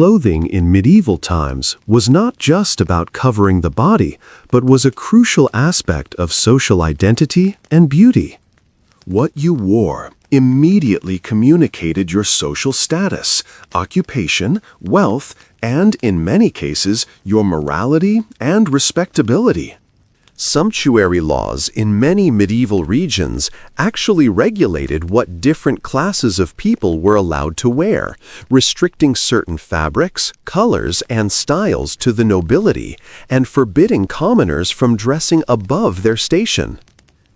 Clothing in medieval times was not just about covering the body, but was a crucial aspect of social identity and beauty. What you wore immediately communicated your social status, occupation, wealth, and in many cases, your morality and respectability. Sumptuary laws in many medieval regions actually regulated what different classes of people were allowed to wear, restricting certain fabrics, colors, and styles to the nobility, and forbidding commoners from dressing above their station.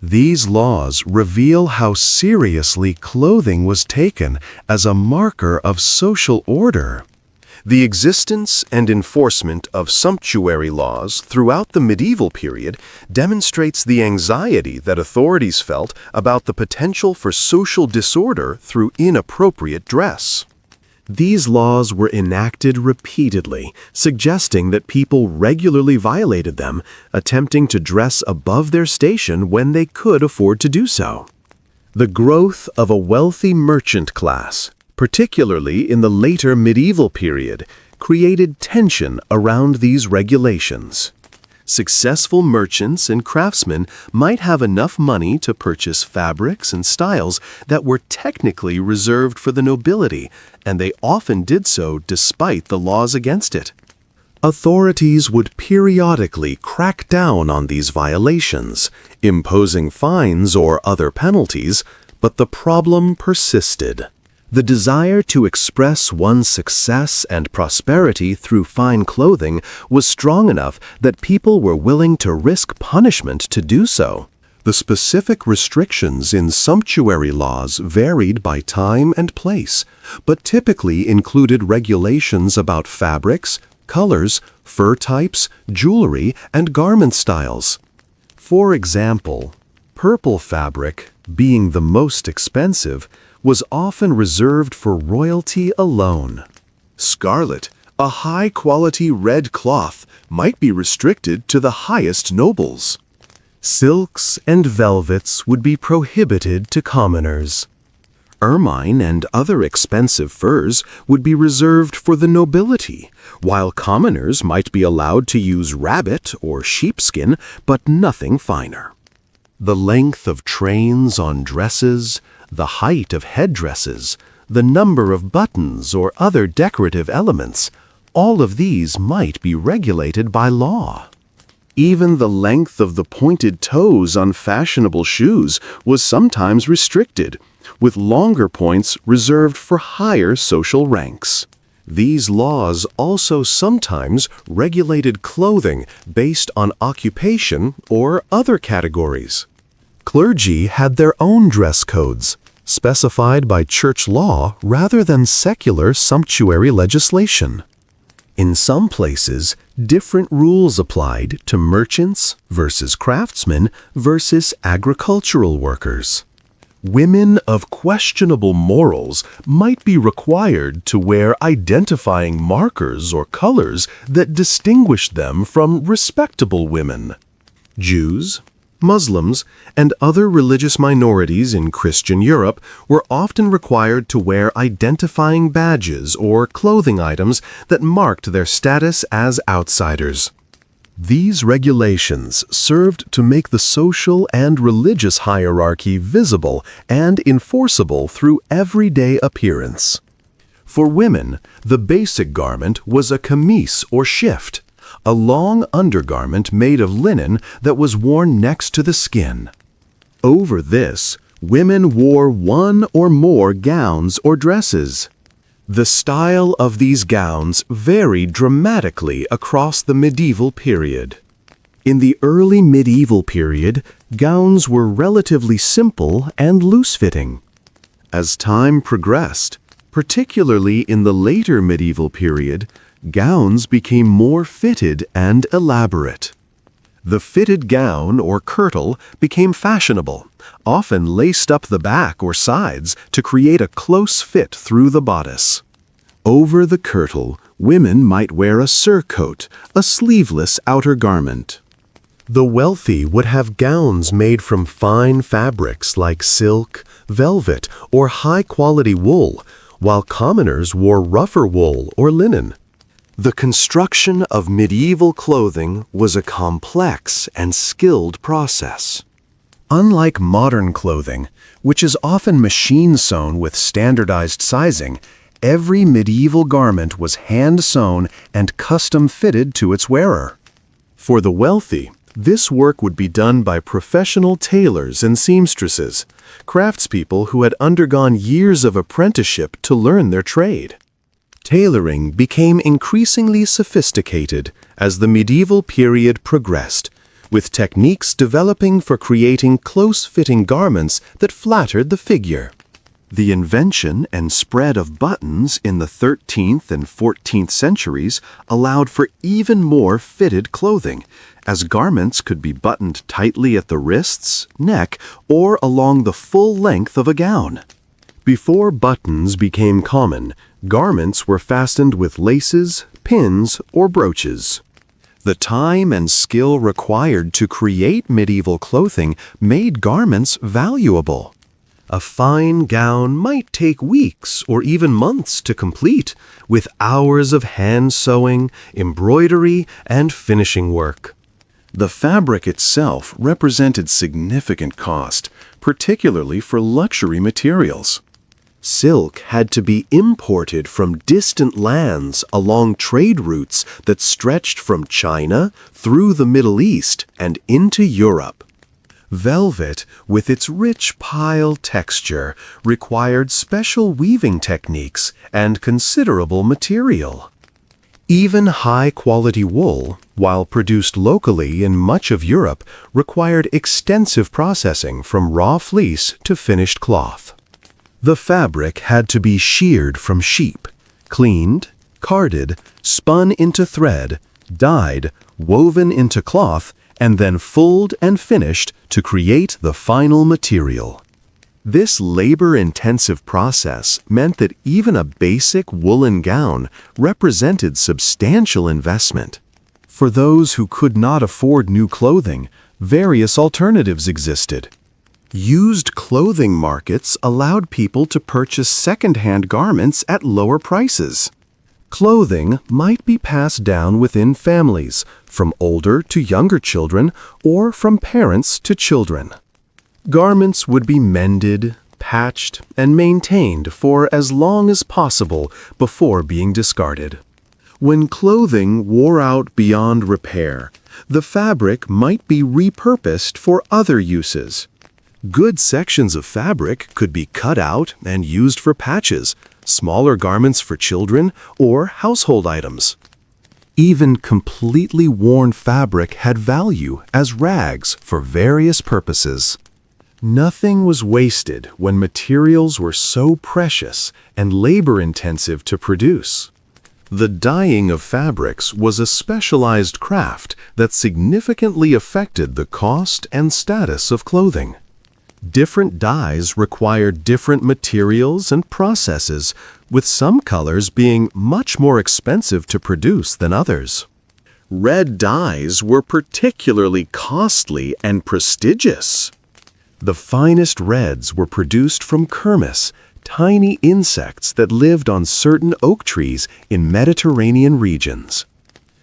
These laws reveal how seriously clothing was taken as a marker of social order. The existence and enforcement of sumptuary laws throughout the medieval period demonstrates the anxiety that authorities felt about the potential for social disorder through inappropriate dress. These laws were enacted repeatedly, suggesting that people regularly violated them, attempting to dress above their station when they could afford to do so. The growth of a wealthy merchant class, particularly in the later medieval period, created tension around these regulations. Successful merchants and craftsmen might have enough money to purchase fabrics and styles that were technically reserved for the nobility, and they often did so despite the laws against it. Authorities would periodically crack down on these violations, imposing fines or other penalties, but the problem persisted. The desire to express one's success and prosperity through fine clothing was strong enough that people were willing to risk punishment to do so. The specific restrictions in sumptuary laws varied by time and place, but typically included regulations about fabrics, colors, fur types, jewelry, and garment styles. For example, purple fabric, being the most expensive, was often reserved for royalty alone. Scarlet, a high-quality red cloth, might be restricted to the highest nobles. Silks and velvets would be prohibited to commoners. Ermine and other expensive furs would be reserved for the nobility, while commoners might be allowed to use rabbit or sheepskin, but nothing finer. The length of trains on dresses, the height of headdresses, the number of buttons or other decorative elements, all of these might be regulated by law. Even the length of the pointed toes on fashionable shoes was sometimes restricted, with longer points reserved for higher social ranks. These laws also sometimes regulated clothing based on occupation or other categories. Clergy had their own dress codes, specified by church law rather than secular sumptuary legislation. In some places, different rules applied to merchants versus craftsmen versus agricultural workers. Women of questionable morals might be required to wear identifying markers or colors that distinguished them from respectable women. Jews, Muslims, and other religious minorities in Christian Europe were often required to wear identifying badges or clothing items that marked their status as outsiders. These regulations served to make the social and religious hierarchy visible and enforceable through everyday appearance. For women, the basic garment was a chemise or shift, a long undergarment made of linen that was worn next to the skin. Over this, women wore one or more gowns or dresses. The style of these gowns varied dramatically across the medieval period. In the early medieval period, gowns were relatively simple and loose-fitting. As time progressed, particularly in the later medieval period, gowns became more fitted and elaborate. The fitted gown or kirtle became fashionable, often laced up the back or sides to create a close fit through the bodice. Over the kirtle, women might wear a surcoat, a sleeveless outer garment. The wealthy would have gowns made from fine fabrics like silk, velvet, or high-quality wool, while commoners wore rougher wool or linen. The construction of medieval clothing was a complex and skilled process. Unlike modern clothing, which is often machine-sewn with standardized sizing, every medieval garment was hand-sewn and custom-fitted to its wearer. For the wealthy, this work would be done by professional tailors and seamstresses, craftspeople who had undergone years of apprenticeship to learn their trade. Tailoring became increasingly sophisticated as the medieval period progressed, with techniques developing for creating close-fitting garments that flattered the figure. The invention and spread of buttons in the 13th and 14th centuries allowed for even more fitted clothing, as garments could be buttoned tightly at the wrists, neck, or along the full length of a gown. Before buttons became common, garments were fastened with laces, pins, or brooches. The time and skill required to create medieval clothing made garments valuable. A fine gown might take weeks or even months to complete, with hours of hand sewing, embroidery, and finishing work. The fabric itself represented significant cost, particularly for luxury materials. Silk had to be imported from distant lands along trade routes that stretched from China through the Middle East and into Europe. Velvet, with its rich pile texture, required special weaving techniques and considerable material. Even high-quality wool, while produced locally in much of Europe, required extensive processing from raw fleece to finished cloth. The fabric had to be sheared from sheep, cleaned, carded, spun into thread, dyed, woven into cloth, and then fulled and finished to create the final material. This labor-intensive process meant that even a basic woolen gown represented substantial investment. For those who could not afford new clothing, various alternatives existed. Used clothing markets allowed people to purchase second-hand garments at lower prices. Clothing might be passed down within families, from older to younger children, or from parents to children. Garments would be mended, patched, and maintained for as long as possible before being discarded. When clothing wore out beyond repair, the fabric might be repurposed for other uses. Good sections of fabric could be cut out and used for patches, smaller garments for children, or household items. Even completely worn fabric had value as rags for various purposes. Nothing was wasted when materials were so precious and labor-intensive to produce. The dyeing of fabrics was a specialized craft that significantly affected the cost and status of clothing. Different dyes required different materials and processes, with some colors being much more expensive to produce than others. Red dyes were particularly costly and prestigious. The finest reds were produced from kermes, tiny insects that lived on certain oak trees in Mediterranean regions.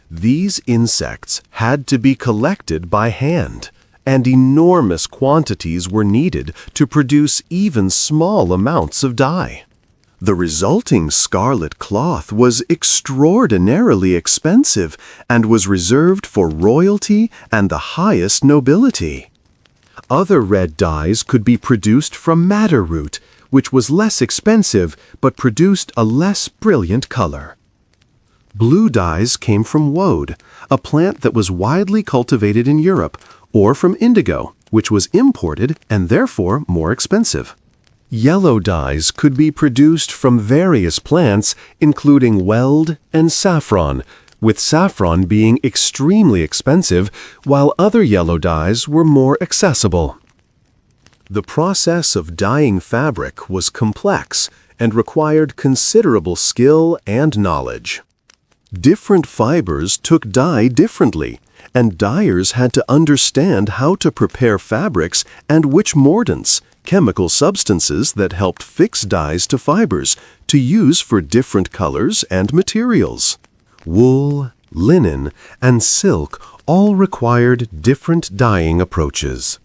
These insects had to be collected by hand, and enormous quantities were needed to produce even small amounts of dye. The resulting scarlet cloth was extraordinarily expensive and was reserved for royalty and the highest nobility. Other red dyes could be produced from madder root, which was less expensive but produced a less brilliant color. Blue dyes came from woad, a plant that was widely cultivated in Europe, or from indigo, which was imported and therefore more expensive. Yellow dyes could be produced from various plants, including weld and saffron, with saffron being extremely expensive, while other yellow dyes were more accessible. The process of dyeing fabric was complex and required considerable skill and knowledge. Different fibers took dye differently, and dyers had to understand how to prepare fabrics and which mordants, chemical substances that helped fix dyes to fibers to use for different colors and materials. Wool, linen, and silk all required different dyeing approaches.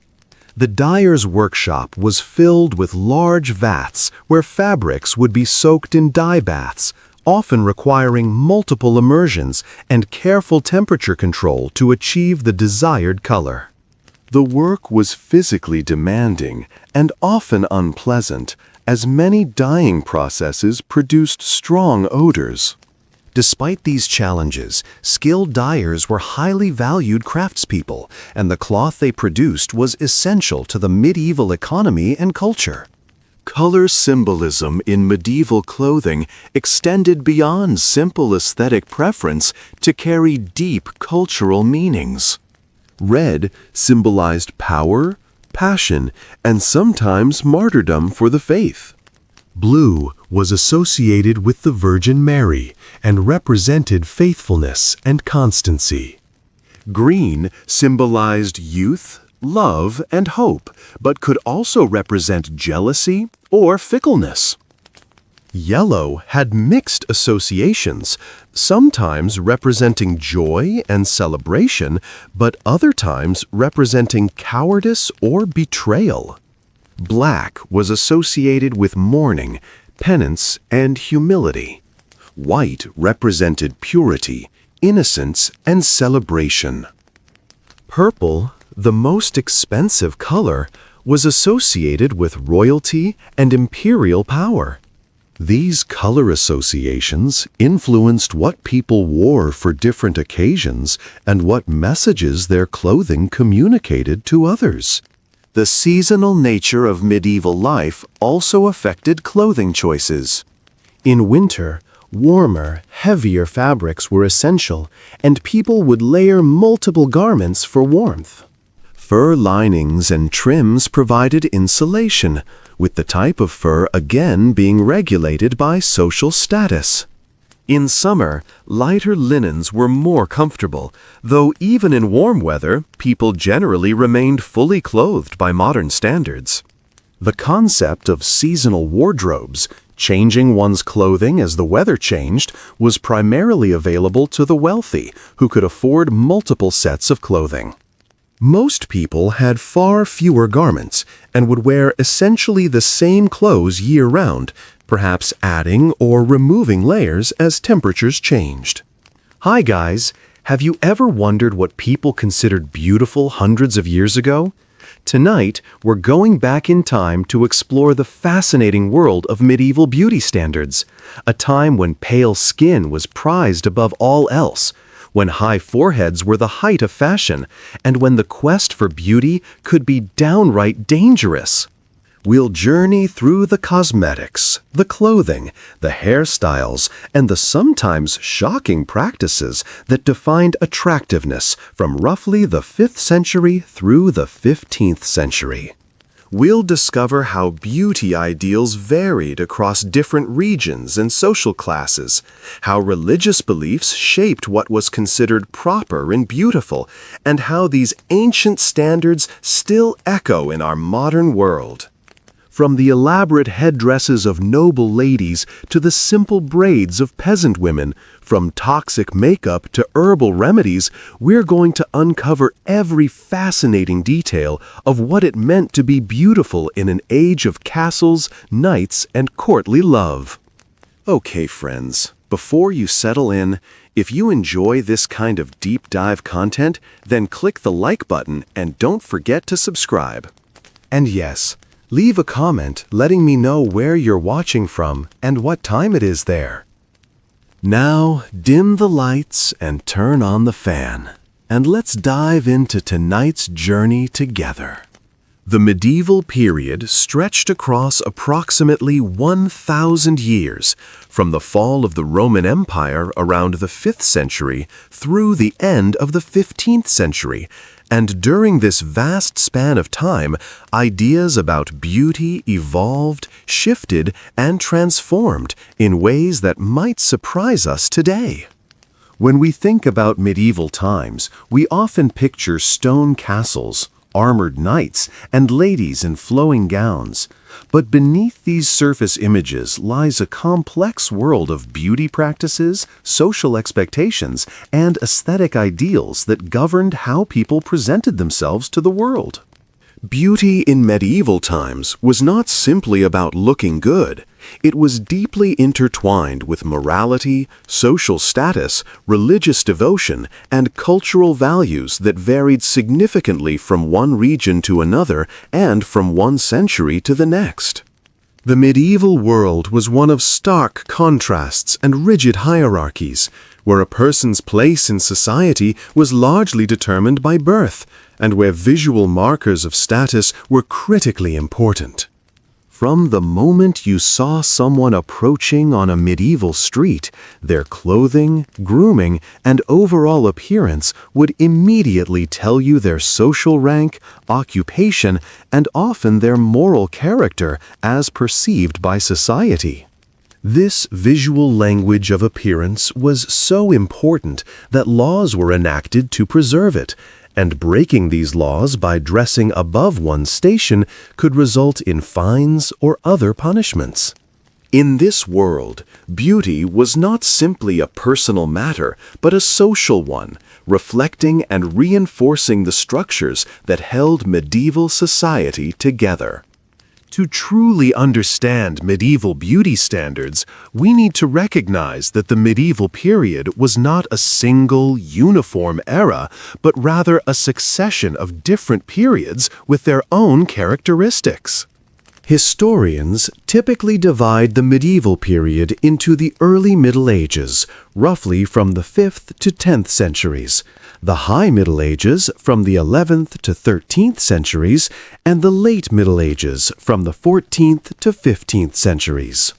The dyer's workshop was filled with large vats where fabrics would be soaked in dye baths, often requiring multiple immersions and careful temperature control to achieve the desired color. The work was physically demanding and often unpleasant, as many dyeing processes produced strong odors. Despite these challenges, skilled dyers were highly valued craftspeople, and the cloth they produced was essential to the medieval economy and culture. Color symbolism in medieval clothing extended beyond simple aesthetic preference to carry deep cultural meanings. Red symbolized power, passion, and sometimes martyrdom for the faith. Blue was associated with the Virgin Mary and represented faithfulness and constancy. Green symbolized youth, love, and hope, but could also represent jealousy or fickleness. Yellow had mixed associations, sometimes representing joy and celebration, but other times representing cowardice or betrayal. Black was associated with mourning, penance, and humility. White represented purity, innocence, and celebration. Purple, the most expensive color, was associated with royalty and imperial power. These color associations influenced what people wore for different occasions and what messages their clothing communicated to others. The seasonal nature of medieval life also affected clothing choices. In winter, warmer, heavier fabrics were essential, and people would layer multiple garments for warmth. Fur linings and trims provided insulation, with the type of fur again being regulated by social status. In summer, lighter linens were more comfortable, though even in warm weather, people generally remained fully clothed by modern standards. The concept of seasonal wardrobes, changing one's clothing as the weather changed, was primarily available to the wealthy, who could afford multiple sets of clothing. Most people had far fewer garments and would wear essentially the same clothes year-round, perhaps adding or removing layers as temperatures changed. Hi guys, have you ever wondered what people considered beautiful hundreds of years ago? Tonight, we're going back in time to explore the fascinating world of medieval beauty standards, a time when pale skin was prized above all else, when high foreheads were the height of fashion, and when the quest for beauty could be downright dangerous. We'll journey through the cosmetics, the clothing, the hairstyles, and the sometimes shocking practices that defined attractiveness from roughly the 5th century through the 15th century. We'll discover how beauty ideals varied across different regions and social classes, how religious beliefs shaped what was considered proper and beautiful, and how these ancient standards still echo in our modern world. From the elaborate headdresses of noble ladies to the simple braids of peasant women, from toxic makeup to herbal remedies, we're going to uncover every fascinating detail of what it meant to be beautiful in an age of castles, knights, and courtly love. Okay, friends, before you settle in, if you enjoy this kind of deep dive content, then click the like button and don't forget to subscribe. And yes, leave a comment letting me know where you're watching from and what time it is there. Now, dim the lights and turn on the fan, and let's dive into tonight's journey together. The medieval period stretched across approximately 1,000 years, from the fall of the Roman Empire around the 5th century through the end of the 15th century, and during this vast span of time, ideas about beauty evolved, shifted, and transformed in ways that might surprise us today. When we think about medieval times, we often picture stone castles, armored knights and ladies in flowing gowns. But beneath these surface images lies a complex world of beauty practices, social expectations, and aesthetic ideals that governed how people presented themselves to the world. Beauty in medieval times was not simply about looking good. It was deeply intertwined with morality, social status, religious devotion, and cultural values that varied significantly from one region to another and from one century to the next. The medieval world was one of stark contrasts and rigid hierarchies, where a person's place in society was largely determined by birth, and where visual markers of status were critically important. From the moment you saw someone approaching on a medieval street, their clothing, grooming, and overall appearance would immediately tell you their social rank, occupation, and often their moral character as perceived by society. This visual language of appearance was so important that laws were enacted to preserve it, and breaking these laws by dressing above one's station could result in fines or other punishments. In this world, beauty was not simply a personal matter, but a social one, reflecting and reinforcing the structures that held medieval society together. To truly understand medieval beauty standards, we need to recognize that the medieval period was not a single, uniform era, but rather a succession of different periods with their own characteristics. Historians typically divide the medieval period into the early Middle Ages, roughly from the 5th to 10th centuries, the High Middle Ages from the 11th to 13th centuries, and the Late Middle Ages from the 14th to 15th centuries.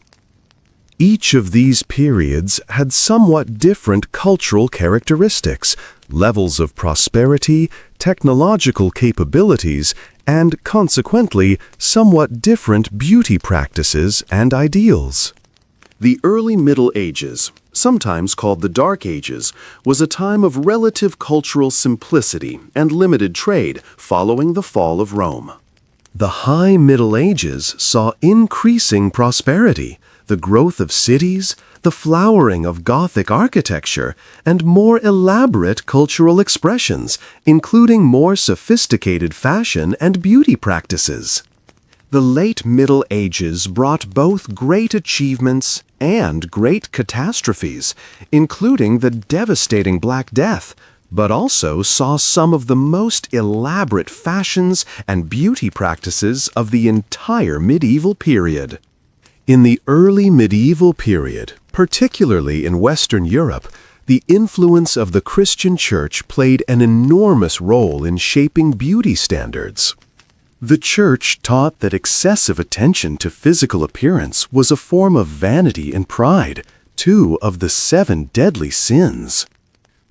Each of these periods had somewhat different cultural characteristics, levels of prosperity, technological capabilities, and consequently, somewhat different beauty practices and ideals. The early Middle Ages, sometimes called the Dark Ages, was a time of relative cultural simplicity and limited trade following the fall of Rome. The High Middle Ages saw increasing prosperity, the growth of cities, the flowering of Gothic architecture, and more elaborate cultural expressions, including more sophisticated fashion and beauty practices. The Late Middle Ages brought both great achievements and great catastrophes, including the devastating Black Death, but also saw some of the most elaborate fashions and beauty practices of the entire medieval period. In the early medieval period, particularly in Western Europe, the influence of the Christian Church played an enormous role in shaping beauty standards. The Church taught that excessive attention to physical appearance was a form of vanity and pride, two of the 7 deadly sins.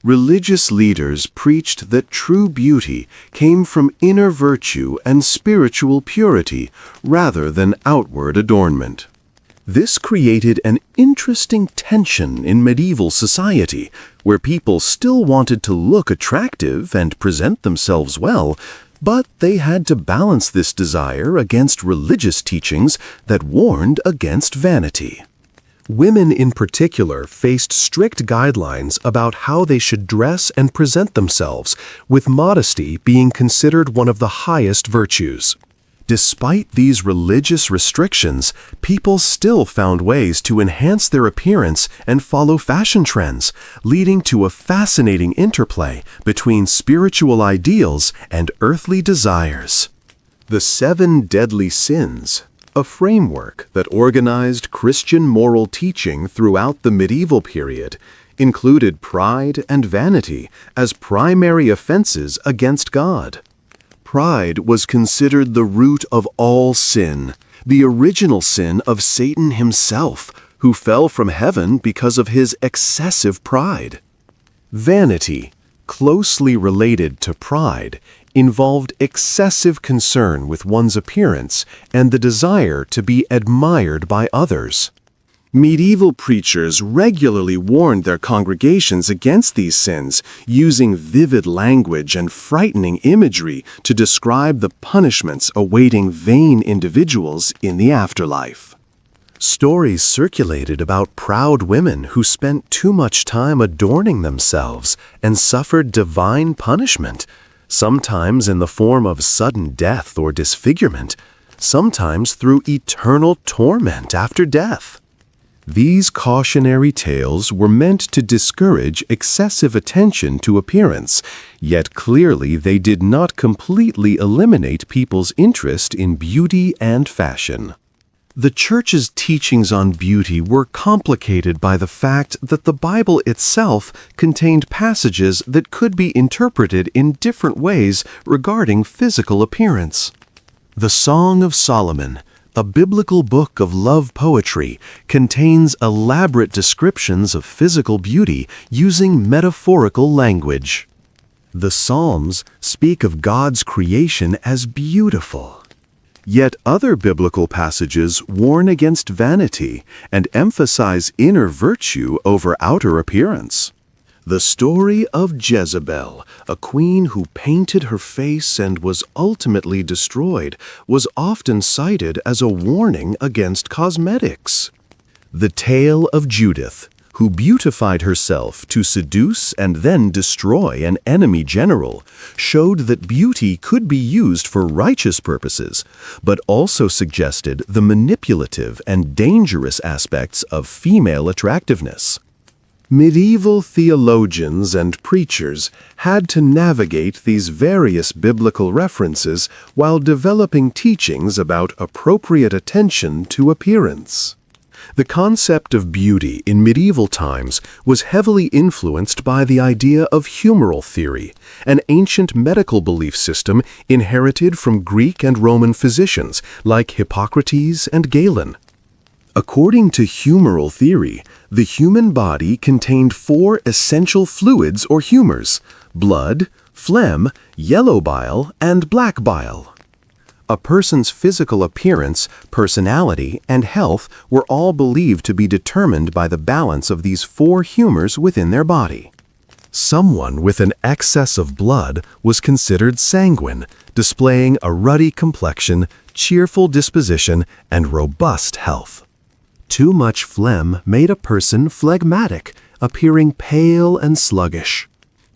Religious leaders preached that true beauty came from inner virtue and spiritual purity rather than outward adornment. This created an interesting tension in medieval society, where people still wanted to look attractive and present themselves well, but they had to balance this desire against religious teachings that warned against vanity. Women in particular faced strict guidelines about how they should dress and present themselves, with modesty being considered one of the highest virtues. Despite these religious restrictions, people still found ways to enhance their appearance and follow fashion trends, leading to a fascinating interplay between spiritual ideals and earthly desires. The 7 deadly sins, a framework that organized Christian moral teaching throughout the medieval period, included pride and vanity as primary offenses against God. Pride was considered the root of all sin, the original sin of Satan himself, who fell from heaven because of his excessive pride. Vanity, closely related to pride, involved excessive concern with one's appearance and the desire to be admired by others. Medieval preachers regularly warned their congregations against these sins, using vivid language and frightening imagery to describe the punishments awaiting vain individuals in the afterlife. Stories circulated about proud women who spent too much time adorning themselves and suffered divine punishment, sometimes in the form of sudden death or disfigurement, sometimes through eternal torment after death. These cautionary tales were meant to discourage excessive attention to appearance, yet clearly they did not completely eliminate people's interest in beauty and fashion. The Church's teachings on beauty were complicated by the fact that the Bible itself contained passages that could be interpreted in different ways regarding physical appearance. The Song of Solomon, a biblical book of love poetry, contains elaborate descriptions of physical beauty using metaphorical language. The Psalms speak of God's creation as beautiful. Yet other biblical passages warn against vanity and emphasize inner virtue over outer appearance. The story of Jezebel, a queen who painted her face and was ultimately destroyed, was often cited as a warning against cosmetics. The tale of Judith, who beautified herself to seduce and then destroy an enemy general, showed that beauty could be used for righteous purposes, but also suggested the manipulative and dangerous aspects of female attractiveness. Medieval theologians and preachers had to navigate these various biblical references while developing teachings about appropriate attention to appearance. The concept of beauty in medieval times was heavily influenced by the idea of humoral theory, an ancient medical belief system inherited from Greek and Roman physicians like Hippocrates and Galen. According to humoral theory, the human body contained 4 essential fluids or humors: blood, phlegm, yellow bile, and black bile. A person's physical appearance, personality, and health were all believed to be determined by the balance of these 4 humors within their body. Someone with an excess of blood was considered sanguine, displaying a ruddy complexion, cheerful disposition, and robust health. Too much phlegm made a person phlegmatic, appearing pale and sluggish.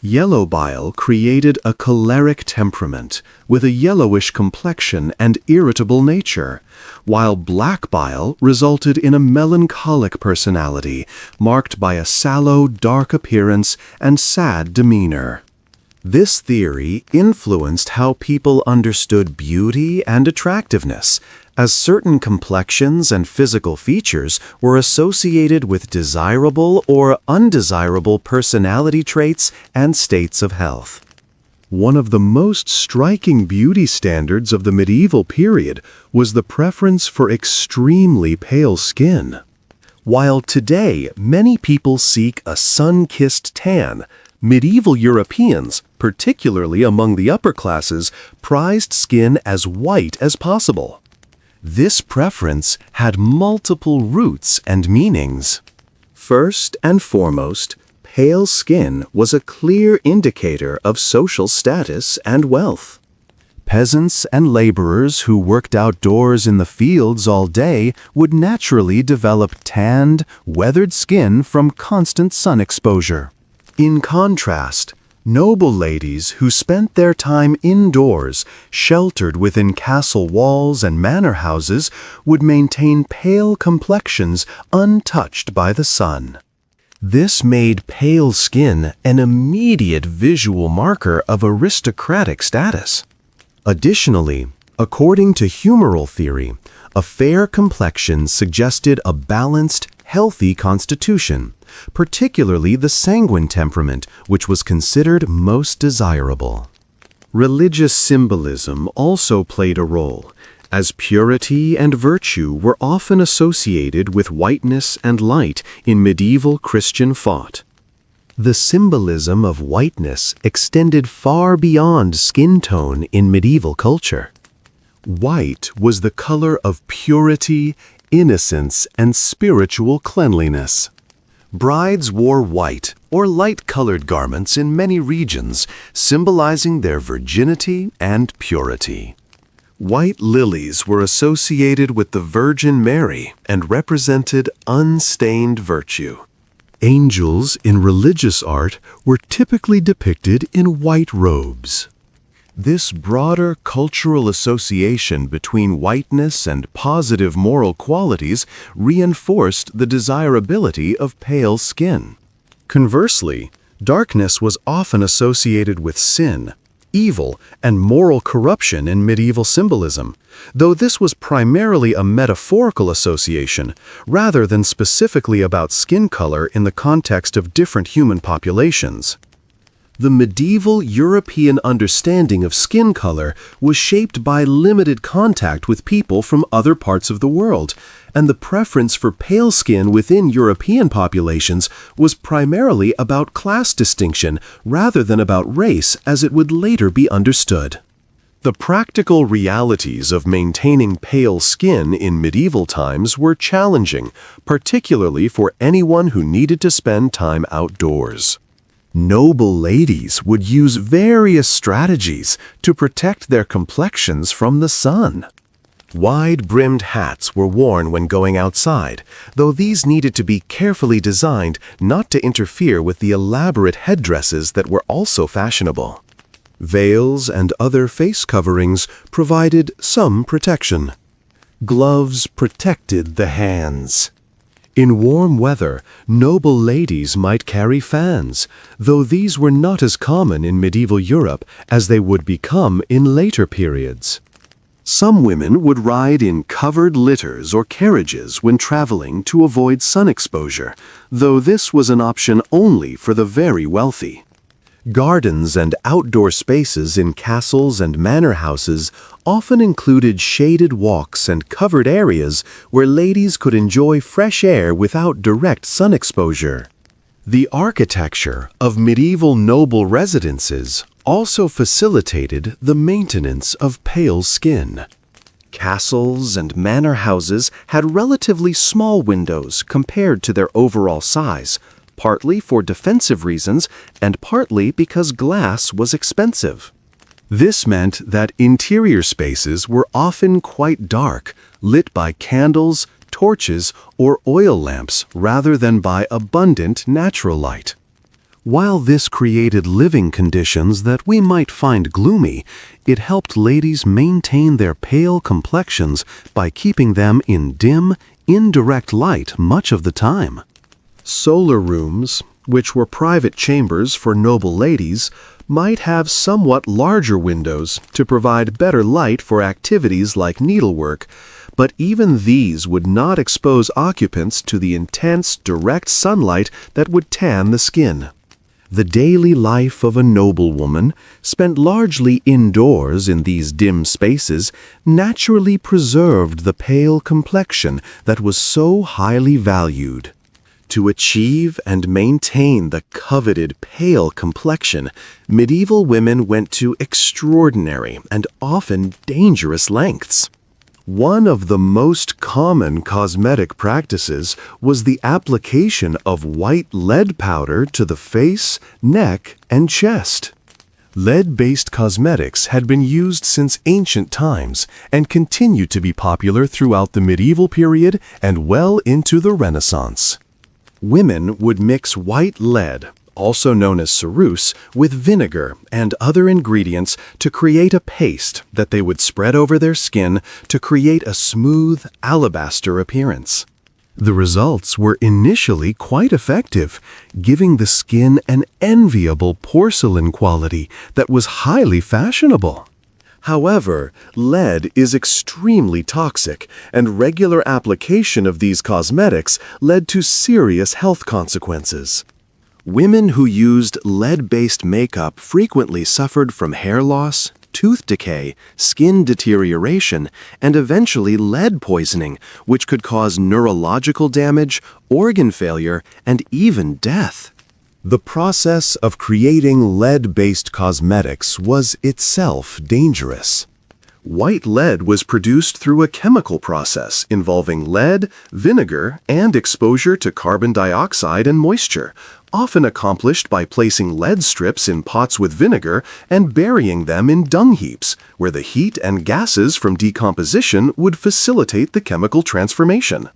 Yellow bile created a choleric temperament, with a yellowish complexion and irritable nature, while black bile resulted in a melancholic personality, marked by a sallow, dark appearance and sad demeanor. This theory influenced how people understood beauty and attractiveness, as certain complexions and physical features were associated with desirable or undesirable personality traits and states of health. One of the most striking beauty standards of the medieval period was the preference for extremely pale skin. While today many people seek a sun-kissed tan, medieval Europeans, particularly among the upper classes, prized skin as white as possible. This preference had multiple roots and meanings. First and foremost, pale skin was a clear indicator of social status and wealth. Peasants and laborers who worked outdoors in the fields all day would naturally develop tanned, weathered skin from constant sun exposure. In contrast, noble ladies who spent their time indoors, sheltered within castle walls and manor houses, would maintain pale complexions untouched by the sun. This made pale skin an immediate visual marker of aristocratic status. Additionally, according to humoral theory, a fair complexion suggested a balanced, healthy constitution, particularly the sanguine temperament, which was considered most desirable. Religious symbolism also played a role, as purity and virtue were often associated with whiteness and light in medieval Christian thought. The symbolism of whiteness extended far beyond skin tone in medieval culture. White was the color of purity, innocence and spiritual cleanliness. Brides wore white or light-colored garments in many regions, symbolizing their virginity and purity. White lilies were associated with the Virgin Mary and represented unstained virtue. Angels in religious art were typically depicted in white robes. This broader cultural association between whiteness and positive moral qualities reinforced the desirability of pale skin. Conversely, darkness was often associated with sin, evil, and moral corruption in medieval symbolism, though this was primarily a metaphorical association rather than specifically about skin color in the context of different human populations. The medieval European understanding of skin color was shaped by limited contact with people from other parts of the world, and the preference for pale skin within European populations was primarily about class distinction rather than about race, as it would later be understood. The practical realities of maintaining pale skin in medieval times were challenging, particularly for anyone who needed to spend time outdoors. Noble ladies would use various strategies to protect their complexions from the sun. Wide-brimmed hats were worn when going outside, though these needed to be carefully designed not to interfere with the elaborate headdresses that were also fashionable. Veils and other face coverings provided some protection. Gloves protected the hands. In warm weather, noble ladies might carry fans, though these were not as common in medieval Europe as they would become in later periods. Some women would ride in covered litters or carriages when traveling to avoid sun exposure, though this was an option only for the very wealthy. Gardens and outdoor spaces in castles and manor houses often included shaded walks and covered areas where ladies could enjoy fresh air without direct sun exposure. The architecture of medieval noble residences also facilitated the maintenance of pale skin. Castles and manor houses had relatively small windows compared to their overall size, partly for defensive reasons and partly because glass was expensive. This meant that interior spaces were often quite dark, lit by candles, torches, or oil lamps rather than by abundant natural light. While this created living conditions that we might find gloomy, it helped ladies maintain their pale complexions by keeping them in dim, indirect light much of the time. Solar rooms, which were private chambers for noble ladies, might have somewhat larger windows to provide better light for activities like needlework, but even these would not expose occupants to the intense, direct sunlight that would tan the skin. The daily life of a noblewoman, spent largely indoors in these dim spaces, naturally preserved the pale complexion that was so highly valued. To achieve and maintain the coveted pale complexion, medieval women went to extraordinary and often dangerous lengths. One of the most common cosmetic practices was the application of white lead powder to the face, neck, and chest. Lead-based cosmetics had been used since ancient times and continued to be popular throughout the medieval period and well into the Renaissance. Women would mix white lead, also known as ceruse, with vinegar and other ingredients to create a paste that they would spread over their skin to create a smooth, alabaster appearance. The results were initially quite effective, giving the skin an enviable porcelain quality that was highly fashionable. However, lead is extremely toxic, and regular application of these cosmetics led to serious health consequences. Women who used lead-based makeup frequently suffered from hair loss, tooth decay, skin deterioration, and eventually lead poisoning, which could cause neurological damage, organ failure, and even death. The process of creating lead-based cosmetics was itself dangerous. White lead was produced through a chemical process involving lead, vinegar, and exposure to carbon dioxide and moisture, often accomplished by placing lead strips in pots with vinegar and burying them in dung heaps, where the heat and gases from decomposition would facilitate the chemical transformation.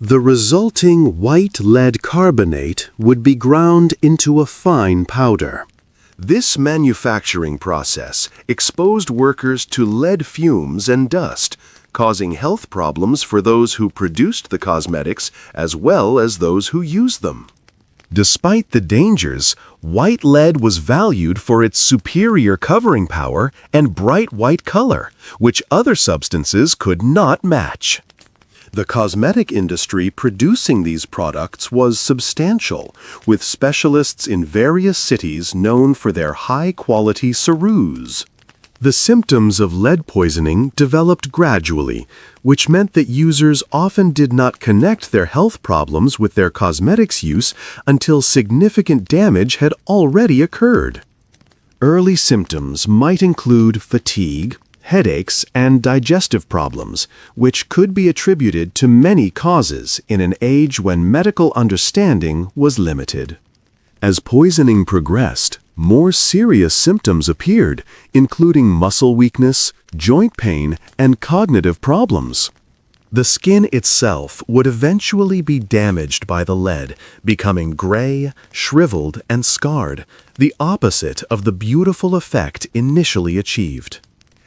The resulting white lead carbonate would be ground into a fine powder. This manufacturing process exposed workers to lead fumes and dust, causing health problems for those who produced the cosmetics as well as those who used them. Despite the dangers, white lead was valued for its superior covering power and bright white color, which other substances could not match. The cosmetic industry producing these products was substantial, with specialists in various cities known for their high-quality ceruse. The symptoms of lead poisoning developed gradually, which meant that users often did not connect their health problems with their cosmetics use until significant damage had already occurred. Early symptoms might include fatigue, headaches, and digestive problems, which could be attributed to many causes in an age when medical understanding was limited. As poisoning progressed, more serious symptoms appeared, including muscle weakness, joint pain, and cognitive problems. The skin itself would eventually be damaged by the lead, becoming gray, shriveled, and scarred, the opposite of the beautiful effect initially achieved.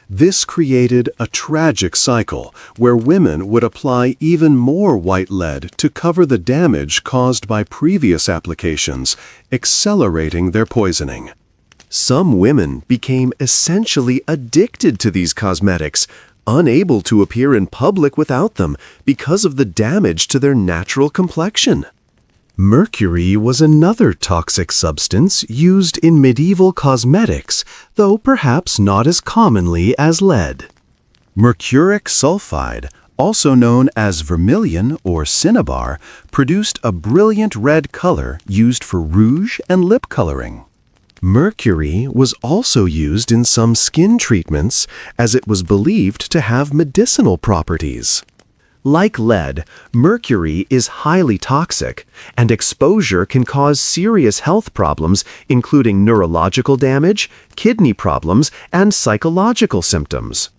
This created a tragic cycle where women would apply even more white lead to cover the damage caused by previous applications, accelerating their poisoning. Some women became essentially addicted to these cosmetics, unable to appear in public without them because of the damage to their natural complexion. Mercury was another toxic substance used in medieval cosmetics, though perhaps not as commonly as lead. Mercuric sulfide, also known as vermilion or cinnabar, produced a brilliant red color used for rouge and lip coloring. Mercury was also used in some skin treatments as it was believed to have medicinal properties. Like lead, mercury is highly toxic, and exposure can cause serious health problems, including neurological damage, kidney problems, and psychological symptoms.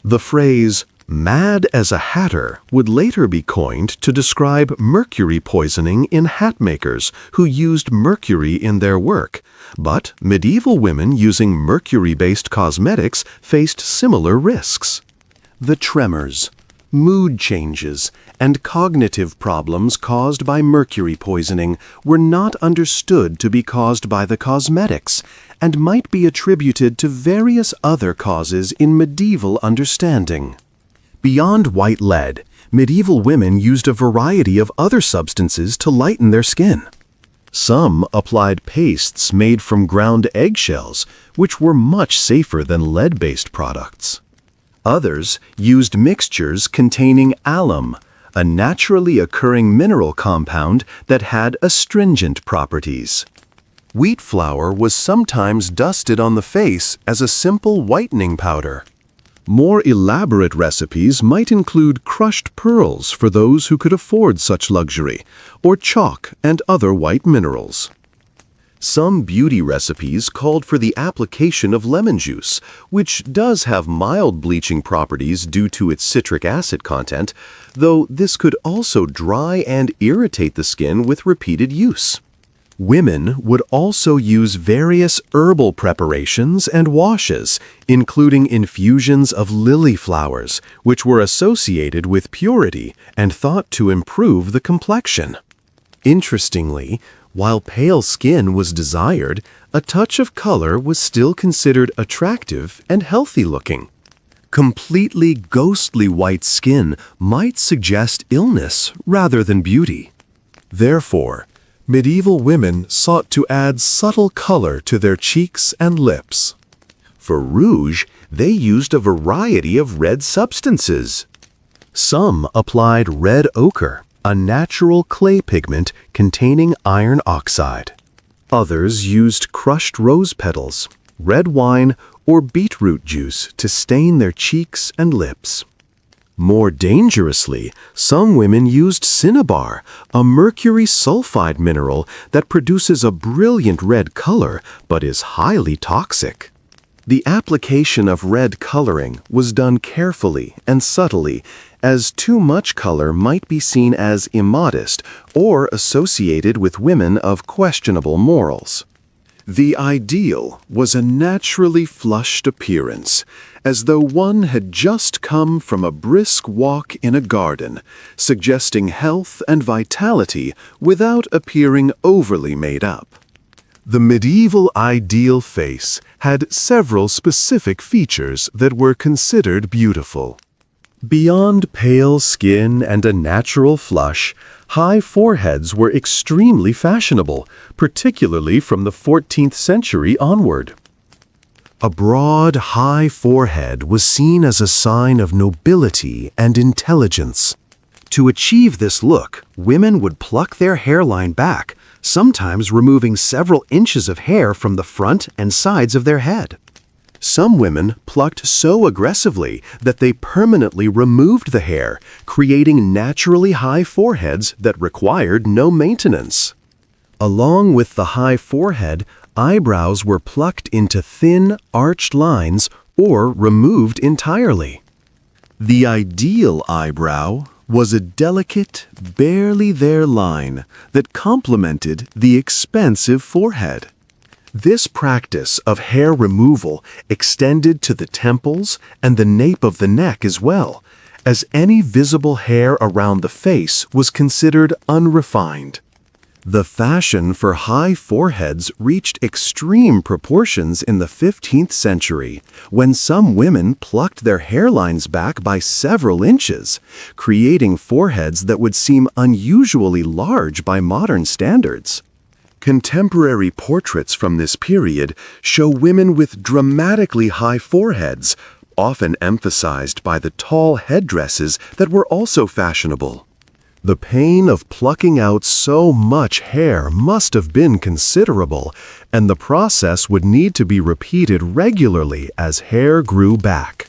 The phrase, "mad as a hatter," would later be coined to describe mercury poisoning in hat makers who used mercury in their work, but medieval women using mercury-based cosmetics faced similar risks. The tremors, mood changes, and cognitive problems caused by mercury poisoning were not understood to be caused by the cosmetics and might be attributed to various other causes in medieval understanding. Beyond white lead, medieval women used a variety of other substances to lighten their skin. Some applied pastes made from ground eggshells, which were much safer than lead-based products. Others used mixtures containing alum, a naturally occurring mineral compound that had astringent properties. Wheat flour was sometimes dusted on the face as a simple whitening powder. More elaborate recipes might include crushed pearls for those who could afford such luxury, or chalk and other white minerals. Some beauty recipes called for the application of lemon juice, which does have mild bleaching properties due to its citric acid content, though this could also dry and irritate the skin with repeated use. Women would also use various herbal preparations and washes, including infusions of lily flowers, which were associated with purity and thought to improve the complexion. Interestingly, while pale skin was desired, a touch of color was still considered attractive and healthy-looking. Completely ghostly white skin might suggest illness rather than beauty. Therefore, medieval women sought to add subtle color to their cheeks and lips. For rouge, they used a variety of red substances. Some applied red ochre, a natural clay pigment containing iron oxide. Others used crushed rose petals, red wine, or beetroot juice to stain their cheeks and lips. More dangerously, some women used cinnabar, a mercury sulfide mineral that produces a brilliant red color but is highly toxic. The application of red coloring was done carefully and subtly, as too much color might be seen as immodest or associated with women of questionable morals. The ideal was a naturally flushed appearance, as though one had just come from a brisk walk in a garden, suggesting health and vitality without appearing overly made up. The medieval ideal face had several specific features that were considered beautiful. Beyond pale skin and a natural flush, high foreheads were extremely fashionable, particularly from the 14th century onward. A broad, high forehead was seen as a sign of nobility and intelligence. To achieve this look, women would pluck their hairline back, sometimes removing several inches of hair from the front and sides of their head. Some women plucked so aggressively that they permanently removed the hair, creating naturally high foreheads that required no maintenance. Along with the high forehead, eyebrows were plucked into thin, arched lines or removed entirely. The ideal eyebrow was a delicate, barely there line that complemented the expansive forehead. This practice of hair removal extended to the temples and the nape of the neck as well, as any visible hair around the face was considered unrefined. The fashion for high foreheads reached extreme proportions in the 15th century, when some women plucked their hairlines back by several inches, creating foreheads that would seem unusually large by modern standards. Contemporary portraits from this period show women with dramatically high foreheads, often emphasized by the tall headdresses that were also fashionable. The pain of plucking out so much hair must have been considerable, and the process would need to be repeated regularly as hair grew back.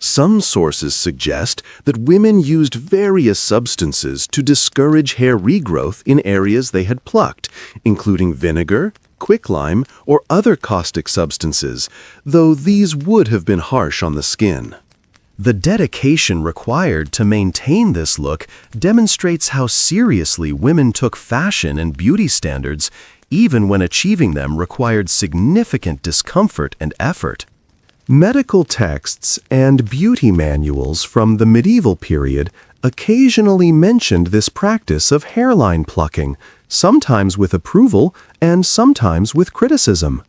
Some sources suggest that women used various substances to discourage hair regrowth in areas they had plucked, including vinegar, quicklime, or other caustic substances, though these would have been harsh on the skin. The dedication required to maintain this look demonstrates how seriously women took fashion and beauty standards, even when achieving them required significant discomfort and effort. Medical texts and beauty manuals from the medieval period occasionally mentioned this practice of hairline plucking, sometimes with approval and sometimes with criticism.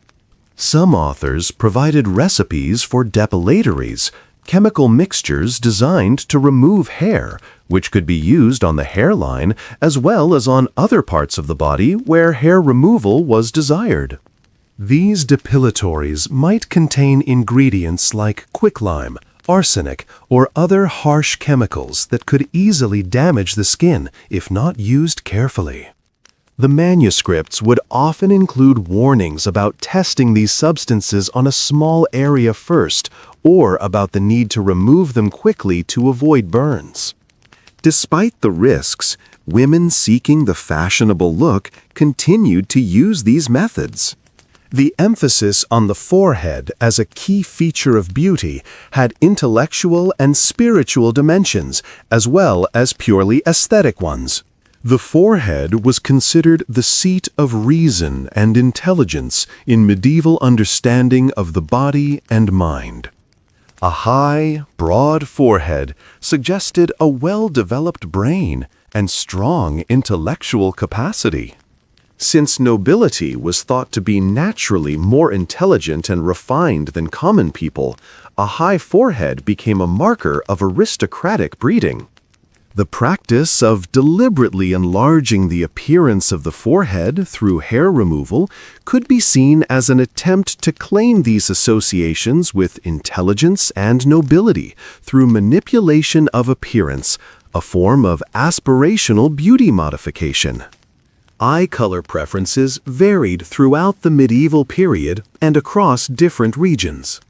Some authors provided recipes for depilatories, chemical mixtures designed to remove hair, which could be used on the hairline as well as on other parts of the body where hair removal was desired. These depilatories might contain ingredients like quicklime, arsenic, or other harsh chemicals that could easily damage the skin if not used carefully. The manuscripts would often include warnings about testing these substances on a small area first, or about the need to remove them quickly to avoid burns. Despite the risks, women seeking the fashionable look continued to use these methods. The emphasis on the forehead as a key feature of beauty had intellectual and spiritual dimensions, as well as purely aesthetic ones. The forehead was considered the seat of reason and intelligence in medieval understanding of the body and mind. A high, broad forehead suggested a well-developed brain and strong intellectual capacity. Since nobility was thought to be naturally more intelligent and refined than common people, a high forehead became a marker of aristocratic breeding. The practice of deliberately enlarging the appearance of the forehead through hair removal could be seen as an attempt to claim these associations with intelligence and nobility through manipulation of appearance, a form of aspirational beauty modification. Eye color preferences varied throughout the medieval period and across different regions.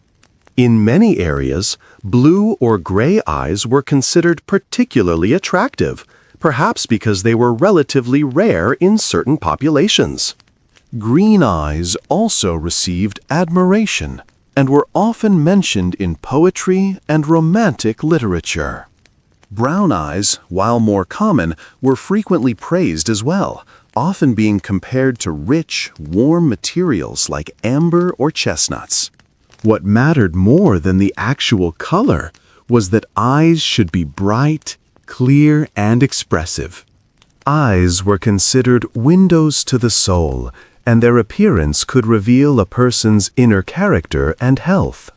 In many areas, blue or gray eyes were considered particularly attractive, perhaps because they were relatively rare in certain populations. Green eyes also received admiration and were often mentioned in poetry and romantic literature. Brown eyes, while more common, were frequently praised as well, often being compared to rich, warm materials like amber or chestnuts. What mattered more than the actual color was that eyes should be bright, clear, and expressive. Eyes were considered windows to the soul, and their appearance could reveal a person's inner character and health.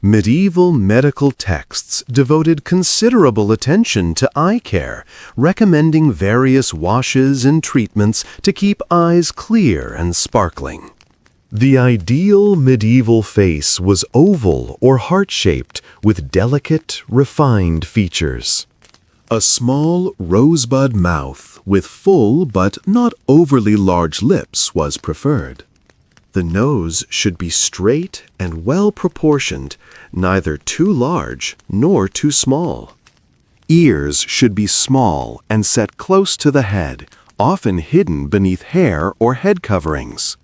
Medieval medical texts devoted considerable attention to eye care, recommending various washes and treatments to keep eyes clear and sparkling. The ideal medieval face was oval or heart-shaped with delicate, refined features. A small rosebud mouth with full but not overly large lips was preferred. The nose should be straight and well-proportioned, neither too large nor too small. Ears should be small and set close to the head, often hidden beneath hair or head coverings.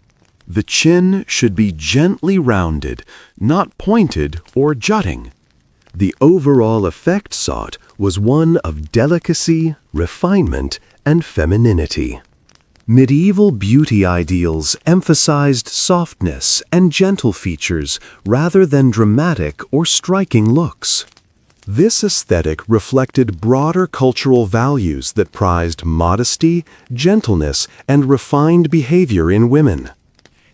The chin should be gently rounded, not pointed or jutting. The overall effect sought was one of delicacy, refinement, and femininity. Medieval beauty ideals emphasized softness and gentle features rather than dramatic or striking looks. This aesthetic reflected broader cultural values that prized modesty, gentleness, and refined behavior in women.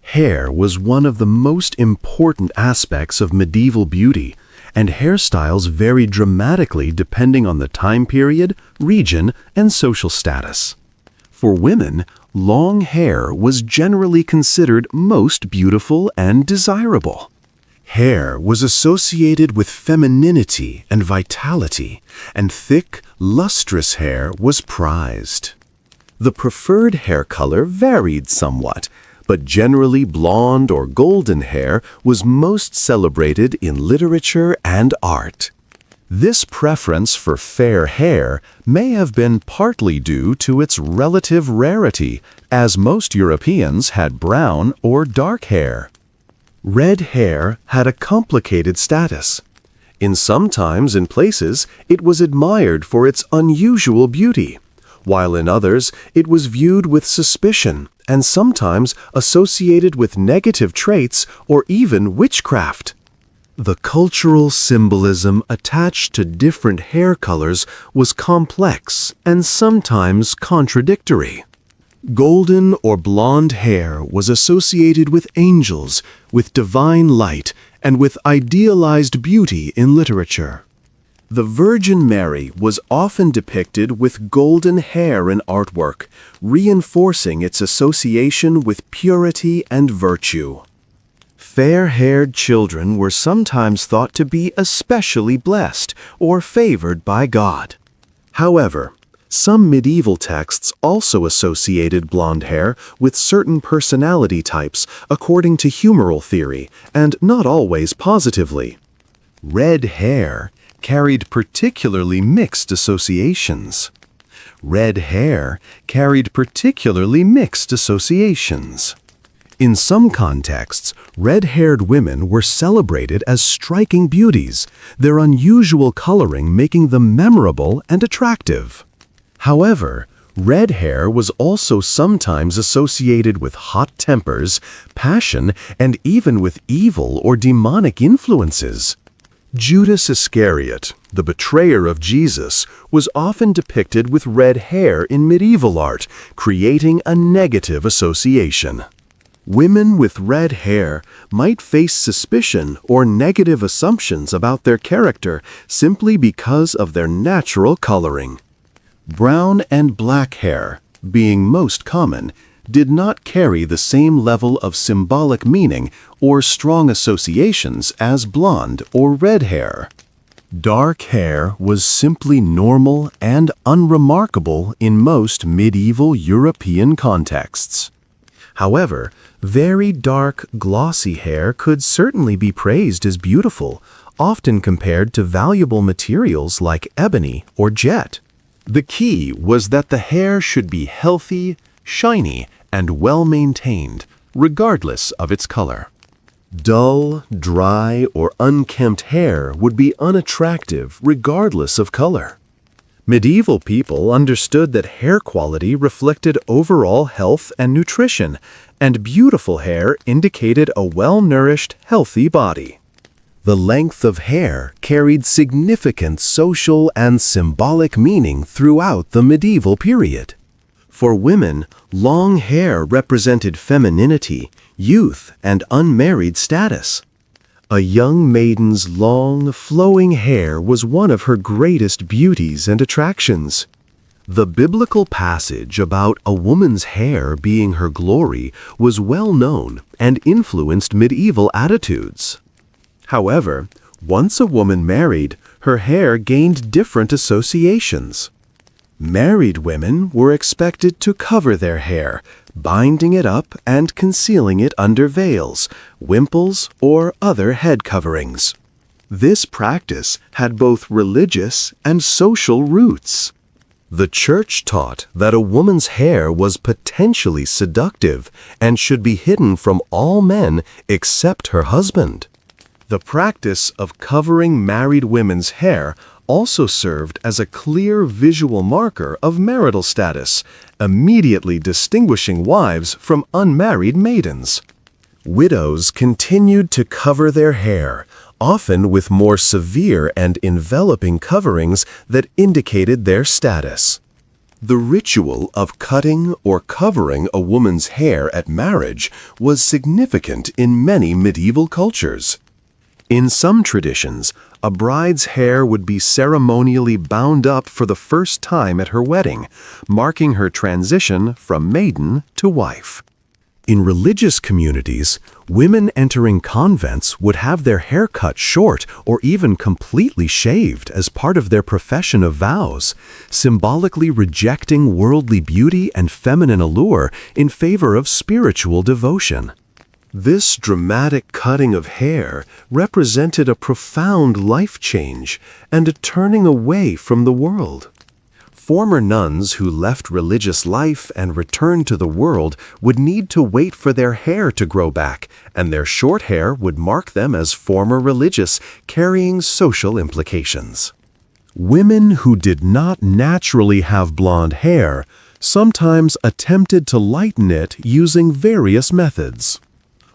Hair was one of the most important aspects of medieval beauty, and hairstyles varied dramatically depending on the time period, region, and social status. For women, long hair was generally considered most beautiful and desirable. Hair was associated with femininity and vitality, and thick, lustrous hair was prized. The preferred hair color varied somewhat, but generally blonde or golden hair was most celebrated in literature and art. This preference for fair hair may have been partly due to its relative rarity, as most Europeans had brown or dark hair. Red hair had a complicated status. Sometimes in places, it was admired for its unusual beauty, while in others, it was viewed with suspicion and sometimes associated with negative traits or even witchcraft. The cultural symbolism attached to different hair colors was complex and sometimes contradictory. Golden or blonde hair was associated with angels, with divine light, and with idealized beauty in literature. The Virgin Mary was often depicted with golden hair in artwork, reinforcing its association with purity and virtue. Fair-haired children were sometimes thought to be especially blessed or favored by God. However, some medieval texts also associated blonde hair with certain personality types according to humoral theory, and not always positively. Red hair carried particularly mixed associations. Red hair carried particularly mixed associations. In some contexts, red-haired women were celebrated as striking beauties, their unusual coloring making them memorable and attractive. However, red hair was also sometimes associated with hot tempers, passion, and even with evil or demonic influences. Judas Iscariot, the betrayer of Jesus, was often depicted with red hair in medieval art, creating a negative association. Women with red hair might face suspicion or negative assumptions about their character simply because of their natural coloring. Brown and black hair, being most common, did not carry the same level of symbolic meaning or strong associations as blonde or red hair. Dark hair was simply normal and unremarkable in most medieval European contexts. However, Very dark, glossy hair could certainly be praised as beautiful, often compared to valuable materials like ebony or jet. The key was that the hair should be healthy, shiny, and well-maintained, regardless of its color. Dull, dry, or unkempt hair would be unattractive regardless of color. Medieval people understood that hair quality reflected overall health and nutrition, and beautiful hair indicated a well-nourished, healthy body. The length of hair carried significant social and symbolic meaning throughout the medieval period. For women, long hair represented femininity, youth, and unmarried status. A young maiden's long, flowing hair was one of her greatest beauties and attractions. The biblical passage about a woman's hair being her glory was well known and influenced medieval attitudes. However, once a woman married, her hair gained different associations. Married women were expected to cover their hair, binding it up and concealing it under veils, wimples, or other head coverings. This practice had both religious and social roots. The church taught that a woman's hair was potentially seductive and should be hidden from all men except her husband. The practice of covering married women's hair also served as a clear visual marker of marital status, immediately distinguishing wives from unmarried maidens. Widows continued to cover their hair, often with more severe and enveloping coverings that indicated their status. The ritual of cutting or covering a woman's hair at marriage was significant in many medieval cultures. In some traditions, a bride's hair would be ceremonially bound up for the first time at her wedding, marking her transition from maiden to wife. In religious communities, women entering convents would have their hair cut short or even completely shaved as part of their profession of vows, symbolically rejecting worldly beauty and feminine allure in favor of spiritual devotion. This dramatic cutting of hair represented a profound life change and a turning away from the world. Former nuns who left religious life and returned to the world would need to wait for their hair to grow back, and their short hair would mark them as former religious, carrying social implications. Women who did not naturally have blonde hair sometimes attempted to lighten it using various methods.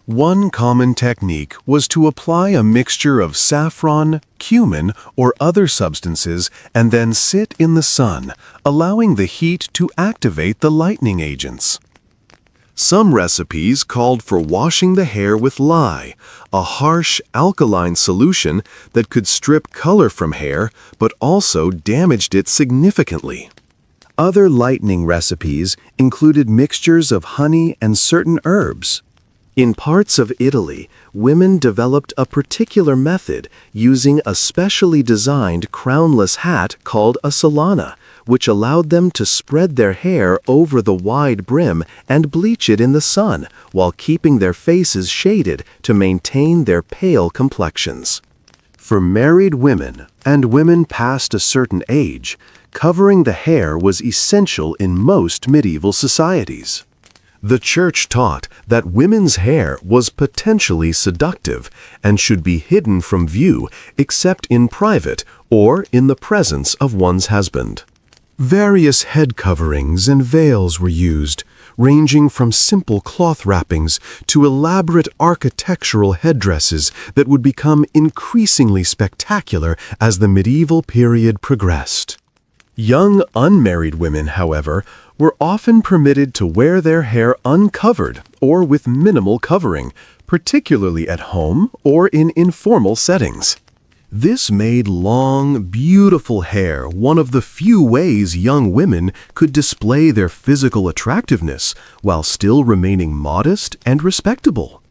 One common technique was to apply a mixture of saffron, cumin, or other substances and then sit in the sun, allowing the heat to activate the lightening agents. Some recipes called for washing the hair with lye, a harsh alkaline solution that could strip color from hair but also damaged it significantly. Other lightening recipes included mixtures of honey and certain herbs. In parts of Italy, women developed a particular method using a specially designed crownless hat called a solana, which allowed them to spread their hair over the wide brim and bleach it in the sun while keeping their faces shaded to maintain their pale complexions. For married women and women past a certain age, covering the hair was essential in most medieval societies. The church taught that women's hair was potentially seductive and should be hidden from view except in private or in the presence of one's husband. Various head coverings and veils were used, ranging from simple cloth wrappings to elaborate architectural headdresses that would become increasingly spectacular as the medieval period progressed. Young unmarried women, however, were often permitted to wear their hair uncovered or with minimal covering, particularly at home or in informal settings. This made long, beautiful hair one of the few ways young women could display their physical attractiveness while still remaining modest and respectable.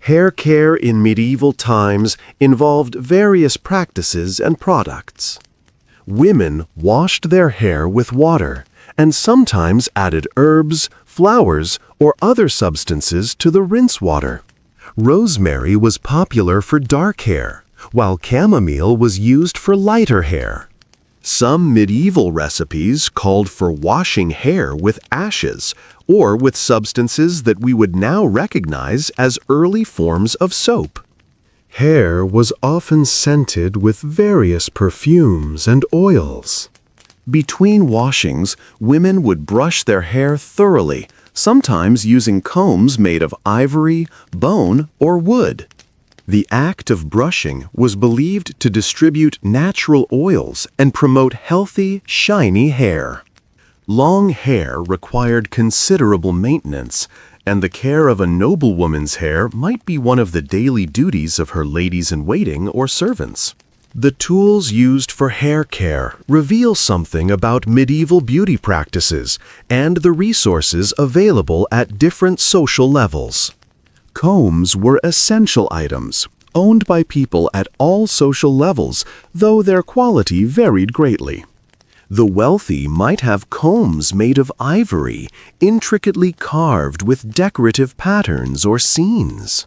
Hair care in medieval times involved various practices and products. Women washed their hair with water and sometimes added herbs, flowers, or other substances to the rinse water. Rosemary was popular for dark hair, while chamomile was used for lighter hair. Some medieval recipes called for washing hair with ashes or with substances that we would now recognize as early forms of soap. Hair was often scented with various perfumes and oils. Between washings, women would brush their hair thoroughly, sometimes using combs made of ivory, bone, or wood. The act of brushing was believed to distribute natural oils and promote healthy, shiny hair. Long hair required considerable maintenance, and the care of a noblewoman's hair might be one of the daily duties of her ladies-in-waiting or servants. The tools used for hair care reveal something about medieval beauty practices and the resources available at different social levels. Combs were essential items, owned by people at all social levels, though their quality varied greatly. The wealthy might have combs made of ivory, intricately carved with decorative patterns or scenes.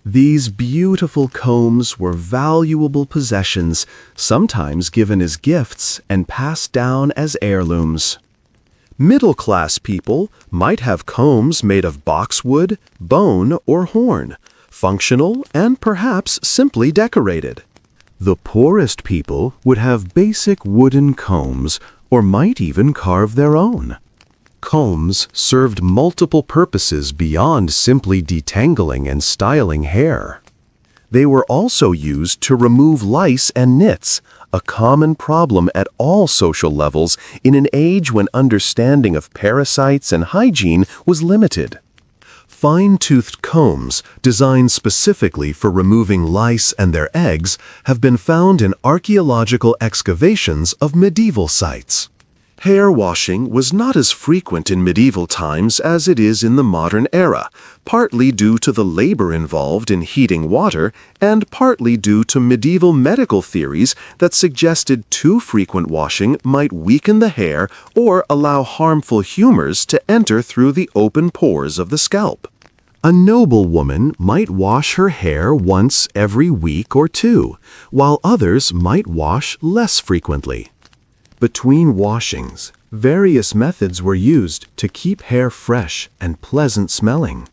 These beautiful combs were valuable possessions, sometimes given as gifts and passed down as heirlooms. Middle-class people might have combs made of boxwood, bone, or horn, functional and perhaps simply decorated. The poorest people would have basic wooden combs or might even carve their own. Combs served multiple purposes beyond simply detangling and styling hair. They were also used to remove lice and nits, a common problem at all social levels in an age when understanding of parasites and hygiene was limited. Fine-toothed combs, designed specifically for removing lice and their eggs, have been found in archaeological excavations of medieval sites. Hair washing was not as frequent in medieval times as it is in the modern era, partly due to the labor involved in heating water and partly due to medieval medical theories that suggested too frequent washing might weaken the hair or allow harmful humors to enter through the open pores of the scalp. A noblewoman might wash her hair once every week or two, while others might wash less frequently. Between washings, various methods were used to keep hair fresh and pleasant smelling.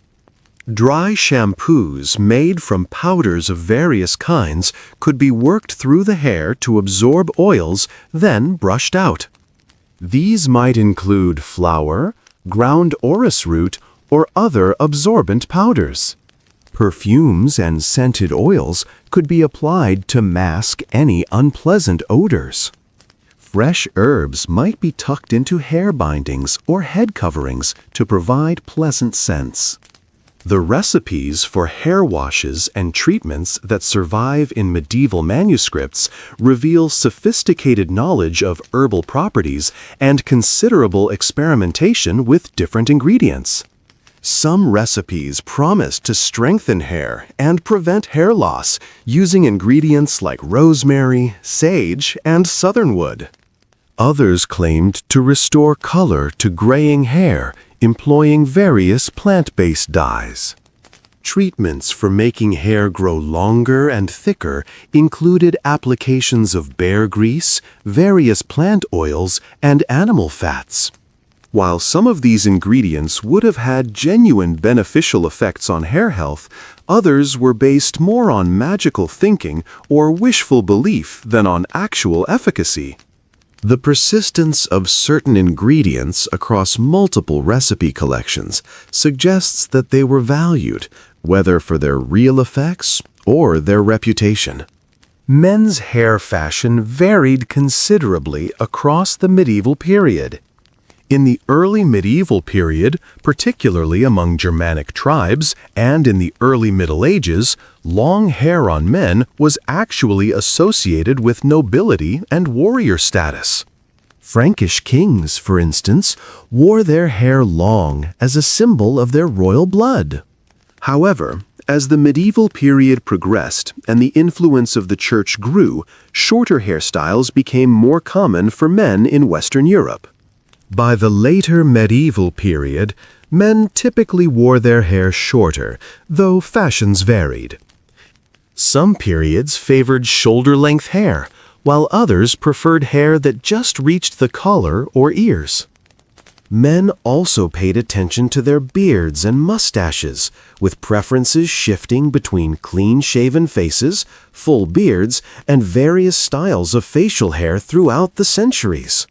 Dry shampoos made from powders of various kinds could be worked through the hair to absorb oils, then brushed out. These might include flour, ground orris root, or other absorbent powders. Perfumes and scented oils could be applied to mask any unpleasant odors. Fresh herbs might be tucked into hair bindings or head coverings to provide pleasant scents. The recipes for hair washes and treatments that survive in medieval manuscripts reveal sophisticated knowledge of herbal properties and considerable experimentation with different ingredients. Some recipes promise to strengthen hair and prevent hair loss using ingredients like rosemary, sage, and southernwood. Others claimed to restore color to graying hair, employing various plant-based dyes. Treatments for making hair grow longer and thicker included applications of bear grease, various plant oils, and animal fats. While some of these ingredients would have had genuine beneficial effects on hair health, others were based more on magical thinking or wishful belief than on actual efficacy. The persistence of certain ingredients across multiple recipe collections suggests that they were valued, whether for their real effects or their reputation. Men's hair fashion varied considerably across the medieval period. In the early medieval period, particularly among Germanic tribes, and in the early Middle Ages, long hair on men was actually associated with nobility and warrior status. Frankish kings, for instance, wore their hair long as a symbol of their royal blood. However, as the medieval period progressed and the influence of the church grew, shorter hairstyles became more common for men in Western Europe. By the later medieval period, men typically wore their hair shorter, though fashions varied. Some periods favored shoulder-length hair, while others preferred hair that just reached the collar or ears. Men also paid attention to their beards and mustaches, with preferences shifting between clean-shaven faces, full beards, and various styles of facial hair throughout the centuries.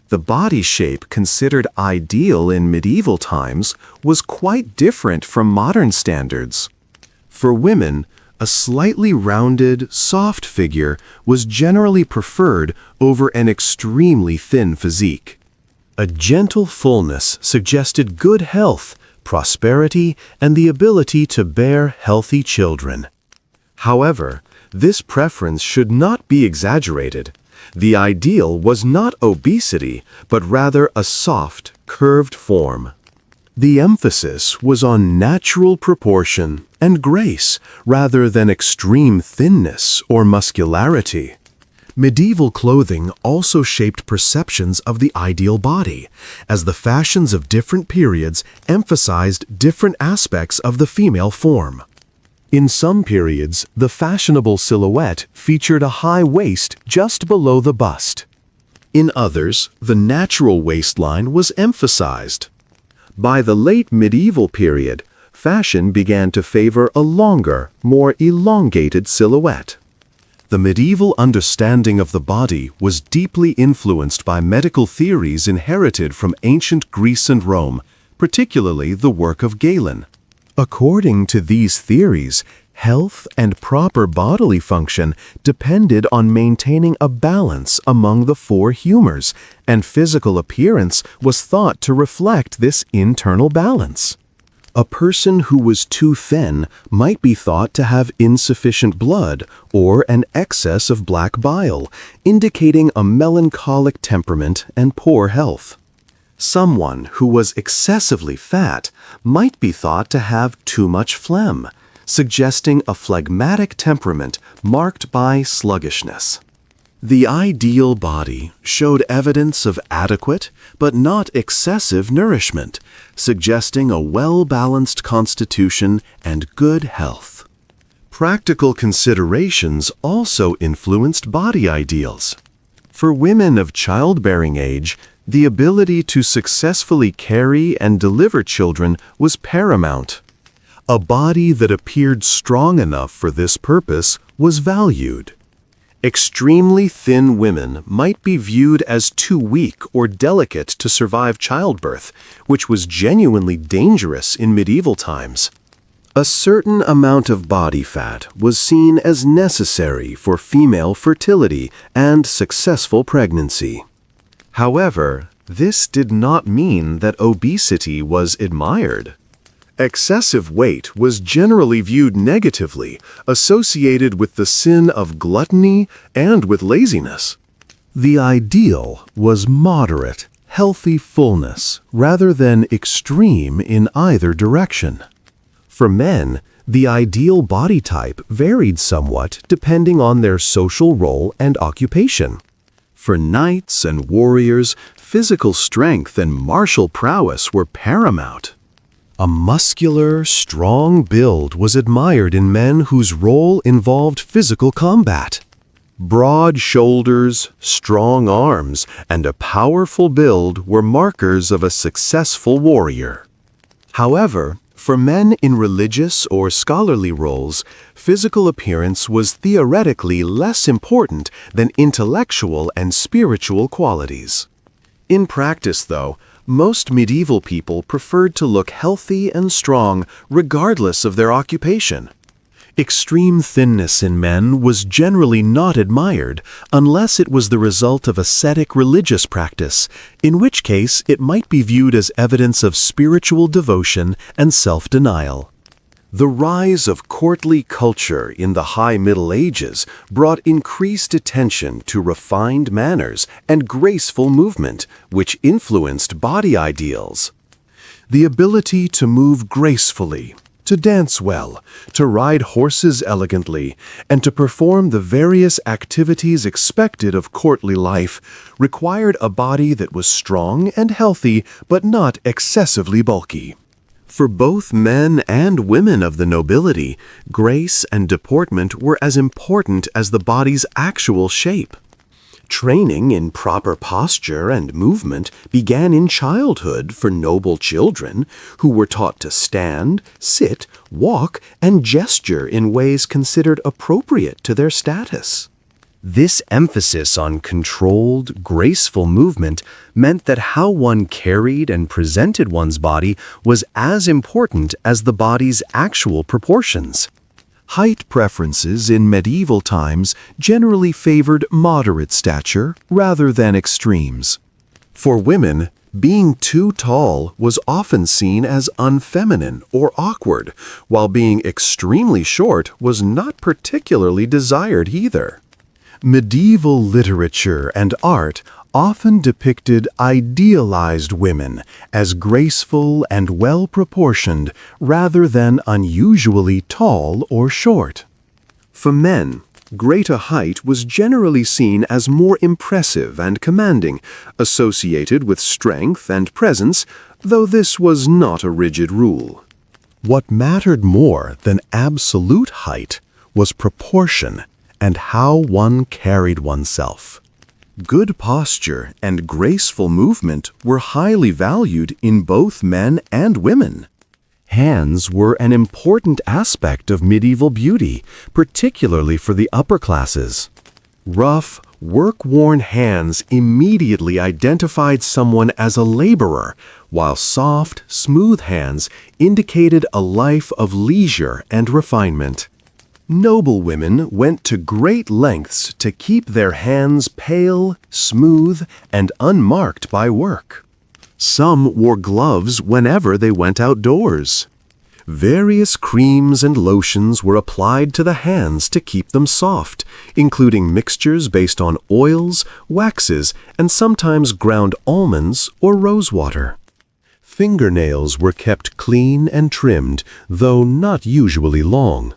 The body shape considered ideal in medieval times was quite different from modern standards. For women, a slightly rounded, soft figure was generally preferred over an extremely thin physique. A gentle fullness suggested good health, prosperity, and the ability to bear healthy children. However, this preference should not be exaggerated. The ideal was not obesity, but rather a soft, curved form. The emphasis was on natural proportion and grace rather than extreme thinness or muscularity. Medieval clothing also shaped perceptions of the ideal body, as the fashions of different periods emphasized different aspects of the female form. In some periods, the fashionable silhouette featured a high waist just below the bust. In others, the natural waistline was emphasized. By the late medieval period, fashion began to favor a longer, more elongated silhouette. The medieval understanding of the body was deeply influenced by medical theories inherited from ancient Greece and Rome, particularly the work of Galen. According to these theories, health and proper bodily function depended on maintaining a balance among the four humors, and physical appearance was thought to reflect this internal balance. A person who was too thin might be thought to have insufficient blood or an excess of black bile, indicating a melancholic temperament and poor health. Someone who was excessively fat might be thought to have too much phlegm, suggesting a phlegmatic temperament marked by sluggishness. The ideal body showed evidence of adequate but not excessive nourishment, suggesting a well-balanced constitution and good health. Practical considerations also influenced body ideals. For women of childbearing age, the ability to successfully carry and deliver children was paramount. A body that appeared strong enough for this purpose was valued. Extremely thin women might be viewed as too weak or delicate to survive childbirth, which was genuinely dangerous in medieval times. A certain amount of body fat was seen as necessary for female fertility and successful pregnancy. However, this did not mean that obesity was admired. Excessive weight was generally viewed negatively, associated with the sin of gluttony and with laziness. The ideal was moderate, healthy fullness, rather than extreme in either direction. For men, the ideal body type varied somewhat depending on their social role and occupation. For knights and warriors, physical strength and martial prowess were paramount. A muscular, strong build was admired in men whose role involved physical combat. Broad shoulders, strong arms, and a powerful build were markers of a successful warrior. However, for men in religious or scholarly roles, physical appearance was theoretically less important than intellectual and spiritual qualities. In practice, though, most medieval people preferred to look healthy and strong regardless of their occupation. Extreme thinness in men was generally not admired unless it was the result of ascetic religious practice, in which case it might be viewed as evidence of spiritual devotion and self-denial. The rise of courtly culture in the High Middle Ages brought increased attention to refined manners and graceful movement, which influenced body ideals. The ability to move gracefully, to dance well, to ride horses elegantly, and to perform the various activities expected of courtly life required a body that was strong and healthy but not excessively bulky. For both men and women of the nobility, grace and deportment were as important as the body's actual shape. Training in proper posture and movement began in childhood for noble children who were taught to stand, sit, walk, and gesture in ways considered appropriate to their status. This emphasis on controlled, graceful movement meant that how one carried and presented one's body was as important as the body's actual proportions. Height preferences in medieval times generally favored moderate stature rather than extremes. For women, being too tall was often seen as unfeminine or awkward, while being extremely short was not particularly desired either. Medieval literature and art often depicted idealized women as graceful and well-proportioned rather than unusually tall or short. For men, greater height was generally seen as more impressive and commanding, associated with strength and presence, though this was not a rigid rule. What mattered more than absolute height was proportion and how one carried oneself. Good posture and graceful movement were highly valued in both men and women. Hands were an important aspect of medieval beauty, particularly for the upper classes. Rough, work-worn hands immediately identified someone as a laborer, while soft, smooth hands indicated a life of leisure and refinement. Noble women went to great lengths to keep their hands pale, smooth, and unmarked by work. Some wore gloves whenever they went outdoors. Various creams and lotions were applied to the hands to keep them soft, including mixtures based on oils, waxes, and sometimes ground almonds or rosewater. Fingernails were kept clean and trimmed, though not usually long.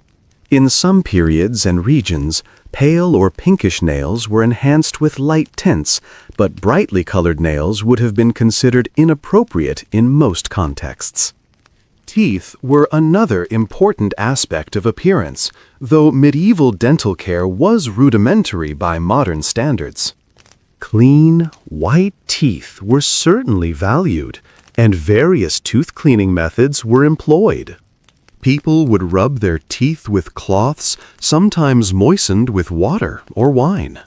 In some periods and regions, pale or pinkish nails were enhanced with light tints, but brightly colored nails would have been considered inappropriate in most contexts. Teeth were another important aspect of appearance, though medieval dental care was rudimentary by modern standards. Clean, white teeth were certainly valued, and various tooth cleaning methods were employed. People would rub their teeth with cloths, sometimes moistened with water or wine.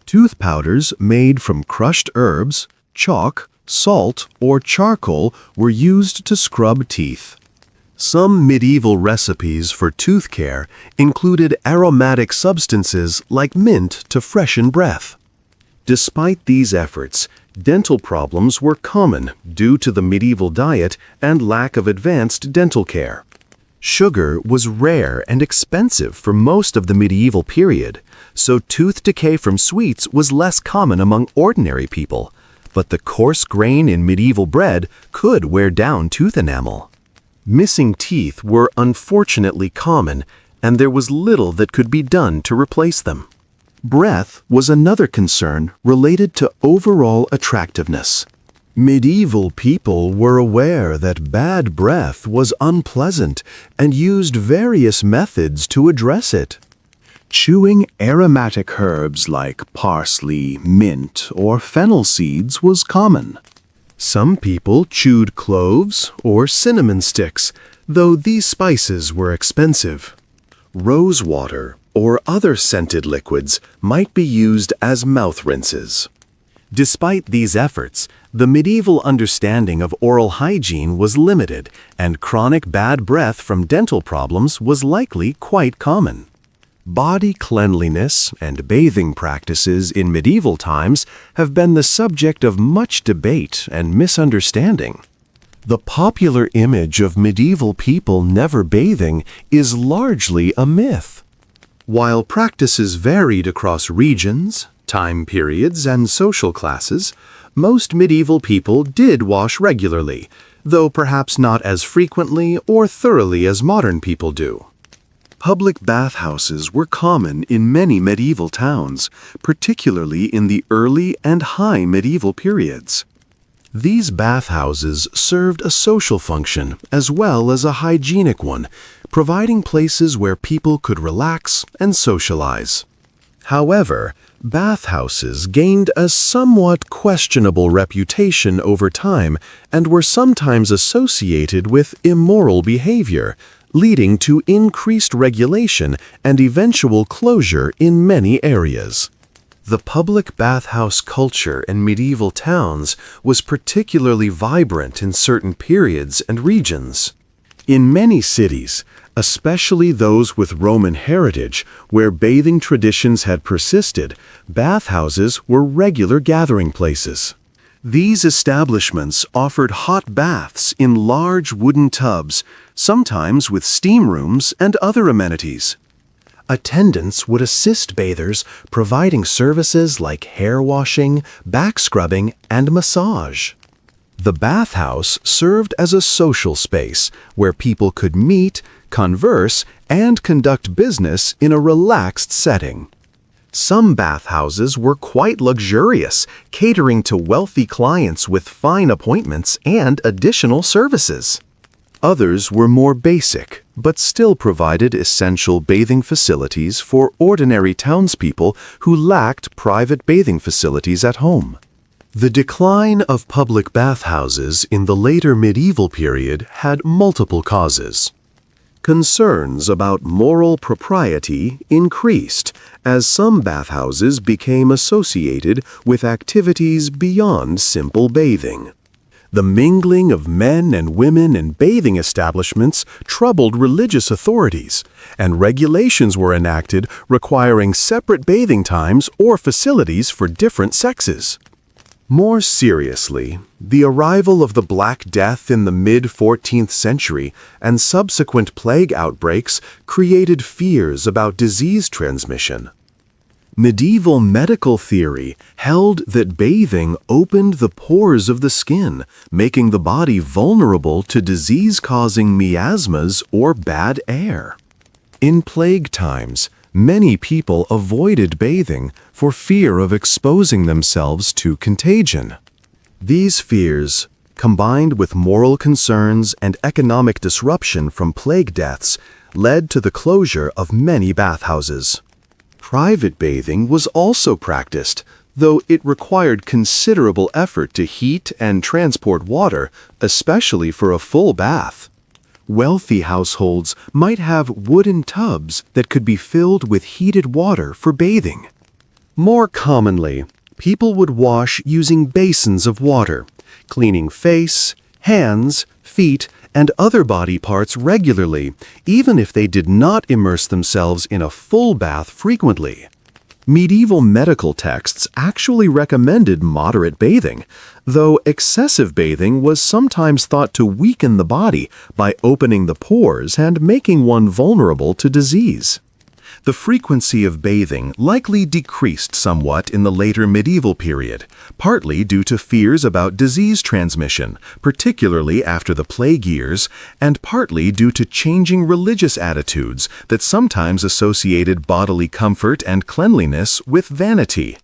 Tooth powders made from crushed herbs, chalk, salt, or charcoal were used to scrub teeth. Some medieval recipes for tooth care included aromatic substances like mint to freshen breath. Despite these efforts, dental problems were common due to the medieval diet and lack of advanced dental care. Sugar was rare and expensive for most of the medieval period, so tooth decay from sweets was less common among ordinary people, but the coarse grain in medieval bread could wear down tooth enamel. Missing teeth were unfortunately common, and there was little that could be done to replace them. Breath was another concern related to overall attractiveness. Medieval people were aware that bad breath was unpleasant and used various methods to address it. Chewing aromatic herbs like parsley, mint, or fennel seeds was common. Some people chewed cloves or cinnamon sticks, though these spices were expensive. Rosewater or other scented liquids might be used as mouth rinses. Despite these efforts, the medieval understanding of oral hygiene was limited, and chronic bad breath from dental problems was likely quite common. Body cleanliness and bathing practices in medieval times have been the subject of much debate and misunderstanding. The popular image of medieval people never bathing is largely a myth. While practices varied across regions, time periods, and social classes, most medieval people did wash regularly, though perhaps not as frequently or thoroughly as modern people do. Public bathhouses were common in many medieval towns, particularly in the early and high medieval periods. These bathhouses served a social function as well as a hygienic one, providing places where people could relax and socialize. However, bathhouses gained a somewhat questionable reputation over time and were sometimes associated with immoral behavior, leading to increased regulation and eventual closure in many areas. The public bathhouse culture in medieval towns was particularly vibrant in certain periods and regions. In many cities, especially those with Roman heritage, where bathing traditions had persisted, bathhouses were regular gathering places. These establishments offered hot baths in large wooden tubs, sometimes with steam rooms and other amenities. Attendants would assist bathers, providing services like hair washing, back scrubbing, and massage. The bathhouse served as a social space where people could meet, converse, and conduct business in a relaxed setting. Some bathhouses were quite luxurious, catering to wealthy clients with fine appointments and additional services. Others were more basic, but still provided essential bathing facilities for ordinary townspeople who lacked private bathing facilities at home. The decline of public bathhouses in the later medieval period had multiple causes. Concerns about moral propriety increased as some bathhouses became associated with activities beyond simple bathing. The mingling of men and women in bathing establishments troubled religious authorities, and regulations were enacted requiring separate bathing times or facilities for different sexes. More seriously, the arrival of the Black Death in the mid-14th century and subsequent plague outbreaks created fears about disease transmission. Medieval medical theory held that bathing opened the pores of the skin, making the body vulnerable to disease-causing miasmas or bad air. In plague times, many people avoided bathing for fear of exposing themselves to contagion. These fears, combined with moral concerns and economic disruption from plague deaths, led to the closure of many bathhouses. Private bathing was also practiced, though it required considerable effort to heat and transport water, especially for a full bath. Wealthy households might have wooden tubs that could be filled with heated water for bathing. More commonly, people would wash using basins of water, cleaning face, hands, feet, and other body parts regularly, even if they did not immerse themselves in a full bath frequently. Medieval medical texts actually recommended moderate bathing, though excessive bathing was sometimes thought to weaken the body by opening the pores and making one vulnerable to disease. The frequency of bathing likely decreased somewhat in the later medieval period, partly due to fears about disease transmission, particularly after the plague years, and partly due to changing religious attitudes that sometimes associated bodily comfort and cleanliness with vanity.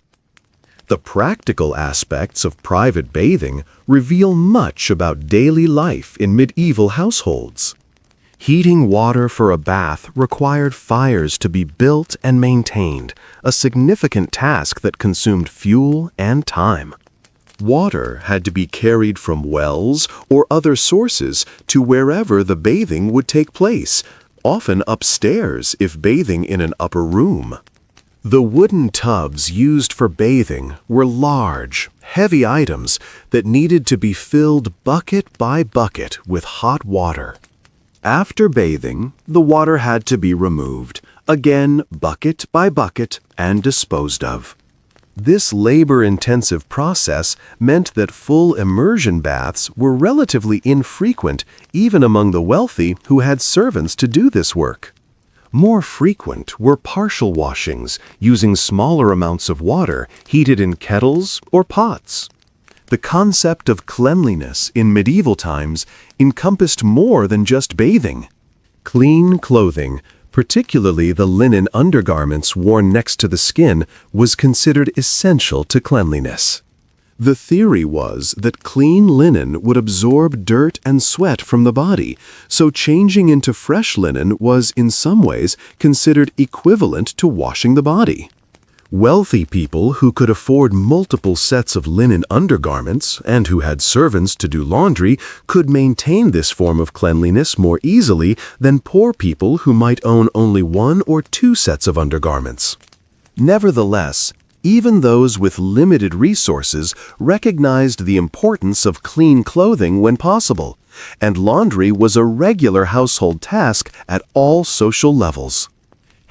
The practical aspects of private bathing reveal much about daily life in medieval households. Heating water for a bath required fires to be built and maintained, a significant task that consumed fuel and time. Water had to be carried from wells or other sources to wherever the bathing would take place, often upstairs if bathing in an upper room. The wooden tubs used for bathing were large, heavy items that needed to be filled bucket by bucket with hot water. After bathing, the water had to be removed, again bucket by bucket, and disposed of. This labor-intensive process meant that full immersion baths were relatively infrequent even among the wealthy who had servants to do this work. More frequent were partial washings using smaller amounts of water heated in kettles or pots. The concept of cleanliness in medieval times encompassed more than just bathing. Clean clothing, particularly the linen undergarments worn next to the skin, was considered essential to cleanliness. The theory was that clean linen would absorb dirt and sweat from the body, so changing into fresh linen was in some ways considered equivalent to washing the body. Wealthy people who could afford multiple sets of linen undergarments and who had servants to do laundry could maintain this form of cleanliness more easily than poor people who might own only 1 or 2 sets of undergarments. Nevertheless, even those with limited resources recognized the importance of clean clothing when possible, and laundry was a regular household task at all social levels.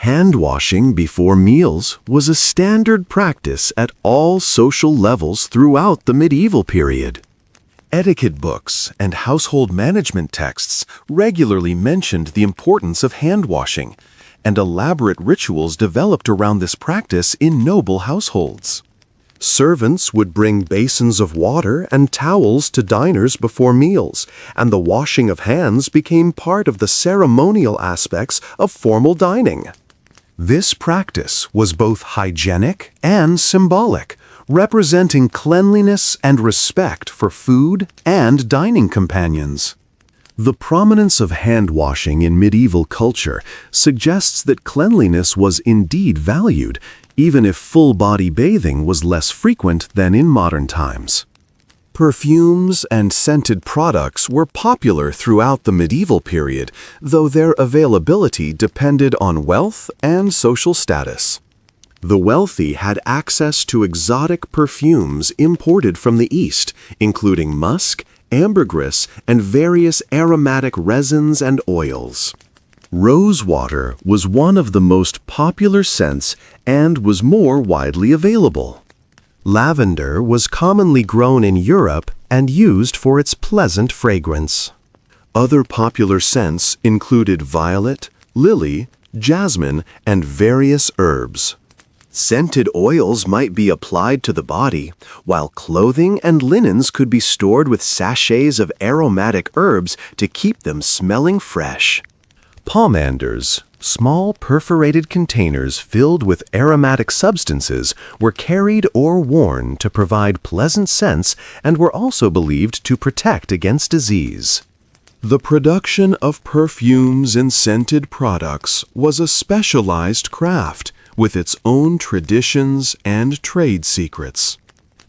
Hand washing before meals was a standard practice at all social levels throughout the medieval period. Etiquette books and household management texts regularly mentioned the importance of hand washing, and elaborate rituals developed around this practice in noble households. Servants would bring basins of water and towels to diners before meals, and the washing of hands became part of the ceremonial aspects of formal dining. This practice was both hygienic and symbolic, representing cleanliness and respect for food and dining companions. The prominence of hand washing in medieval culture suggests that cleanliness was indeed valued, even if full-body bathing was less frequent than in modern times. Perfumes and scented products were popular throughout the medieval period, though their availability depended on wealth and social status. The wealthy had access to exotic perfumes imported from the East, including musk, ambergris, and various aromatic resins and oils. Rosewater was one of the most popular scents and was more widely available. Lavender was commonly grown in Europe and used for its pleasant fragrance. Other popular scents included violet, lily, jasmine, and various herbs. Scented oils might be applied to the body, while clothing and linens could be stored with sachets of aromatic herbs to keep them smelling fresh. Pomanders, small perforated containers filled with aromatic substances, were carried or worn to provide pleasant scents and were also believed to protect against disease. The production of perfumes and scented products was a specialized craft, with its own traditions and trade secrets.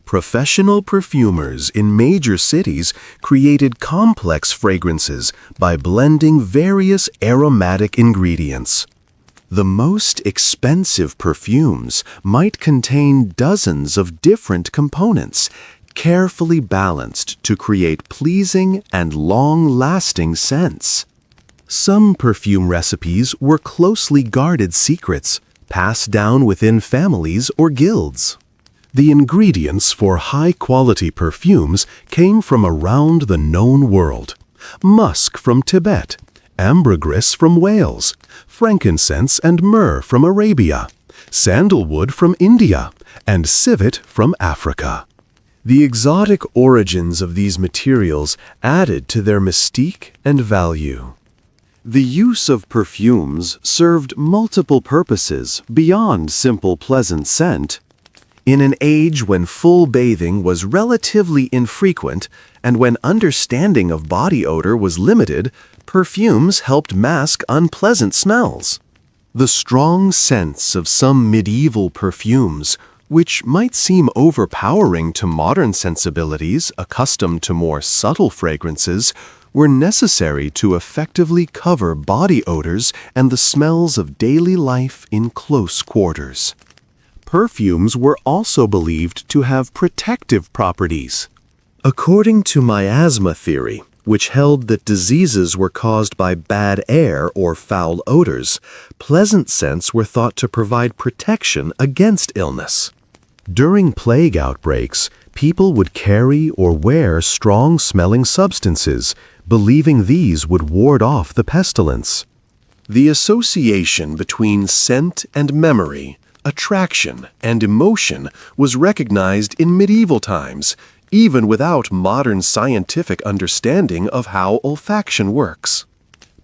Professional perfumers in major cities created complex fragrances by blending various aromatic ingredients. The most expensive perfumes might contain dozens of different components, carefully balanced to create pleasing and long-lasting scents. Some perfume recipes were closely guarded secrets, passed down within families or guilds. The ingredients for high-quality perfumes came from around the known world. Musk from Tibet, ambergris from Wales, frankincense and myrrh from Arabia, sandalwood from India, and civet from Africa. The exotic origins of these materials added to their mystique and value. The use of perfumes served multiple purposes beyond simple pleasant scent. In an age when full bathing was relatively infrequent and when understanding of body odor was limited, perfumes helped mask unpleasant smells. The strong scents of some medieval perfumes, which might seem overpowering to modern sensibilities accustomed to more subtle fragrances, were necessary to effectively cover body odors and the smells of daily life in close quarters. Perfumes were also believed to have protective properties. According to miasma theory, which held that diseases were caused by bad air or foul odors, pleasant scents were thought to provide protection against illness. During plague outbreaks, people would carry or wear strong-smelling substances, believing these would ward off the pestilence. The association between scent and memory, attraction, and emotion was recognized in medieval times, even without modern scientific understanding of how olfaction works.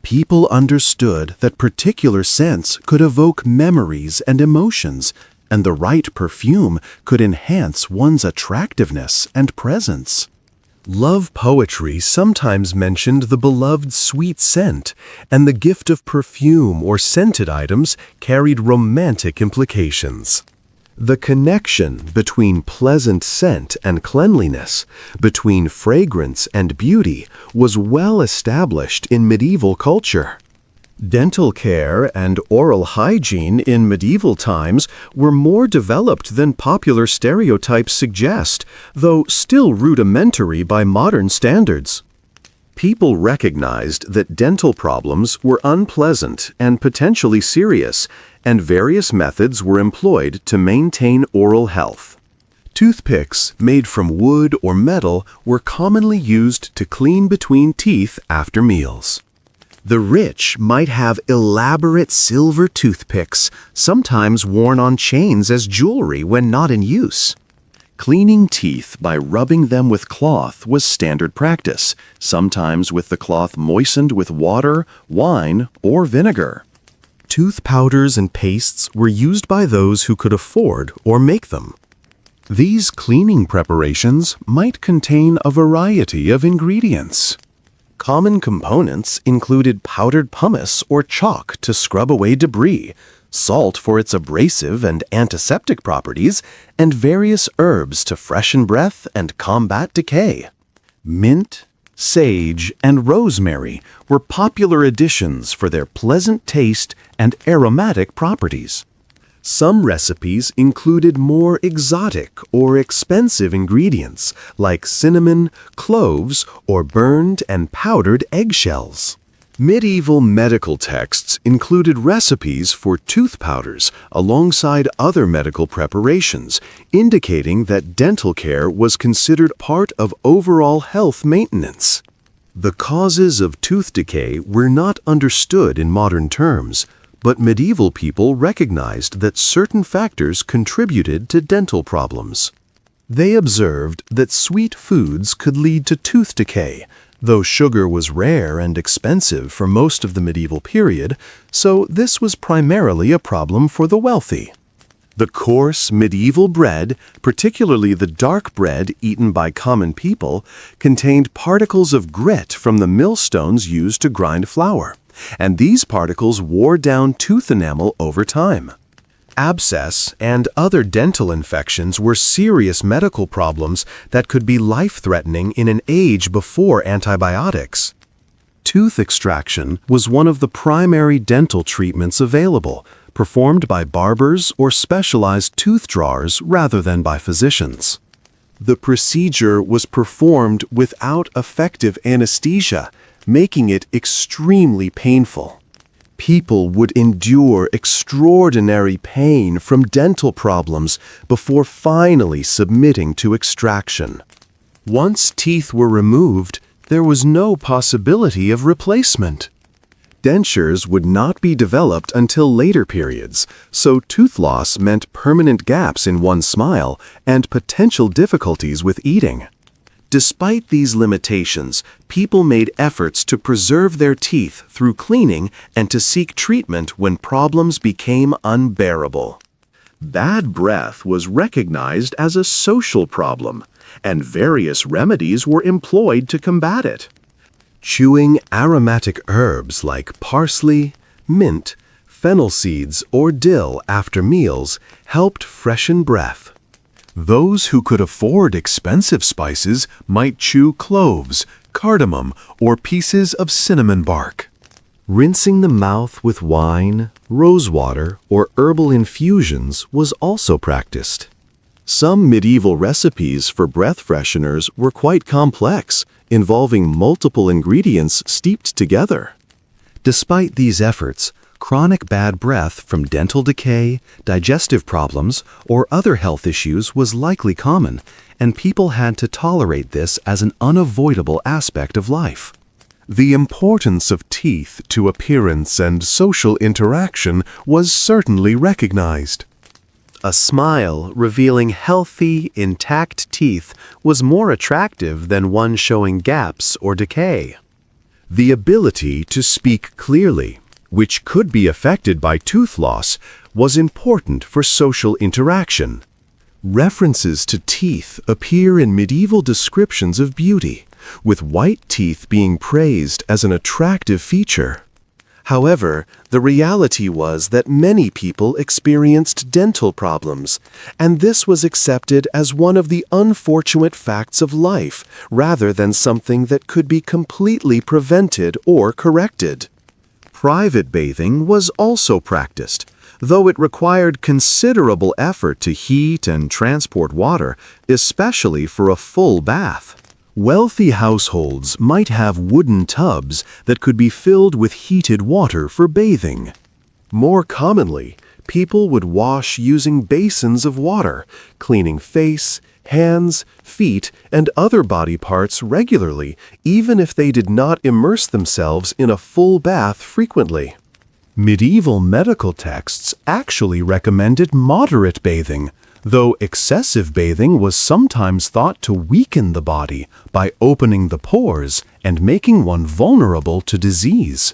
People understood that particular scents could evoke memories and emotions, and the right perfume could enhance one's attractiveness and presence. Love poetry sometimes mentioned the beloved sweet scent, and the gift of perfume or scented items carried romantic implications. The connection between pleasant scent and cleanliness, between fragrance and beauty, was well established in medieval culture. Dental care and oral hygiene in medieval times were more developed than popular stereotypes suggest, though still rudimentary by modern standards. People recognized that dental problems were unpleasant and potentially serious, and various methods were employed to maintain oral health. Toothpicks made from wood or metal were commonly used to clean between teeth after meals. The rich might have elaborate silver toothpicks, sometimes worn on chains as jewelry when not in use. Cleaning teeth by rubbing them with cloth was standard practice, sometimes with the cloth moistened with water, wine, or vinegar. Tooth powders and pastes were used by those who could afford or make them. These cleaning preparations might contain a variety of ingredients. Common components included powdered pumice or chalk to scrub away debris, salt for its abrasive and antiseptic properties, and various herbs to freshen breath and combat decay. Mint, sage, and rosemary were popular additions for their pleasant taste and aromatic properties. Some recipes included more exotic or expensive ingredients like cinnamon, cloves, or burned and powdered eggshells. Medieval medical texts included recipes for tooth powders alongside other medical preparations, indicating that dental care was considered part of overall health maintenance. The causes of tooth decay were not understood in modern terms, but medieval people recognized that certain factors contributed to dental problems. They observed that sweet foods could lead to tooth decay, though sugar was rare and expensive for most of the medieval period, so this was primarily a problem for the wealthy. The coarse medieval bread, particularly the dark bread eaten by common people, contained particles of grit from the millstones used to grind flour, and these particles wore down tooth enamel over time. Abscess and other dental infections were serious medical problems that could be life-threatening in an age before antibiotics. Tooth extraction was one of the primary dental treatments available, performed by barbers or specialized tooth drawers rather than by physicians. The procedure was performed without effective anesthesia, making it extremely painful. People would endure extraordinary pain from dental problems before finally submitting to extraction. Once teeth were removed, there was no possibility of replacement. Dentures would not be developed until later periods, so tooth loss meant permanent gaps in one's smile and potential difficulties with eating. Despite these limitations, people made efforts to preserve their teeth through cleaning and to seek treatment when problems became unbearable. Bad breath was recognized as a social problem, and various remedies were employed to combat it. Chewing aromatic herbs like parsley, mint, fennel seeds, or dill after meals helped freshen breath. Those who could afford expensive spices might chew cloves, cardamom, or pieces of cinnamon bark. Rinsing the mouth with wine, rosewater, or herbal infusions was also practiced. Some medieval recipes for breath fresheners were quite complex, involving multiple ingredients steeped together. Despite these efforts, chronic bad breath from dental decay, digestive problems, or other health issues was likely common, and people had to tolerate this as an unavoidable aspect of life. The importance of teeth to appearance and social interaction was certainly recognized. A smile revealing healthy, intact teeth was more attractive than one showing gaps or decay. The ability to speak clearly, which could be affected by tooth loss, was important for social interaction. References to teeth appear in medieval descriptions of beauty, with white teeth being praised as an attractive feature. However, the reality was that many people experienced dental problems, and this was accepted as one of the unfortunate facts of life rather than something that could be completely prevented or corrected. Private bathing was also practiced, though it required considerable effort to heat and transport water, especially for a full bath. Wealthy households might have wooden tubs that could be filled with heated water for bathing. More commonly, people would wash using basins of water, cleaning face, hands, feet, and other body parts regularly, even if they did not immerse themselves in a full bath frequently. Medieval medical texts actually recommended moderate bathing, though excessive bathing was sometimes thought to weaken the body by opening the pores and making one vulnerable to disease.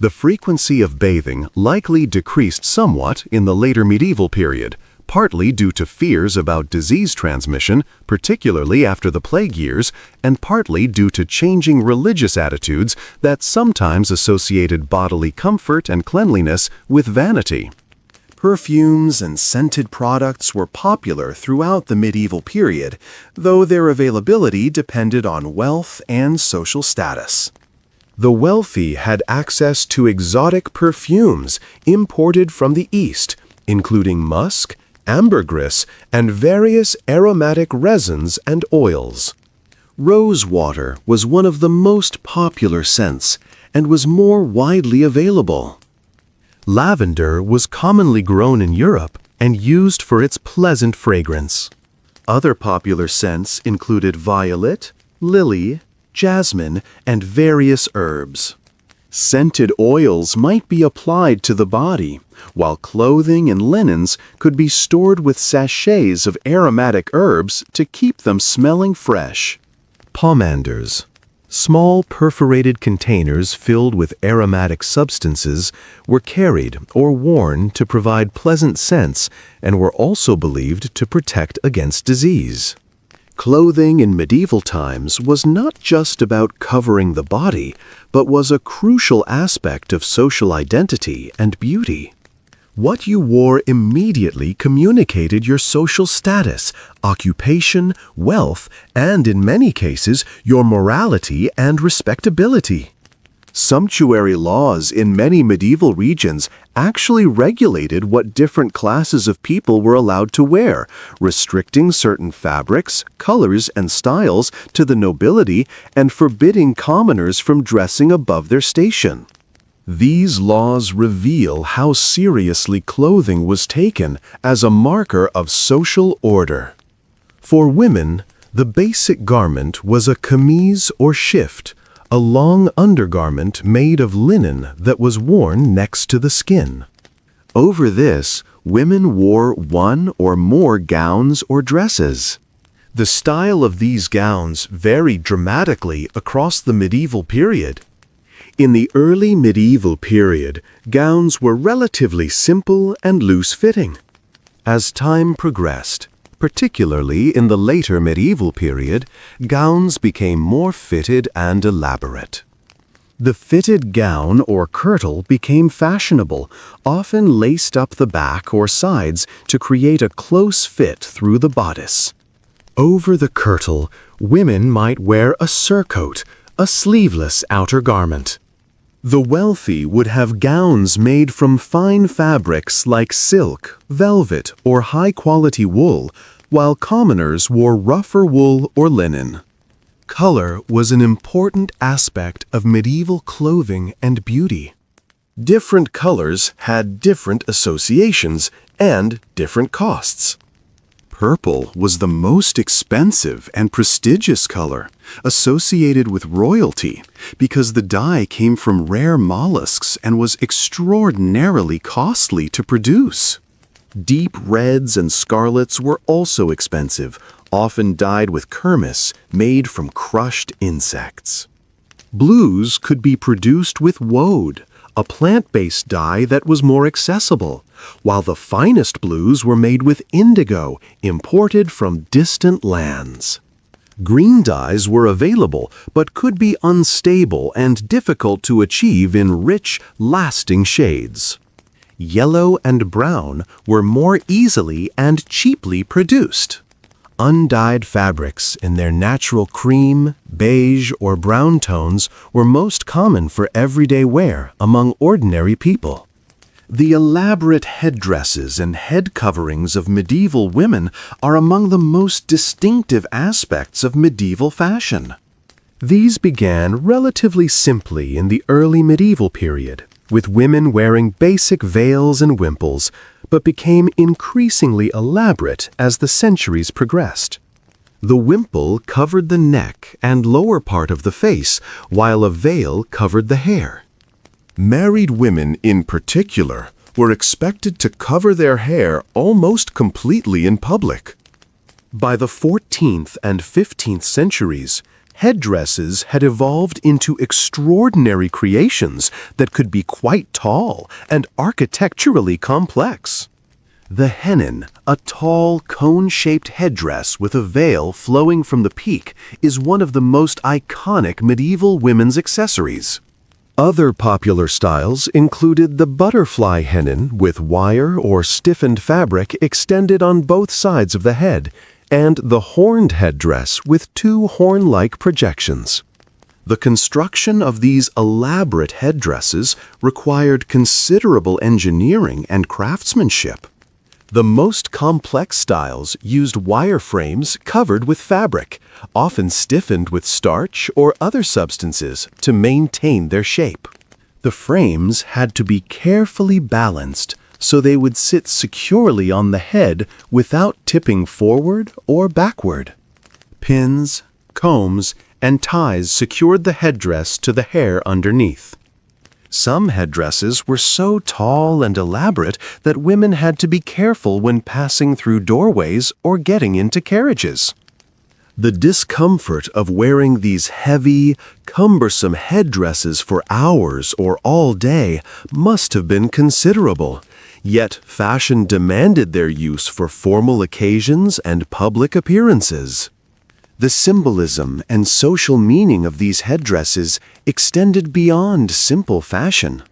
The frequency of bathing likely decreased somewhat in the later medieval period, partly due to fears about disease transmission, particularly after the plague years, and partly due to changing religious attitudes that sometimes associated bodily comfort and cleanliness with vanity. Perfumes and scented products were popular throughout the medieval period, though their availability depended on wealth and social status. The wealthy had access to exotic perfumes imported from the East, including musk, ambergris, and various aromatic resins and oils. Rose water was one of the most popular scents and was more widely available. Lavender was commonly grown in Europe and used for its pleasant fragrance. Other popular scents included violet, lily, jasmine, and various herbs. Scented oils might be applied to the body, while clothing and linens could be stored with sachets of aromatic herbs to keep them smelling fresh. Pomanders. Small perforated containers filled with aromatic substances were carried or worn to provide pleasant scents and were also believed to protect against disease. Clothing in medieval times was not just about covering the body, but was a crucial aspect of social identity and beauty. What you wore immediately communicated your social status, occupation, wealth, and in many cases, your morality and respectability. Sumptuary laws in many medieval regions actually regulated what different classes of people were allowed to wear, restricting certain fabrics, colors, and styles to the nobility and forbidding commoners from dressing above their station. These laws reveal how seriously clothing was taken as a marker of social order. For women, the basic garment was a chemise or shift, a long undergarment made of linen that was worn next to the skin. Over this, women wore one or more gowns or dresses. The style of these gowns varied dramatically across the medieval period. In the early medieval period, gowns were relatively simple and loose-fitting. As time progressed, particularly in the later medieval period, gowns became more fitted and elaborate. The fitted gown or kirtle became fashionable, often laced up the back or sides to create a close fit through the bodice. Over the kirtle, women might wear a surcoat, a sleeveless outer garment. The wealthy would have gowns made from fine fabrics like silk, velvet, or high-quality wool, while commoners wore rougher wool or linen. Color was an important aspect of medieval clothing and beauty. Different colors had different associations and different costs. Purple was the most expensive and prestigious color, associated with royalty, because the dye came from rare mollusks and was extraordinarily costly to produce. Deep reds and scarlets were also expensive, often dyed with kermes made from crushed insects. Blues could be produced with woad, a plant-based dye that was more accessible, while the finest blues were made with indigo, imported from distant lands. Green dyes were available, but could be unstable and difficult to achieve in rich, lasting shades. Yellow and brown were more easily and cheaply produced. Undyed fabrics in their natural cream, beige, or brown tones were most common for everyday wear among ordinary people. The elaborate headdresses and head coverings of medieval women are among the most distinctive aspects of medieval fashion. These began relatively simply in the early medieval period, with women wearing basic veils and wimples, but became increasingly elaborate as the centuries progressed. The wimple covered the neck and lower part of the face, while a veil covered the hair. Married women in particular were expected to cover their hair almost completely in public. By the 14th and 15th centuries, headdresses had evolved into extraordinary creations that could be quite tall and architecturally complex. The hennin, a tall, cone-shaped headdress with a veil flowing from the peak, is one of the most iconic medieval women's accessories. Other popular styles included the butterfly hennin with wire or stiffened fabric extended on both sides of the head, and the horned headdress with two horn-like projections. The construction of these elaborate headdresses required considerable engineering and craftsmanship. The most complex styles used wire frames covered with fabric, often stiffened with starch or other substances to maintain their shape. The frames had to be carefully balanced so they would sit securely on the head without tipping forward or backward. Pins, combs, and ties secured the headdress to the hair underneath. Some headdresses were so tall and elaborate that women had to be careful when passing through doorways or getting into carriages. The discomfort of wearing these heavy, cumbersome headdresses for hours or all day must have been considerable. Yet fashion demanded their use for formal occasions and public appearances. The symbolism and social meaning of these headdresses extended beyond simple fashion.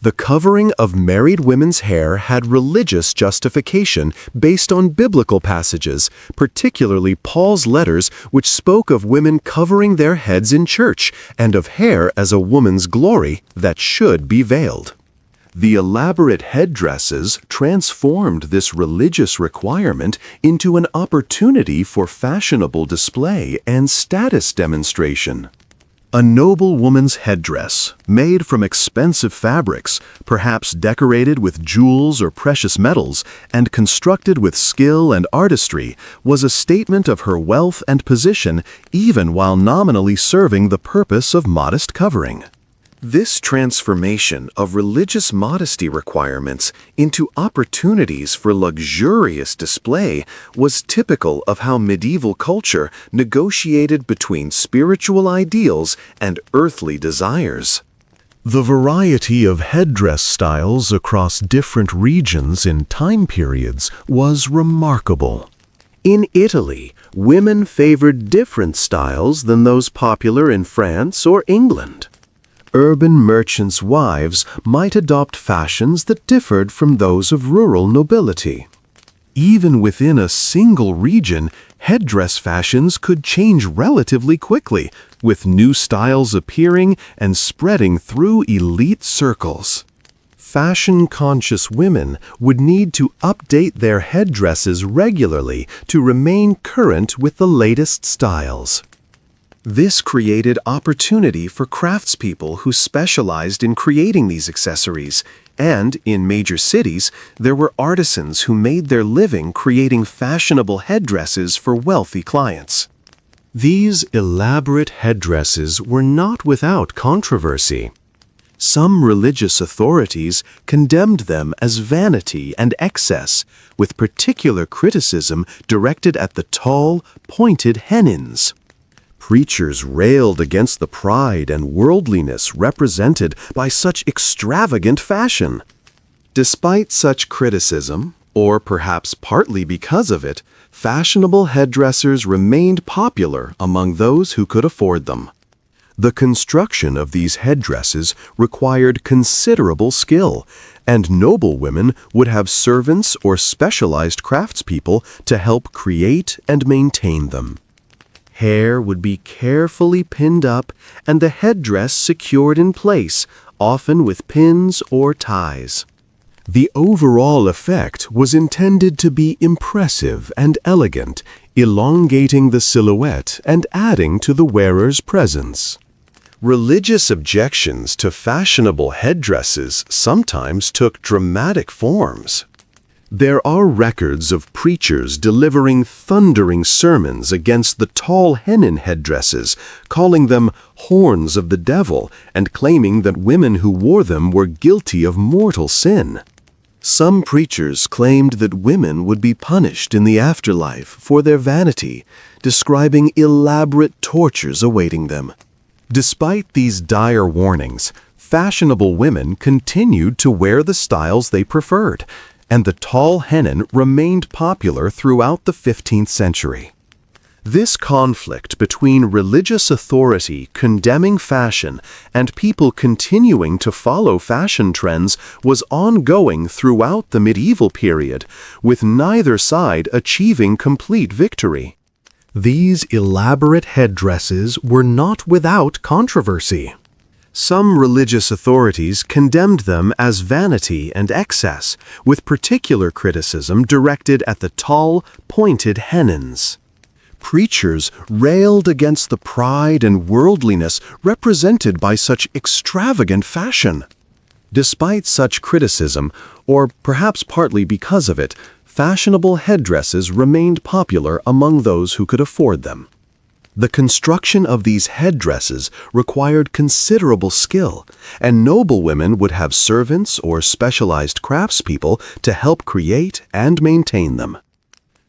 The covering of married women's hair had religious justification based on biblical passages, particularly Paul's letters, which spoke of women covering their heads in church and of hair as a woman's glory that should be veiled. The elaborate headdresses transformed this religious requirement into an opportunity for fashionable display and status demonstration. A noble woman's headdress, made from expensive fabrics, perhaps decorated with jewels or precious metals, and constructed with skill and artistry, was a statement of her wealth and position even while nominally serving the purpose of modest covering. This transformation of religious modesty requirements into opportunities for luxurious display was typical of how medieval culture negotiated between spiritual ideals and earthly desires. The variety of headdress styles across different regions and time periods was remarkable. In Italy, women favored different styles than those popular in France or England. Urban merchants' wives might adopt fashions that differed from those of rural nobility. Even within a single region, headdress fashions could change relatively quickly, with new styles appearing and spreading through elite circles. Fashion-conscious women would need to update their headdresses regularly to remain current with the latest styles. This created opportunity for craftspeople who specialized in creating these accessories, and in major cities, there were artisans who made their living creating fashionable headdresses for wealthy clients. These elaborate headdresses were not without controversy. Some religious authorities condemned them as vanity and excess, with particular criticism directed at the tall, pointed hennins. Preachers railed against the pride and worldliness represented by such extravagant fashion. Despite such criticism, or perhaps partly because of it, fashionable headdressers remained popular among those who could afford them. The construction of these headdresses required considerable skill, and noblewomen would have servants or specialized craftspeople to help create and maintain them. Hair would be carefully pinned up and the headdress secured in place, often with pins or ties. The overall effect was intended to be impressive and elegant, elongating the silhouette and adding to the wearer's presence. Religious objections to fashionable headdresses sometimes took dramatic forms. There are records of preachers delivering thundering sermons against the tall hennin headdresses, calling them horns of the devil and claiming that women who wore them were guilty of mortal sin. Some preachers claimed that women would be punished in the afterlife for their vanity, describing elaborate tortures awaiting them. Despite these dire warnings, fashionable women continued to wear the styles they preferred, and the tall hennin remained popular throughout the 15th century. This conflict between religious authority condemning fashion and people continuing to follow fashion trends was ongoing throughout the medieval period, with neither side achieving complete victory. These elaborate headdresses were not without controversy. Some religious authorities condemned them as vanity and excess, with particular criticism directed at the tall, pointed hennins. Preachers railed against the pride and worldliness represented by such extravagant fashion. Despite such criticism, or perhaps partly because of it, fashionable headdresses remained popular among those who could afford them. The construction of these headdresses required considerable skill, and noblewomen would have servants or specialized craftspeople to help create and maintain them.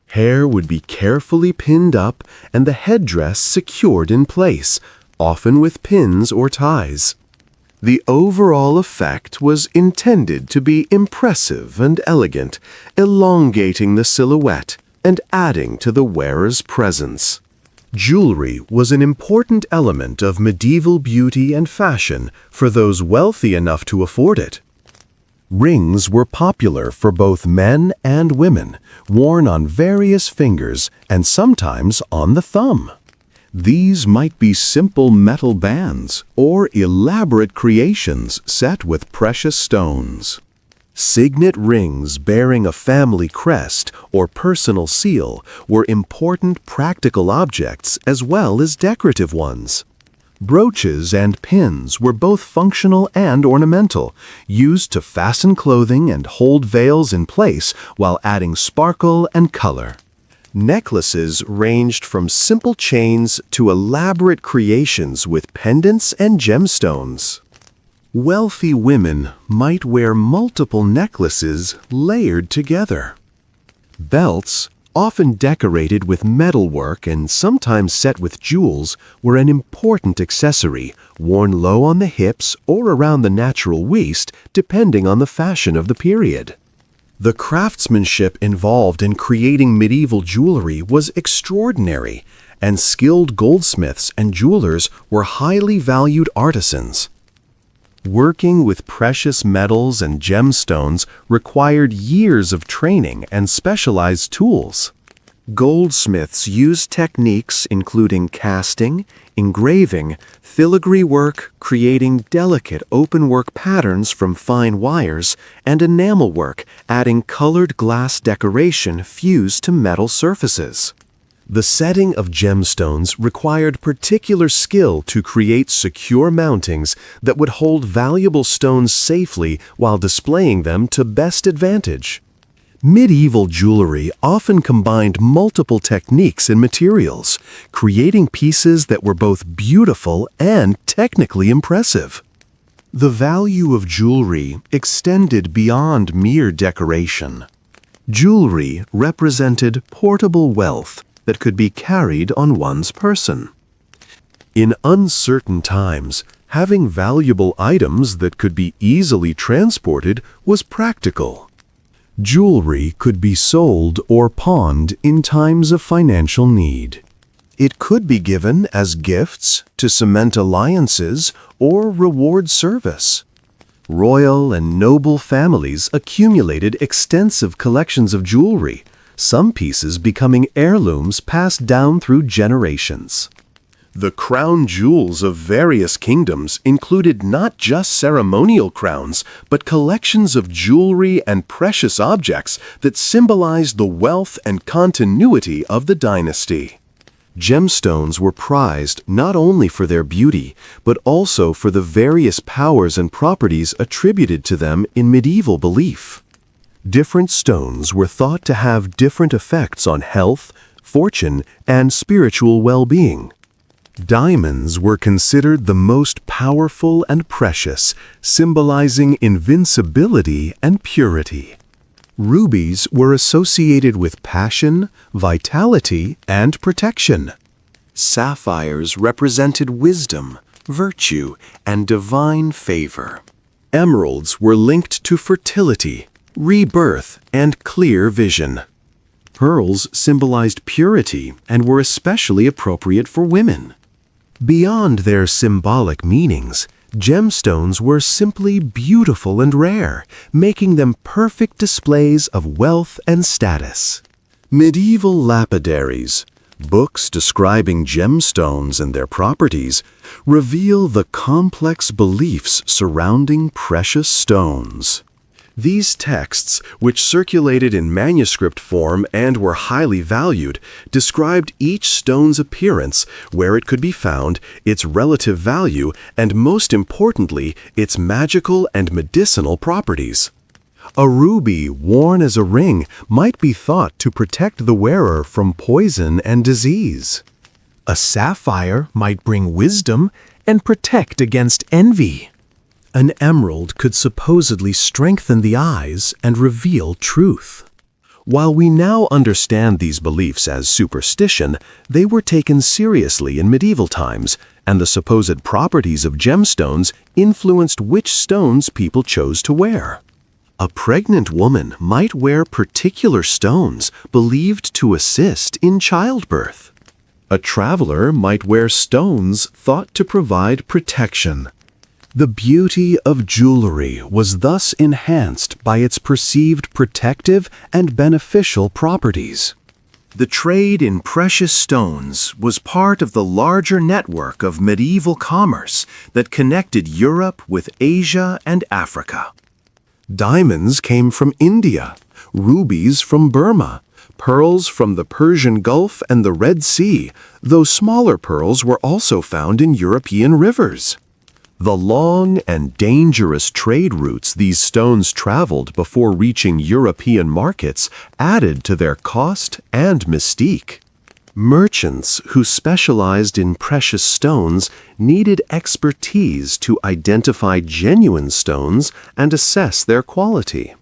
Hair would be carefully pinned up and the headdress secured in place, often with pins or ties. The overall effect was intended to be impressive and elegant, elongating the silhouette and adding to the wearer's presence. Jewelry was an important element of medieval beauty and fashion for those wealthy enough to afford it. Rings were popular for both men and women, worn on various fingers and sometimes on the thumb. These might be simple metal bands or elaborate creations set with precious stones. Signet rings bearing a family crest or personal seal were important practical objects as well as decorative ones. Brooches and pins were both functional and ornamental, used to fasten clothing and hold veils in place while adding sparkle and color. Necklaces ranged from simple chains to elaborate creations with pendants and gemstones. Wealthy women might wear multiple necklaces layered together. Belts, often decorated with metalwork and sometimes set with jewels, were an important accessory, worn low on the hips or around the natural waist, depending on the fashion of the period. The craftsmanship involved in creating medieval jewelry was extraordinary, and skilled goldsmiths and jewelers were highly valued artisans. Working with precious metals and gemstones required years of training and specialized tools. Goldsmiths used techniques including casting, engraving, filigree work, creating delicate openwork patterns from fine wires, and enamel work, adding colored glass decoration fused to metal surfaces. The setting of gemstones required particular skill to create secure mountings that would hold valuable stones safely while displaying them to best advantage. Medieval jewelry often combined multiple techniques and materials, creating pieces that were both beautiful and technically impressive. The value of jewelry extended beyond mere decoration. Jewelry represented portable wealth that could be carried on one's person. In uncertain times, having valuable items that could be easily transported was practical. Jewelry could be sold or pawned in times of financial need. It could be given as gifts to cement alliances or reward service. Royal and noble families accumulated extensive collections of jewelry, some pieces becoming heirlooms passed down through generations. The crown jewels of various kingdoms included not just ceremonial crowns, but collections of jewelry and precious objects that symbolized the wealth and continuity of the dynasty. Gemstones were prized not only for their beauty, but also for the various powers and properties attributed to them in medieval belief. Different stones were thought to have different effects on health, fortune, and spiritual well-being. Diamonds were considered the most powerful and precious, symbolizing invincibility and purity. Rubies were associated with passion, vitality, and protection. Sapphires represented wisdom, virtue, and divine favor. Emeralds were linked to fertility, rebirth, and clear vision. Pearls symbolized purity and were especially appropriate for women. Beyond their symbolic meanings, gemstones were simply beautiful and rare, making them perfect displays of wealth and status. Medieval lapidaries, books describing gemstones and their properties, reveal the complex beliefs surrounding precious stones. These texts, which circulated in manuscript form and were highly valued, described each stone's appearance, where it could be found, its relative value, and most importantly, its magical and medicinal properties. A ruby worn as a ring might be thought to protect the wearer from poison and disease. A sapphire might bring wisdom and protect against envy. An emerald could supposedly strengthen the eyes and reveal truth. While we now understand these beliefs as superstition, they were taken seriously in medieval times, and the supposed properties of gemstones influenced which stones people chose to wear. A pregnant woman might wear particular stones believed to assist in childbirth. A traveler might wear stones thought to provide protection. The beauty of jewelry was thus enhanced by its perceived protective and beneficial properties. The trade in precious stones was part of the larger network of medieval commerce that connected Europe with Asia and Africa. Diamonds came from India, rubies from Burma, pearls from the Persian Gulf and the Red Sea, though smaller pearls were also found in European rivers. The long and dangerous trade routes these stones traveled before reaching European markets added to their cost and mystique. Merchants who specialized in precious stones needed expertise to identify genuine stones and assess their quality.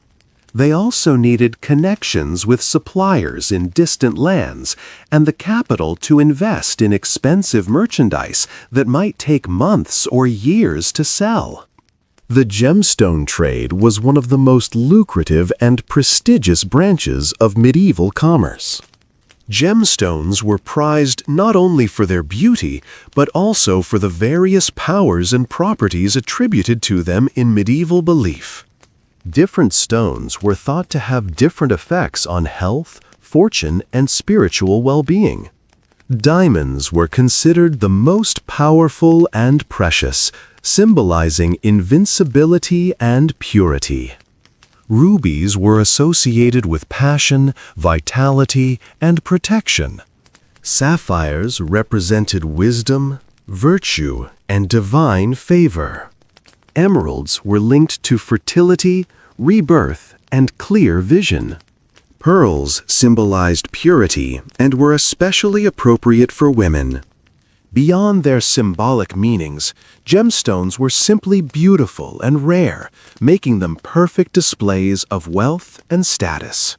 They also needed connections with suppliers in distant lands and the capital to invest in expensive merchandise that might take months or years to sell. The gemstone trade was one of the most lucrative and prestigious branches of medieval commerce. Gemstones were prized not only for their beauty, but also for the various powers and properties attributed to them in medieval belief. Different stones were thought to have different effects on health, fortune, and spiritual well-being. Diamonds were considered the most powerful and precious, symbolizing invincibility and purity. Rubies were associated with passion, vitality, and protection. Sapphires represented wisdom, virtue, and divine favor. Emeralds were linked to fertility, rebirth, and clear vision. Pearls symbolized purity and were especially appropriate for women. Beyond their symbolic meanings, gemstones were simply beautiful and rare, making them perfect displays of wealth and status.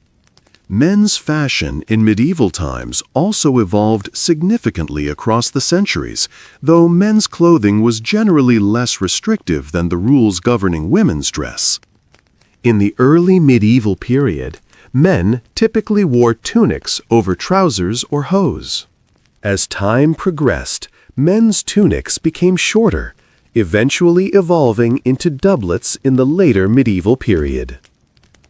Men's fashion in medieval times also evolved significantly across the centuries, though men's clothing was generally less restrictive than the rules governing women's dress. In the early medieval period, men typically wore tunics over trousers or hose. As time progressed, men's tunics became shorter, eventually evolving into doublets in the later medieval period.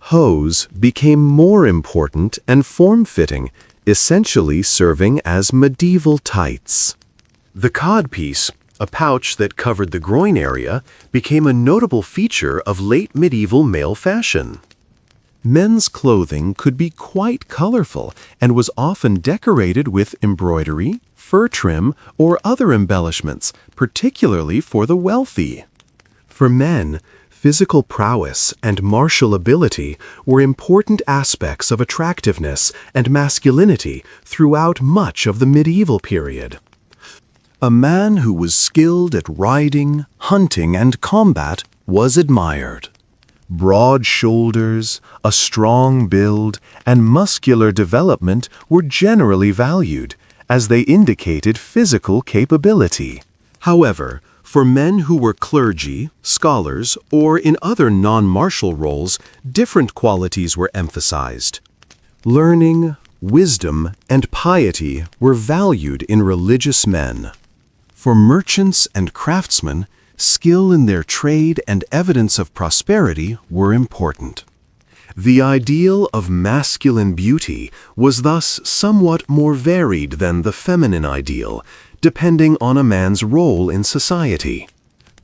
Hose became more important and form-fitting, essentially serving as medieval tights. The codpiece, a pouch that covered the groin area, became a notable feature of late medieval male fashion. Men's clothing could be quite colorful and was often decorated with embroidery, fur trim, or other embellishments, particularly for the wealthy. For men, physical prowess and martial ability were important aspects of attractiveness and masculinity throughout much of the medieval period. A man who was skilled at riding, hunting, and combat was admired. Broad shoulders, a strong build, and muscular development were generally valued, as they indicated physical capability. However, for men who were clergy, scholars, or in other non-martial roles, different qualities were emphasized. Learning, wisdom, and piety were valued in religious men. For merchants and craftsmen, skill in their trade and evidence of prosperity were important. The ideal of masculine beauty was thus somewhat more varied than the feminine ideal, depending on a man's role in society.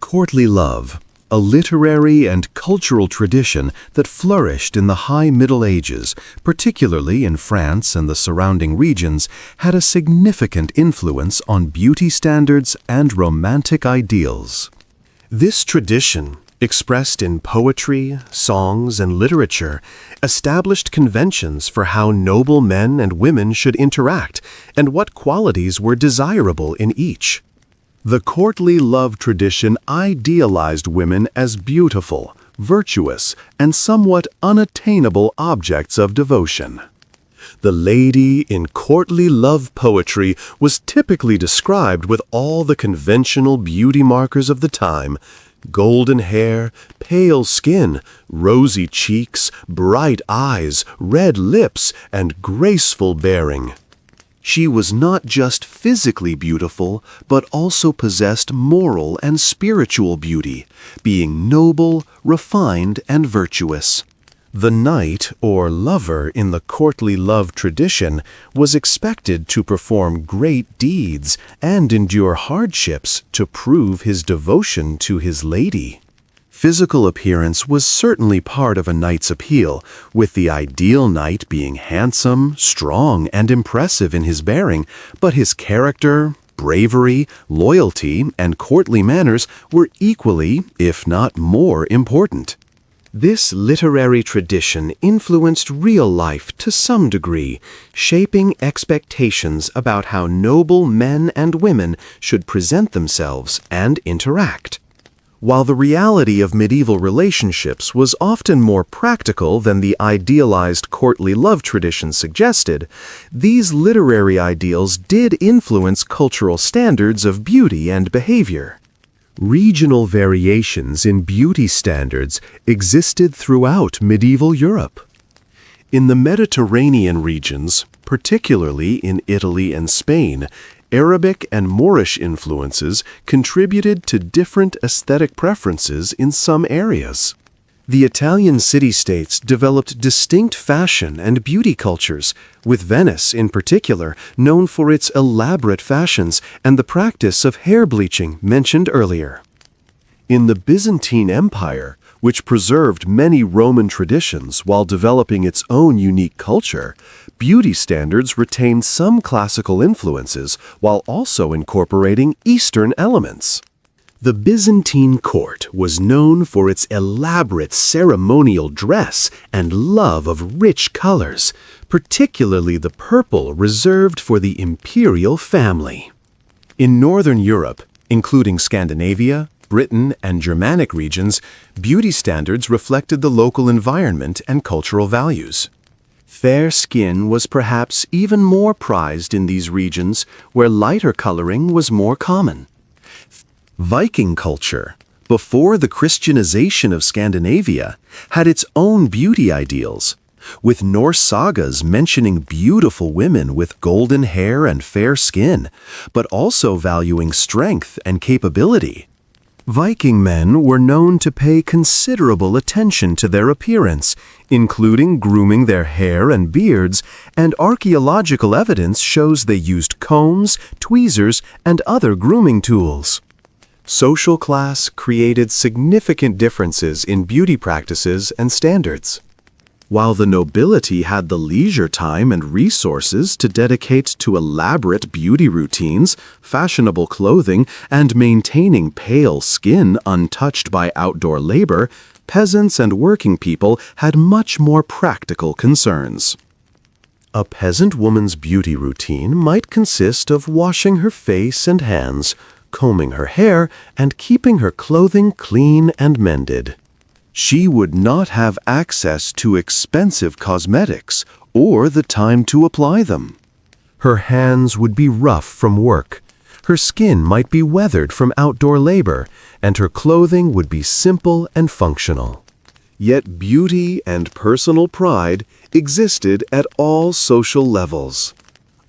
Courtly love, a literary and cultural tradition that flourished in the High Middle Ages, particularly in France and the surrounding regions, had a significant influence on beauty standards and romantic ideals. This tradition, expressed in poetry, songs, and literature, established conventions for how noble men and women should interact and what qualities were desirable in each. The courtly love tradition idealized women as beautiful, virtuous, and somewhat unattainable objects of devotion. The lady in courtly love poetry was typically described with all the conventional beauty markers of the time: golden hair, pale skin, rosy cheeks, bright eyes, red lips, and graceful bearing. She was not just physically beautiful, but also possessed moral and spiritual beauty, being noble, refined, and virtuous. The knight, or lover in the courtly love tradition, was expected to perform great deeds and endure hardships to prove his devotion to his lady. Physical appearance was certainly part of a knight's appeal, with the ideal knight being handsome, strong, and impressive in his bearing, but his character, bravery, loyalty, and courtly manners were equally, if not more, important. This literary tradition influenced real life to some degree, shaping expectations about how noble men and women should present themselves and interact. While the reality of medieval relationships was often more practical than the idealized courtly love tradition suggested, these literary ideals did influence cultural standards of beauty and behavior. Regional variations in beauty standards existed throughout medieval Europe. In the Mediterranean regions, particularly in Italy and Spain, Arabic and Moorish influences contributed to different aesthetic preferences in some areas. The Italian city-states developed distinct fashion and beauty cultures, with Venice in particular known for its elaborate fashions and the practice of hair bleaching mentioned earlier. In the Byzantine Empire, which preserved many Roman traditions while developing its own unique culture, beauty standards retained some classical influences while also incorporating Eastern elements. The Byzantine court was known for its elaborate ceremonial dress and love of rich colors, particularly the purple reserved for the imperial family. In Northern Europe, including Scandinavia, Britain, and Germanic regions, beauty standards reflected the local environment and cultural values. Fair skin was perhaps even more prized in these regions where lighter coloring was more common. Viking culture, before the Christianization of Scandinavia, had its own beauty ideals, with Norse sagas mentioning beautiful women with golden hair and fair skin, but also valuing strength and capability. Viking men were known to pay considerable attention to their appearance, including grooming their hair and beards, and archaeological evidence shows they used combs, tweezers, and other grooming tools. Social class created significant differences in beauty practices and standards. While the nobility had the leisure time and resources to dedicate to elaborate beauty routines, fashionable clothing, and maintaining pale skin untouched by outdoor labor, peasants and working people had much more practical concerns. A peasant woman's beauty routine might consist of washing her face and hands, combing her hair, and keeping her clothing clean and mended. She would not have access to expensive cosmetics or the time to apply them. Her hands would be rough from work, her skin might be weathered from outdoor labor, and her clothing would be simple and functional. Yet beauty and personal pride existed at all social levels.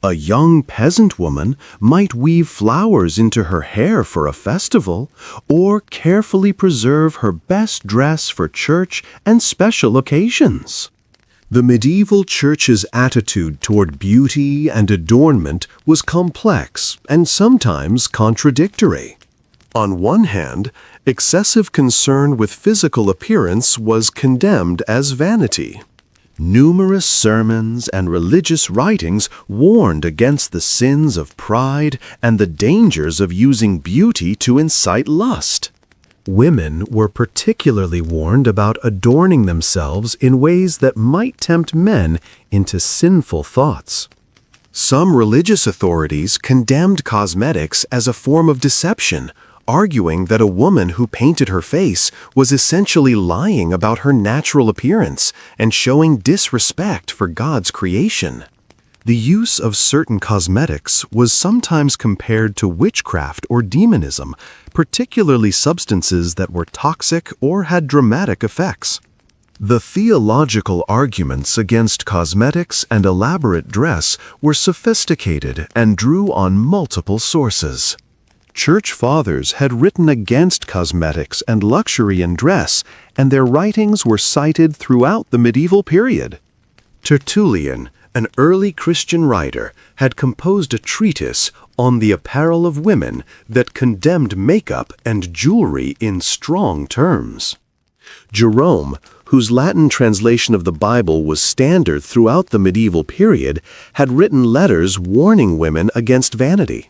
A young peasant woman might weave flowers into her hair for a festival, or carefully preserve her best dress for church and special occasions. The medieval church's attitude toward beauty and adornment was complex and sometimes contradictory. On one hand, excessive concern with physical appearance was condemned as vanity. Numerous sermons and religious writings warned against the sins of pride and the dangers of using beauty to incite lust. Women were particularly warned about adorning themselves in ways that might tempt men into sinful thoughts. Some religious authorities condemned cosmetics as a form of deception, arguing that a woman who painted her face was essentially lying about her natural appearance and showing disrespect for God's creation. The use of certain cosmetics was sometimes compared to witchcraft or demonism, particularly substances that were toxic or had dramatic effects. The theological arguments against cosmetics and elaborate dress were sophisticated and drew on multiple sources. Church fathers had written against cosmetics and luxury in dress, and their writings were cited throughout the medieval period. Tertullian, an early Christian writer, had composed a treatise on the apparel of women that condemned makeup and jewelry in strong terms. Jerome, whose Latin translation of the Bible was standard throughout the medieval period, had written letters warning women against vanity.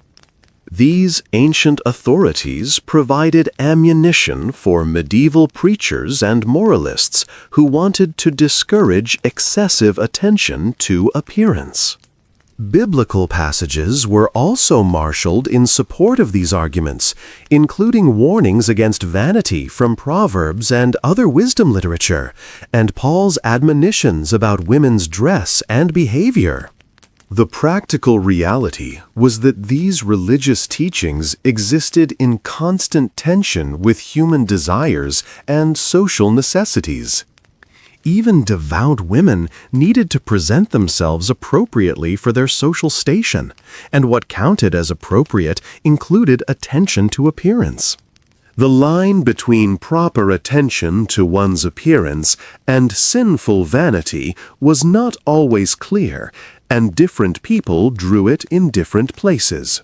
These ancient authorities provided ammunition for medieval preachers and moralists who wanted to discourage excessive attention to appearance. Biblical passages were also marshaled in support of these arguments, including warnings against vanity from Proverbs and other wisdom literature, and Paul's admonitions about women's dress and behavior. The practical reality was that these religious teachings existed in constant tension with human desires and social necessities. Even devout women needed to present themselves appropriately for their social station, and what counted as appropriate included attention to appearance. The line between proper attention to one's appearance and sinful vanity was not always clear, and different people drew it in different places.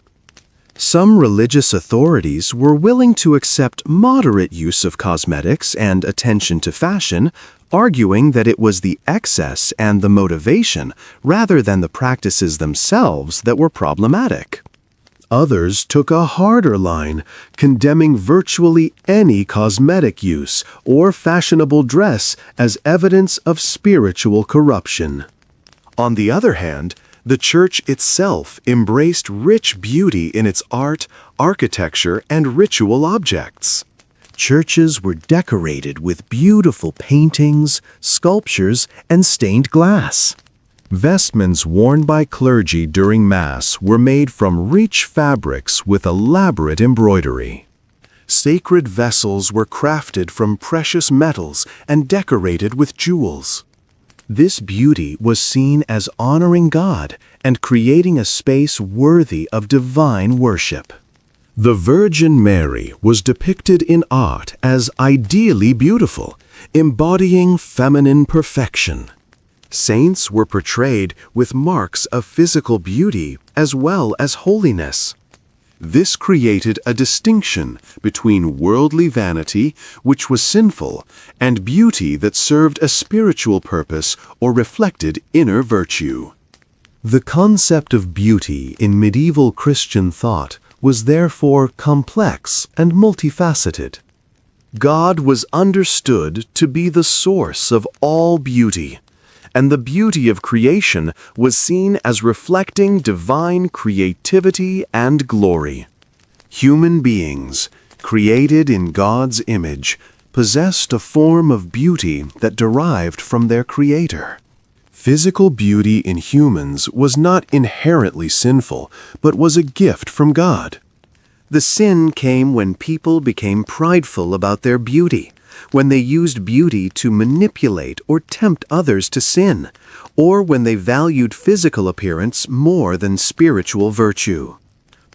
Some religious authorities were willing to accept moderate use of cosmetics and attention to fashion, arguing that it was the excess and the motivation rather than the practices themselves that were problematic. Others took a harder line, condemning virtually any cosmetic use or fashionable dress as evidence of spiritual corruption. On the other hand, The church itself embraced rich beauty in its art, architecture, and ritual objects. Churches were decorated with beautiful paintings, sculptures, and stained glass. Vestments worn by clergy during Mass were made from rich fabrics with elaborate embroidery. Sacred vessels were crafted from precious metals and decorated with jewels. This beauty was seen as honoring God and creating a space worthy of divine worship. The Virgin Mary was depicted in art as ideally beautiful, embodying feminine perfection. Saints were portrayed with marks of physical beauty as well as holiness. This created a distinction between worldly vanity, which was sinful, and beauty that served a spiritual purpose or reflected inner virtue. The concept of beauty in medieval Christian thought was therefore complex and multifaceted. God was understood to be the source of all beauty, and the beauty of creation was seen as reflecting divine creativity and glory. Human beings, created in God's image, possessed a form of beauty that derived from their Creator. Physical beauty in humans was not inherently sinful, but was a gift from God. The sin came when people became prideful about their beauty, when they used beauty to manipulate or tempt others to sin, or when they valued physical appearance more than spiritual virtue.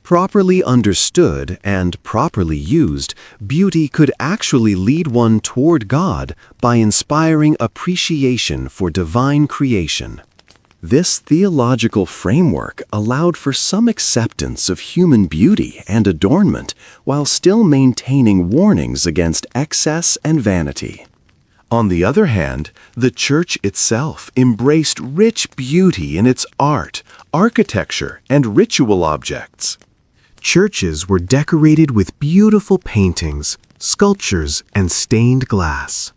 Properly understood and properly used, beauty could actually lead one toward God by inspiring appreciation for divine creation. This theological framework allowed for some acceptance of human beauty and adornment while still maintaining warnings against excess and vanity. On the other hand, the church itself embraced rich beauty in its art, architecture, and ritual objects. Churches were decorated with beautiful paintings, sculptures, and stained glass.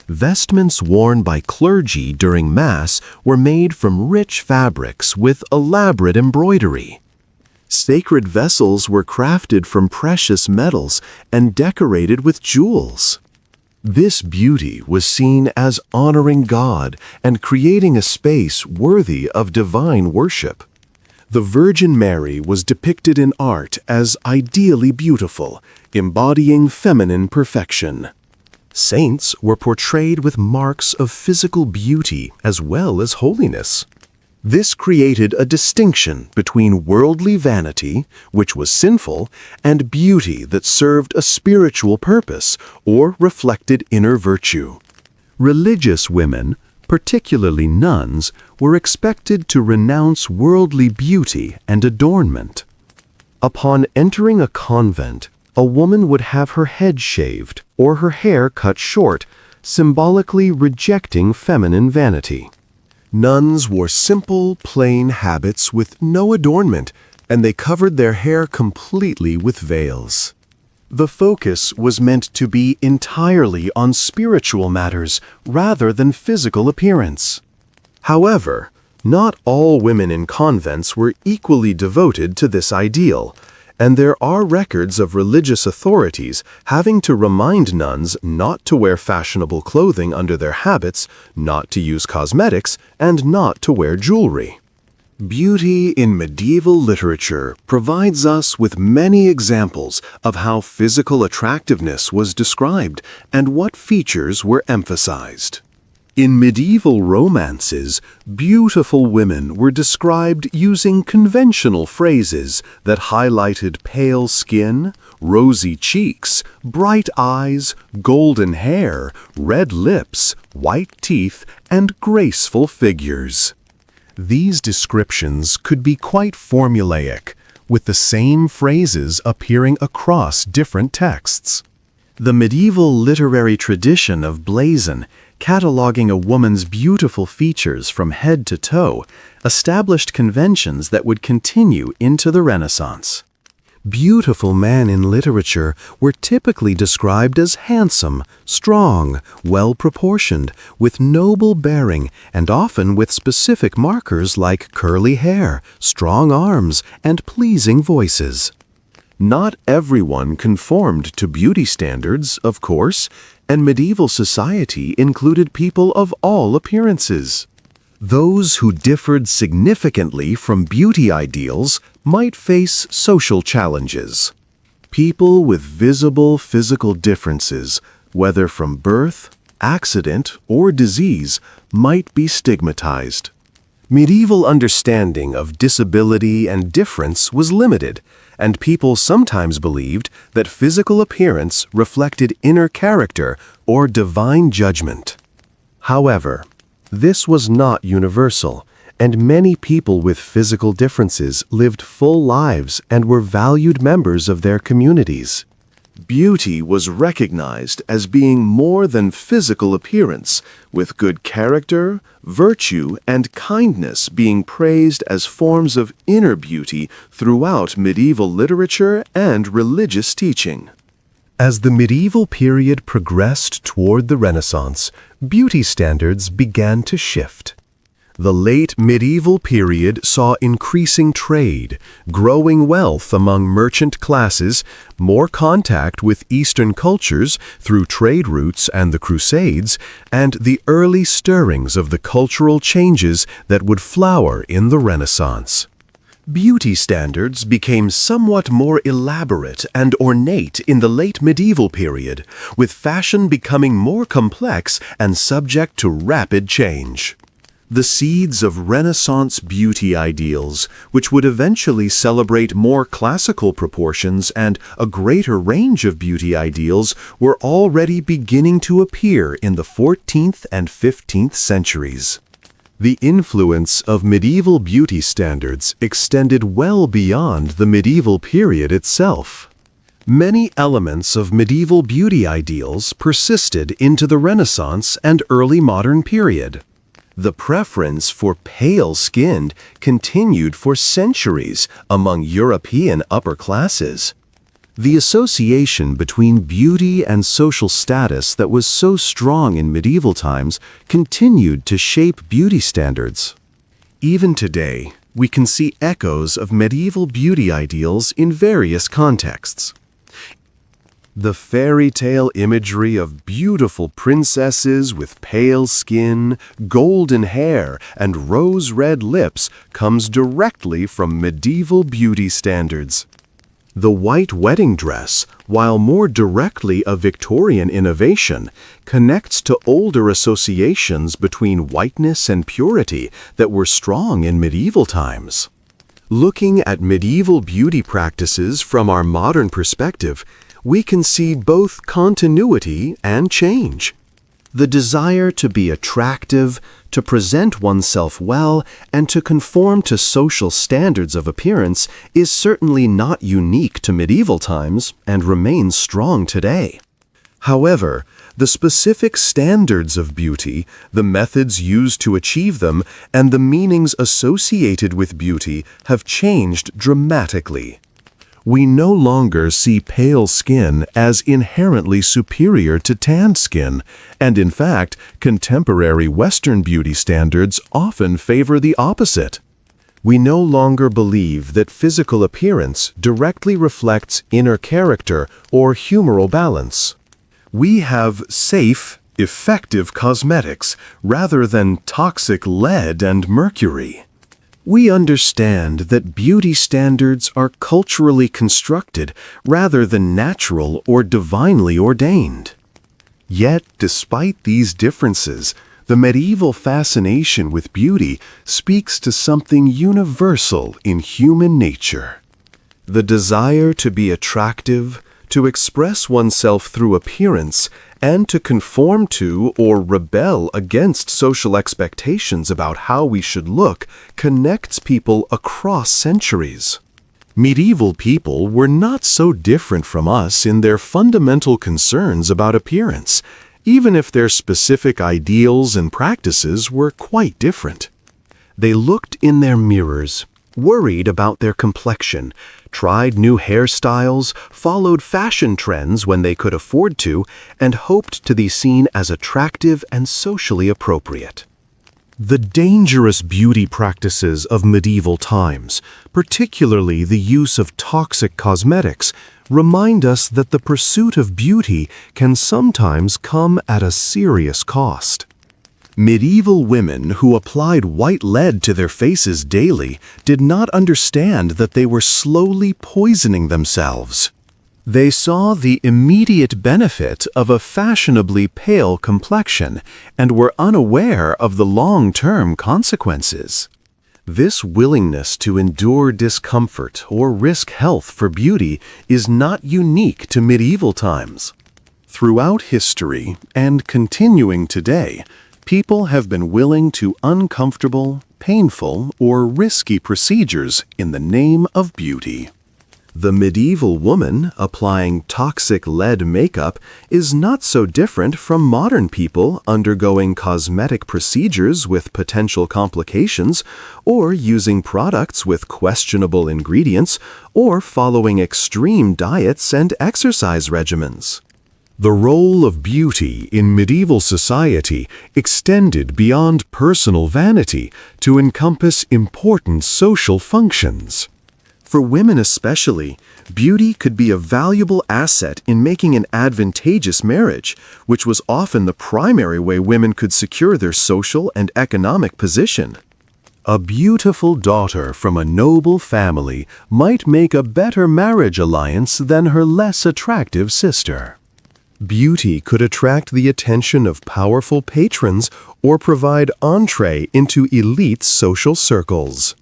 Vestments worn by clergy during Mass were made from rich fabrics with elaborate embroidery. Sacred vessels were crafted from precious metals and decorated with jewels. This beauty was seen as honoring God and creating a space worthy of divine worship. The Virgin Mary was depicted in art as ideally beautiful, embodying feminine perfection. Saints were portrayed with marks of physical beauty as well as holiness. This created a distinction between worldly vanity, which was sinful, and beauty that served a spiritual purpose or reflected inner virtue. Religious women, particularly nuns, were expected to renounce worldly beauty and adornment. Upon entering a convent, a woman would have her head shaved or her hair cut short, symbolically rejecting feminine vanity. Nuns wore simple, plain habits with no adornment, and they covered their hair completely with veils. The focus was meant to be entirely on spiritual matters rather than physical appearance. However, not all women in convents were equally devoted to this ideal, and there are records of religious authorities having to remind nuns not to wear fashionable clothing under their habits, not to use cosmetics, and not to wear jewelry. Beauty in medieval literature provides us with many examples of how physical attractiveness was described and what features were emphasized. In medieval romances, beautiful women were described using conventional phrases that highlighted pale skin, rosy cheeks, bright eyes, golden hair, red lips, white teeth, and graceful figures. These descriptions could be quite formulaic, with the same phrases appearing across different texts. The medieval literary tradition of blazon, cataloging a woman's beautiful features from head to toe, established conventions that would continue into the Renaissance. Beautiful men in literature were typically described as handsome, strong, well-proportioned, with noble bearing, and often with specific markers like curly hair, strong arms, and pleasing voices. Not everyone conformed to beauty standards, of course, and medieval society included people of all appearances. Those who differed significantly from beauty ideals might face social challenges. People with visible physical differences, whether from birth, accident, or disease, might be stigmatized. Medieval understanding of disability and difference was limited, and people sometimes believed that physical appearance reflected inner character or divine judgment. However, this was not universal, and many people with physical differences lived full lives and were valued members of their communities. Beauty was recognized as being more than physical appearance, with good character, virtue, and kindness being praised as forms of inner beauty throughout medieval literature and religious teaching. As the medieval period progressed toward the Renaissance, beauty standards began to shift. The late medieval period saw increasing trade, growing wealth among merchant classes, more contact with Eastern cultures through trade routes and the Crusades, and the early stirrings of the cultural changes that would flower in the Renaissance. Beauty standards became somewhat more elaborate and ornate in the late medieval period, with fashion becoming more complex and subject to rapid change. The seeds of Renaissance beauty ideals, which would eventually celebrate more classical proportions and a greater range of beauty ideals, were already beginning to appear in the 14th and 15th centuries. The influence of medieval beauty standards extended well beyond the medieval period itself. Many elements of medieval beauty ideals persisted into the Renaissance and early modern period. The preference for pale-skinned continued for centuries among European upper classes. The association between beauty and social status that was so strong in medieval times continued to shape beauty standards. Even today, we can see echoes of medieval beauty ideals in various contexts. The fairy tale imagery of beautiful princesses with pale skin, golden hair, and rose-red lips comes directly from medieval beauty standards. The white wedding dress, while more directly a Victorian innovation, connects to older associations between whiteness and purity that were strong in medieval times. Looking at medieval beauty practices from our modern perspective, we can see both continuity and change. The desire to be attractive, to present oneself well, and to conform to social standards of appearance is certainly not unique to medieval times and remains strong today. However, the specific standards of beauty, the methods used to achieve them, and the meanings associated with beauty have changed dramatically. We no longer see pale skin as inherently superior to tanned skin, and in fact, contemporary Western beauty standards often favor the opposite. We no longer believe that physical appearance directly reflects inner character or humoral balance. We have safe, effective cosmetics rather than toxic lead and mercury. We understand that beauty standards are culturally constructed rather than natural or divinely ordained. Yet, despite these differences, the medieval fascination with beauty speaks to something universal in human nature. The desire to be attractive, to express oneself through appearance, and to conform to or rebel against social expectations about how we should look connects people across centuries. Medieval people were not so different from us in their fundamental concerns about appearance, even if their specific ideals and practices were quite different. They looked in their mirrors, worried about their complexion, tried new hairstyles, followed fashion trends when they could afford to, and hoped to be seen as attractive and socially appropriate. The dangerous beauty practices of medieval times, particularly the use of toxic cosmetics, remind us that the pursuit of beauty can sometimes come at a serious cost. Medieval women who applied white lead to their faces daily did not understand that they were slowly poisoning themselves. They saw the immediate benefit of a fashionably pale complexion and were unaware of the long-term consequences. This willingness to endure discomfort or risk health for beauty is not unique to medieval times. Throughout history, and continuing today, people have been willing to uncomfortable, painful, or risky procedures in the name of beauty. The medieval woman applying toxic lead makeup is not so different from modern people undergoing cosmetic procedures with potential complications, or using products with questionable ingredients, or following extreme diets and exercise regimens. The role of beauty in medieval society extended beyond personal vanity to encompass important social functions. For women especially, beauty could be a valuable asset in making an advantageous marriage, which was often the primary way women could secure their social and economic position. A beautiful daughter from a noble family might make a better marriage alliance than her less attractive sister. Beauty could attract the attention of powerful patrons or provide entree into elite social circles.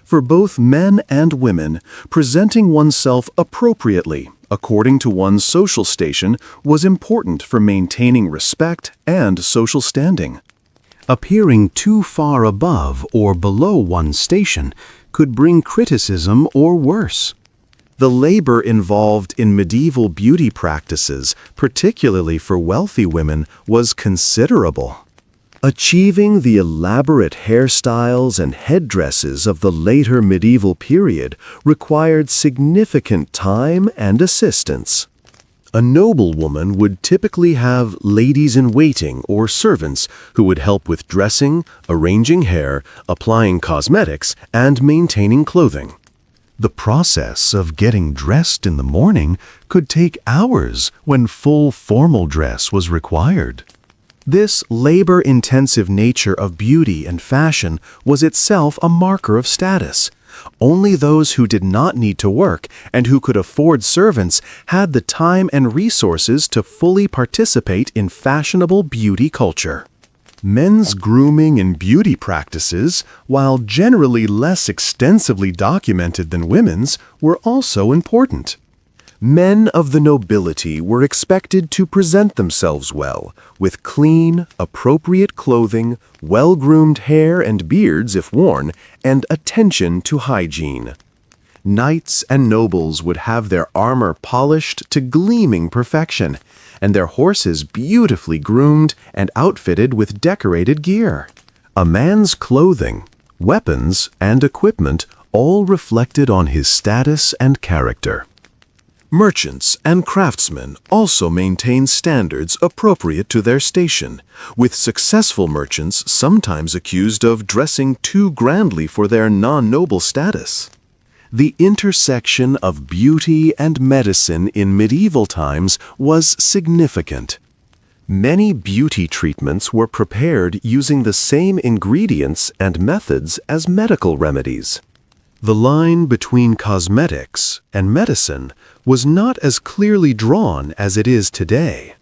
For both men and women, presenting oneself appropriately, according to one's social station, was important for maintaining respect and social standing. Appearing too far above or below one's station could bring criticism or worse. The labor involved in medieval beauty practices, particularly for wealthy women, was considerable. Achieving the elaborate hairstyles and headdresses of the later medieval period required significant time and assistance. A noblewoman would typically have ladies-in-waiting or servants who would help with dressing, arranging hair, applying cosmetics, and maintaining clothing. The process of getting dressed in the morning could take hours when full formal dress was required. This labor-intensive nature of beauty and fashion was itself a marker of status. Only those who did not need to work and who could afford servants had the time and resources to fully participate in fashionable beauty culture. Men's grooming and beauty practices, while generally less extensively documented than women's, were also important. Men of the nobility were expected to present themselves well, with clean, appropriate clothing, well-groomed hair and beards if worn, and attention to hygiene. Knights and nobles would have their armor polished to gleaming perfection, and their horses beautifully groomed and outfitted with decorated gear. A man's clothing, weapons, and equipment all reflected on his status and character. Merchants and craftsmen also maintained standards appropriate to their station, with successful merchants sometimes accused of dressing too grandly for their non-noble status. The intersection of beauty and medicine in medieval times was significant. Many beauty treatments were prepared using the same ingredients and methods as medical remedies. The line between cosmetics and medicine was not as clearly drawn as it is today.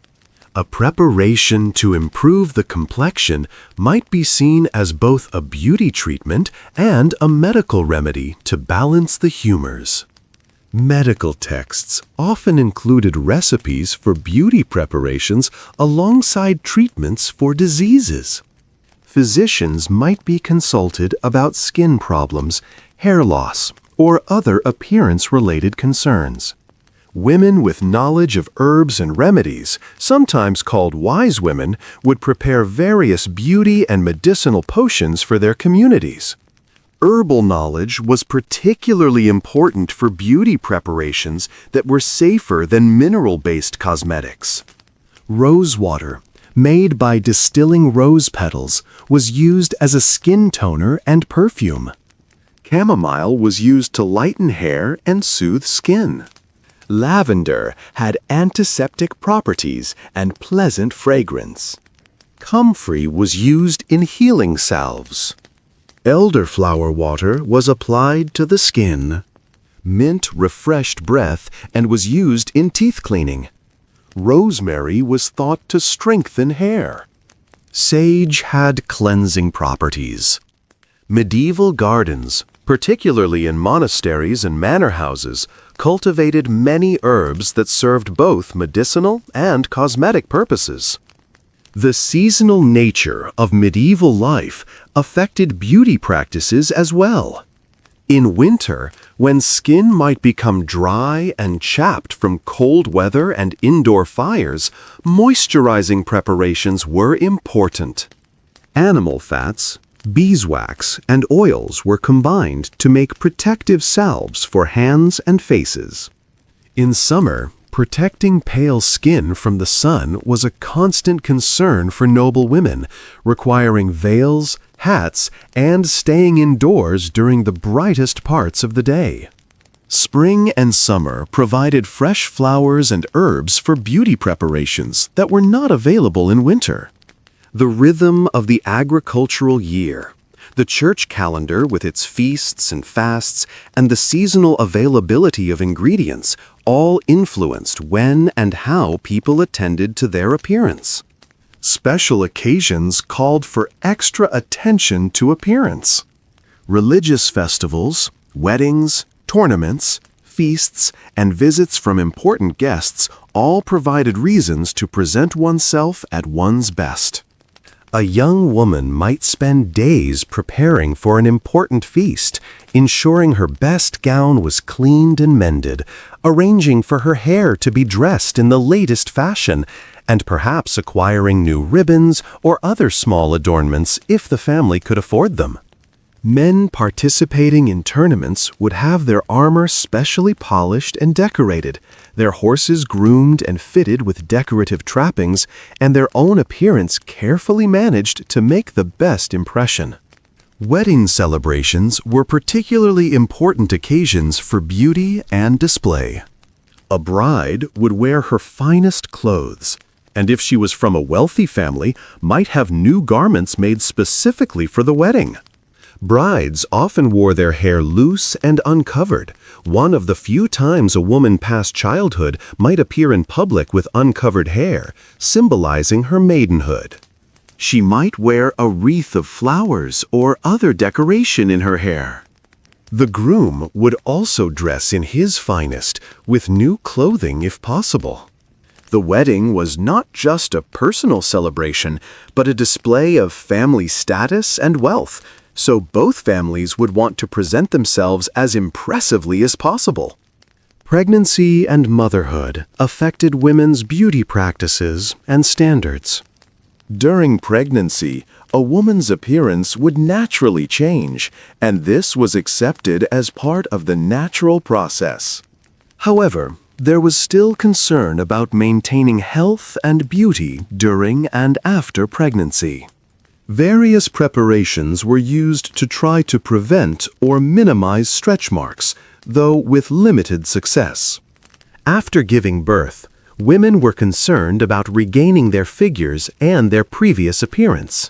A preparation to improve the complexion might be seen as both a beauty treatment and a medical remedy to balance the humors. Medical texts often included recipes for beauty preparations alongside treatments for diseases. Physicians might be consulted about skin problems, hair loss, or other appearance-related concerns. Women with knowledge of herbs and remedies, sometimes called wise women, would prepare various beauty and medicinal potions for their communities. Herbal knowledge was particularly important for beauty preparations that were safer than mineral-based cosmetics. Rose water, made by distilling rose petals, was used as a skin toner and perfume. Chamomile was used to lighten hair and soothe skin. Lavender had antiseptic properties and pleasant fragrance. Comfrey was used in healing salves. Elderflower water was applied to the skin. Mint refreshed breath and was used in teeth cleaning. Rosemary was thought to strengthen hair. Sage had cleansing properties. Medieval gardens, particularly in monasteries and manor houses, cultivated many herbs that served both medicinal and cosmetic purposes. The seasonal nature of medieval life affected beauty practices as well. In winter, when skin might become dry and chapped from cold weather and indoor fires, moisturizing preparations were important. Animal fats, beeswax, and oils were combined to make protective salves for hands and faces. In summer, protecting pale skin from the sun was a constant concern for noble women, requiring veils, hats, and staying indoors during the brightest parts of the day. Spring and summer provided fresh flowers and herbs for beauty preparations that were not available in winter. The rhythm of the agricultural year, the church calendar with its feasts and fasts, and the seasonal availability of ingredients all influenced when and how people attended to their appearance. Special occasions called for extra attention to appearance. Religious festivals, weddings, tournaments, feasts, and visits from important guests all provided reasons to present oneself at one's best. A young woman might spend days preparing for an important feast, ensuring her best gown was cleaned and mended, arranging for her hair to be dressed in the latest fashion, and perhaps acquiring new ribbons or other small adornments if the family could afford them. Men participating in tournaments would have their armor specially polished and decorated, their horses groomed and fitted with decorative trappings, and their own appearance carefully managed to make the best impression. Wedding celebrations were particularly important occasions for beauty and display. A bride would wear her finest clothes, and if she was from a wealthy family, might have new garments made specifically for the wedding. Brides often wore their hair loose and uncovered. One of the few times a woman past childhood might appear in public with uncovered hair, symbolizing her maidenhood. She might wear a wreath of flowers or other decoration in her hair. The groom would also dress in his finest, with new clothing if possible. The wedding was not just a personal celebration, but a display of family status and wealth, so both families would want to present themselves as impressively as possible. Pregnancy and motherhood affected women's beauty practices and standards. During pregnancy, a woman's appearance would naturally change, and this was accepted as part of the natural process. However, there was still concern about maintaining health and beauty during and after pregnancy. Various preparations were used to try to prevent or minimize stretch marks, though with limited success. After giving birth, women were concerned about regaining their figures and their previous appearance.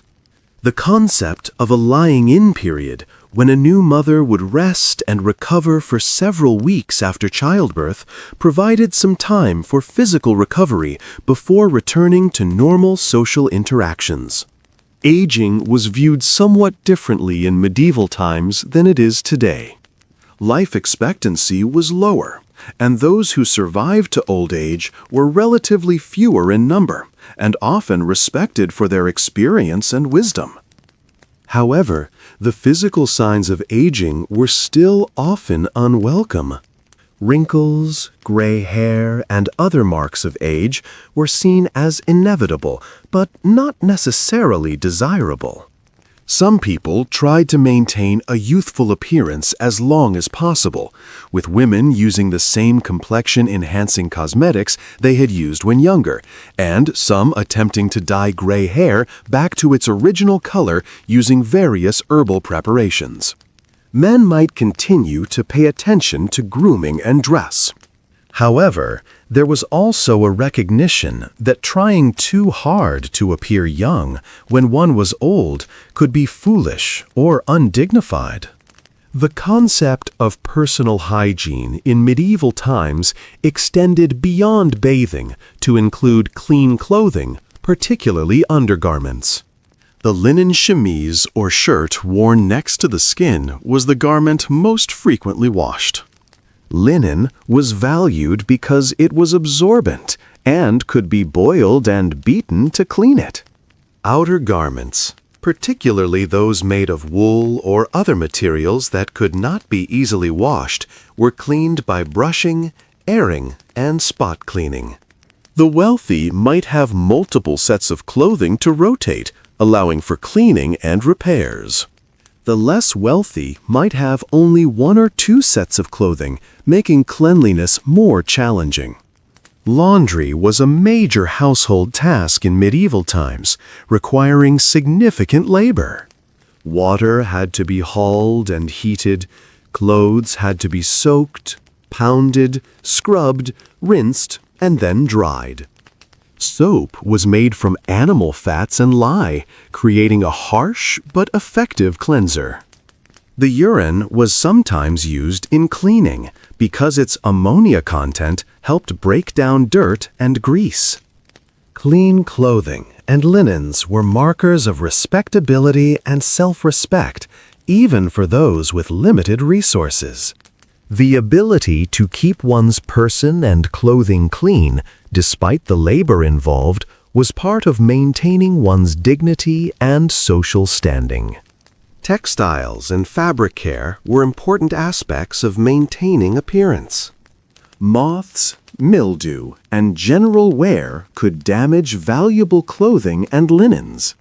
The concept of a lying-in period, when a new mother would rest and recover for several weeks after childbirth, provided some time for physical recovery before returning to normal social interactions. Aging was viewed somewhat differently in medieval times than it is today. Life expectancy was lower, and those who survived to old age were relatively fewer in number, and often respected for their experience and wisdom. However, the physical signs of aging were still often unwelcome. Wrinkles, gray hair, and other marks of age were seen as inevitable, but not necessarily desirable. Some people tried to maintain a youthful appearance as long as possible, with women using the same complexion-enhancing cosmetics they had used when younger, and some attempting to dye gray hair back to its original color using various herbal preparations. Men might continue to pay attention to grooming and dress. However, there was also a recognition that trying too hard to appear young when one was old could be foolish or undignified. The concept of personal hygiene in medieval times extended beyond bathing to include clean clothing, particularly undergarments. The linen chemise or shirt worn next to the skin was the garment most frequently washed. Linen was valued because it was absorbent and could be boiled and beaten to clean it. Outer garments, particularly those made of wool or other materials that could not be easily washed, were cleaned by brushing, airing, and spot cleaning. The wealthy might have multiple sets of clothing to rotate, allowing for cleaning and repairs. The less wealthy might have only 1 or 2 sets of clothing, making cleanliness more challenging. Laundry was a major household task in medieval times, requiring significant labor. Water had to be hauled and heated, clothes had to be soaked, pounded, scrubbed, rinsed, and then dried. Soap was made from animal fats and lye, creating a harsh but effective cleanser. The urine was sometimes used in cleaning because its ammonia content helped break down dirt and grease. Clean clothing and linens were markers of respectability and self-respect, even for those with limited resources. The ability to keep one's person and clothing clean, despite the labor involved, was part of maintaining one's dignity and social standing. Textiles and fabric care were important aspects of maintaining appearance. Moths, mildew, and general wear could damage valuable clothing and linens.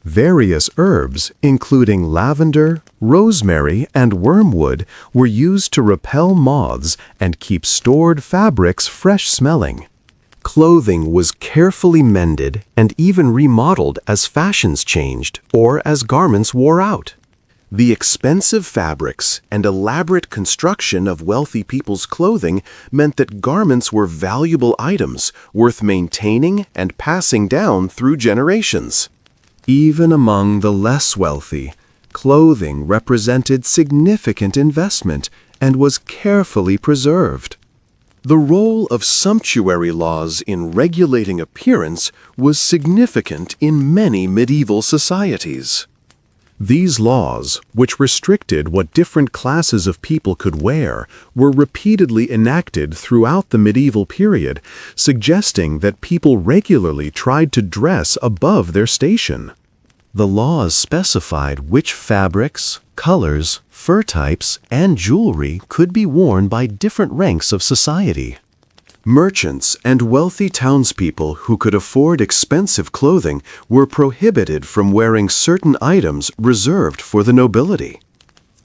Various herbs, including lavender, rosemary, and wormwood, were used to repel moths and keep stored fabrics fresh-smelling. Clothing was carefully mended and even remodeled as fashions changed or as garments wore out. The expensive fabrics and elaborate construction of wealthy people's clothing meant that garments were valuable items worth maintaining and passing down through generations. Even among the less wealthy, clothing represented significant investment and was carefully preserved. The role of sumptuary laws in regulating appearance was significant in many medieval societies. These laws, which restricted what different classes of people could wear, were repeatedly enacted throughout the medieval period, suggesting that people regularly tried to dress above their station. The laws specified which fabrics, colors, fur types, and jewelry could be worn by different ranks of society. Merchants and wealthy townspeople who could afford expensive clothing were prohibited from wearing certain items reserved for the nobility.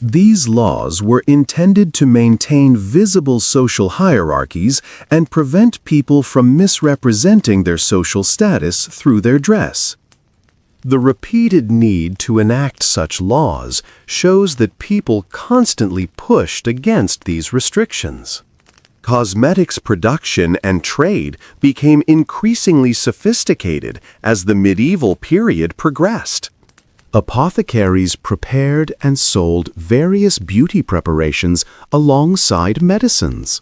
These laws were intended to maintain visible social hierarchies and prevent people from misrepresenting their social status through their dress. The repeated need to enact such laws shows that people constantly pushed against these restrictions. Cosmetics production and trade became increasingly sophisticated as the medieval period progressed. Apothecaries prepared and sold various beauty preparations alongside medicines.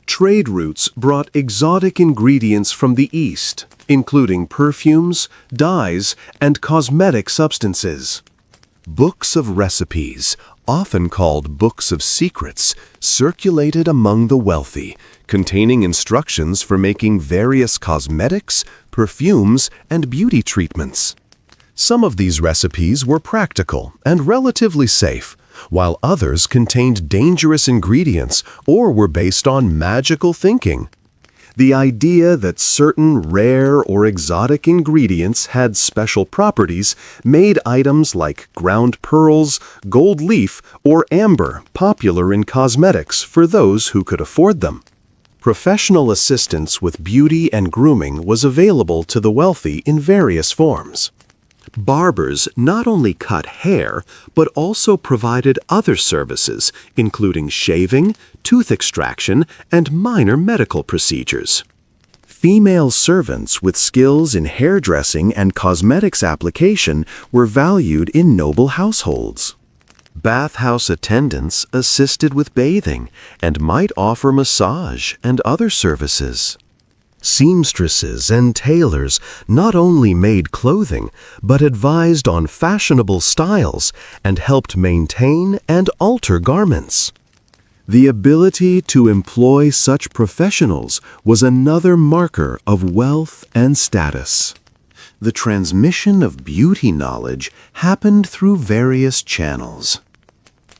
Trade routes brought exotic ingredients from the East, including perfumes, dyes, and cosmetic substances. Books of recipes, often called books of secrets, circulated among the wealthy, containing instructions for making various cosmetics, perfumes, and beauty treatments. Some of these recipes were practical and relatively safe, while others contained dangerous ingredients or were based on magical thinking. The idea that certain rare or exotic ingredients had special properties made items like ground pearls, gold leaf, or amber popular in cosmetics for those who could afford them. Professional assistance with beauty and grooming was available to the wealthy in various forms. Barbers not only cut hair, but also provided other services, including shaving, tooth extraction, and minor medical procedures. Female servants with skills in hairdressing and cosmetics application were valued in noble households. Bathhouse attendants assisted with bathing and might offer massage and other services. Seamstresses and tailors not only made clothing, but advised on fashionable styles and helped maintain and alter garments. The ability to employ such professionals was another marker of wealth and status. The transmission of beauty knowledge happened through various channels.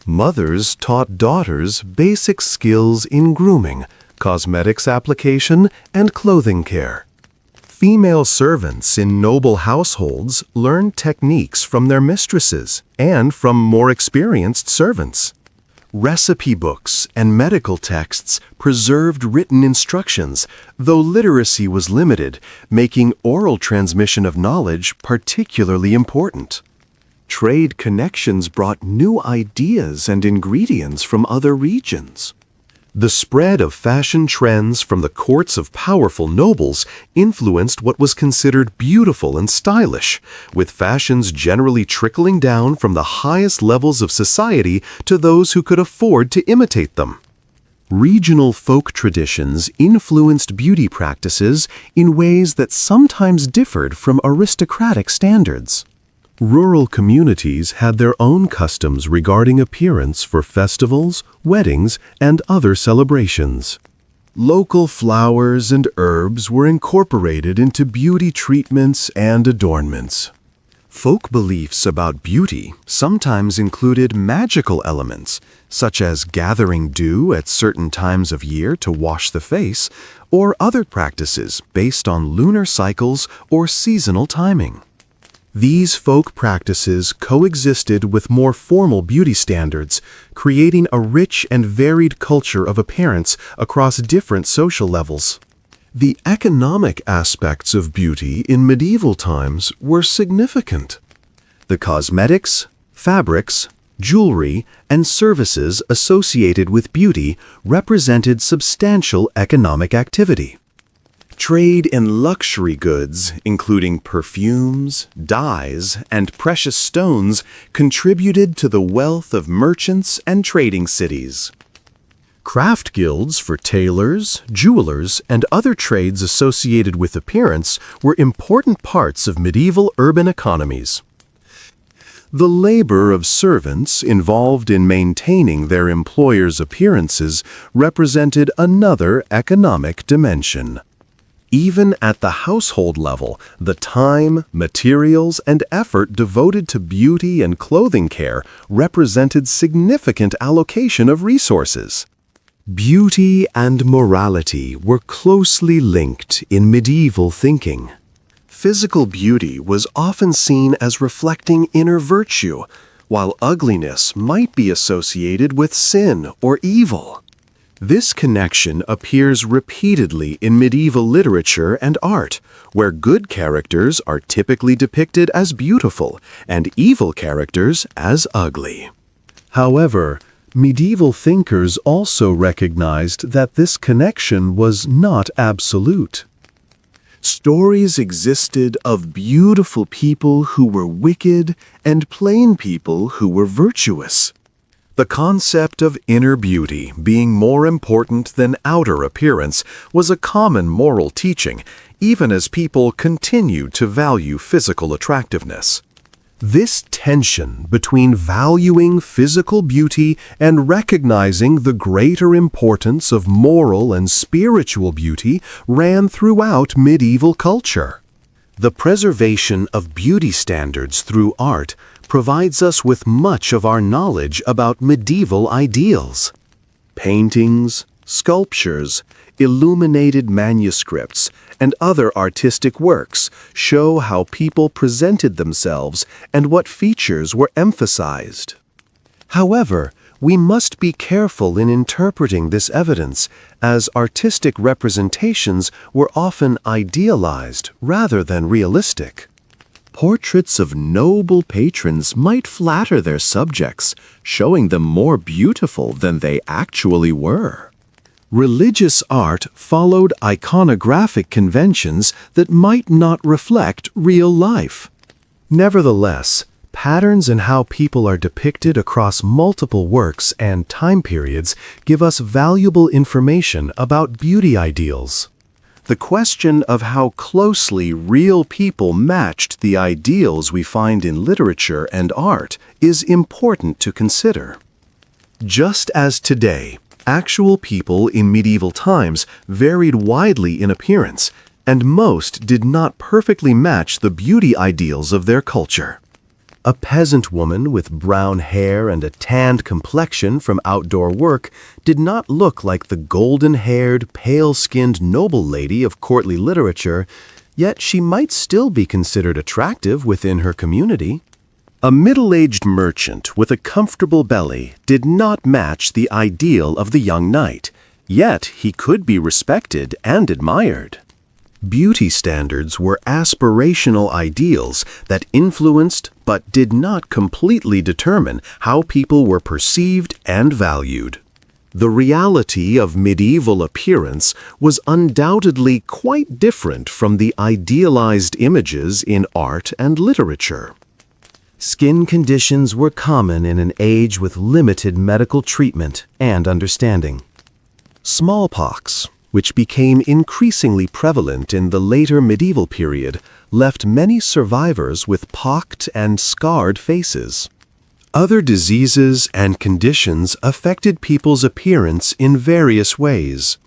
Mothers taught daughters basic skills in grooming, cosmetics application, and clothing care. Female servants in noble households learned techniques from their mistresses and from more experienced servants. Recipe books and medical texts preserved written instructions, though literacy was limited, making oral transmission of knowledge particularly important. Trade connections brought new ideas and ingredients from other regions. The spread of fashion trends from the courts of powerful nobles influenced what was considered beautiful and stylish, with fashions generally trickling down from the highest levels of society to those who could afford to imitate them. Regional folk traditions influenced beauty practices in ways that sometimes differed from aristocratic standards. Rural communities had their own customs regarding appearance for festivals, weddings, and other celebrations. Local flowers and herbs were incorporated into beauty treatments and adornments. Folk beliefs about beauty sometimes included magical elements, such as gathering dew at certain times of year to wash the face, or other practices based on lunar cycles or seasonal timing. These folk practices coexisted with more formal beauty standards, creating a rich and varied culture of appearance across different social levels. The economic aspects of beauty in medieval times were significant. The cosmetics, fabrics, jewelry, and services associated with beauty represented substantial economic activity. Trade in luxury goods, including perfumes, dyes, and precious stones, contributed to the wealth of merchants and trading cities. Craft guilds for tailors, jewelers, and other trades associated with appearance were important parts of medieval urban economies. The labor of servants involved in maintaining their employers' appearances represented another economic dimension. Even at the household level, the time, materials, and effort devoted to beauty and clothing care represented significant allocation of resources. Beauty and morality were closely linked in medieval thinking. Physical beauty was often seen as reflecting inner virtue, while ugliness might be associated with sin or evil. This connection appears repeatedly in medieval literature and art, where good characters are typically depicted as beautiful and evil characters as ugly. However, medieval thinkers also recognized that this connection was not absolute. Stories existed of beautiful people who were wicked and plain people who were virtuous. The concept of inner beauty being more important than outer appearance was a common moral teaching, even as people continued to value physical attractiveness. This tension between valuing physical beauty and recognizing the greater importance of moral and spiritual beauty ran throughout medieval culture. The preservation of beauty standards through art provides us with much of our knowledge about medieval ideals. Paintings, Sculptures, illuminated manuscripts, and other artistic works show how people presented themselves and what features were emphasized. However, we must be careful in interpreting this evidence, as artistic representations were often idealized rather than realistic. Portraits of noble patrons might flatter their subjects, showing them more beautiful than they actually were. Religious art followed iconographic conventions that might not reflect real life. Nevertheless, patterns in how people are depicted across multiple works and time periods give us valuable information about beauty ideals. The question of how closely real people matched the ideals we find in literature and art is important to consider. Just as today, actual people in medieval times varied widely in appearance, and most did not perfectly match the beauty ideals of their culture. A peasant woman with brown hair and a tanned complexion from outdoor work did not look like the golden-haired, pale-skinned noble lady of courtly literature, yet she might still be considered attractive within her community. A middle-aged merchant with a comfortable belly did not match the ideal of the young knight, yet he could be respected and admired. Beauty standards were aspirational ideals that influenced but did not completely determine how people were perceived and valued. The reality of medieval appearance was undoubtedly quite different from the idealized images in art and literature. Skin conditions were common in an age with limited medical treatment and understanding. Smallpox, which became increasingly prevalent in the later medieval period, left many survivors with pocked and scarred faces. Other diseases and conditions affected people's appearance in various ways.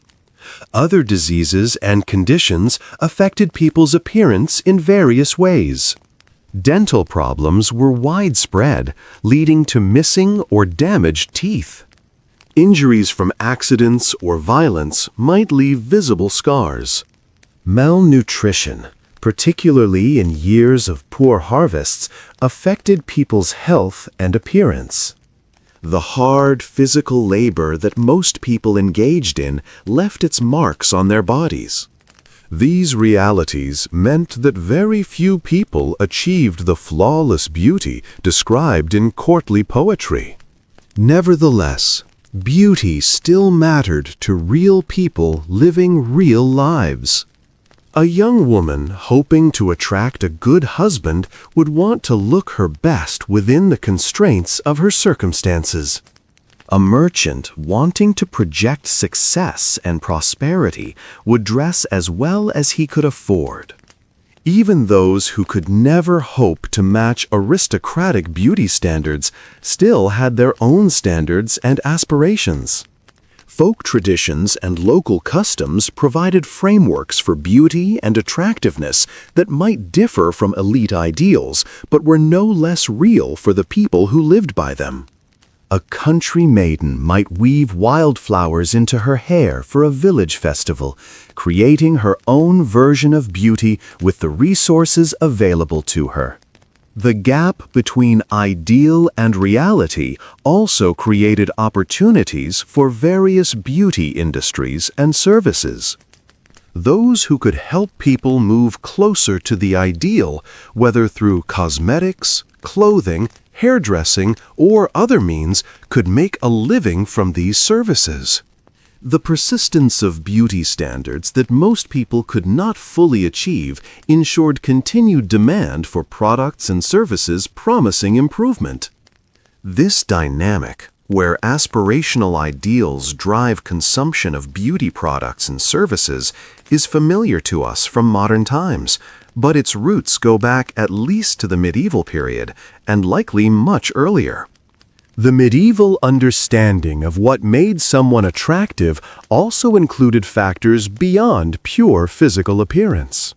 Dental problems were widespread, leading to missing or damaged teeth. Injuries from accidents or violence might leave visible scars. Malnutrition, particularly in years of poor harvests, affected people's health and appearance. The hard physical labor that most people engaged in left its marks on their bodies. These realities meant that very few people achieved the flawless beauty described in courtly poetry. Nevertheless, beauty still mattered to real people living real lives. A young woman hoping to attract a good husband would want to look her best within the constraints of her circumstances. A merchant wanting to project success and prosperity would dress as well as he could afford. Even those who could never hope to match aristocratic beauty standards still had their own standards and aspirations. Folk traditions and local customs provided frameworks for beauty and attractiveness that might differ from elite ideals, but were no less real for the people who lived by them. A country maiden might weave wildflowers into her hair for a village festival, creating her own version of beauty with the resources available to her. The gap between ideal and reality also created opportunities for various beauty industries and services. Those who could help people move closer to the ideal, whether through cosmetics, clothing, hairdressing, or other means, could make a living from these services. The persistence of beauty standards that most people could not fully achieve ensured continued demand for products and services promising improvement. This dynamic, where aspirational ideals drive consumption of beauty products and services, is familiar to us from modern times, but its roots go back at least to the medieval period, and likely much earlier. The medieval understanding of what made someone attractive also included factors beyond pure physical appearance.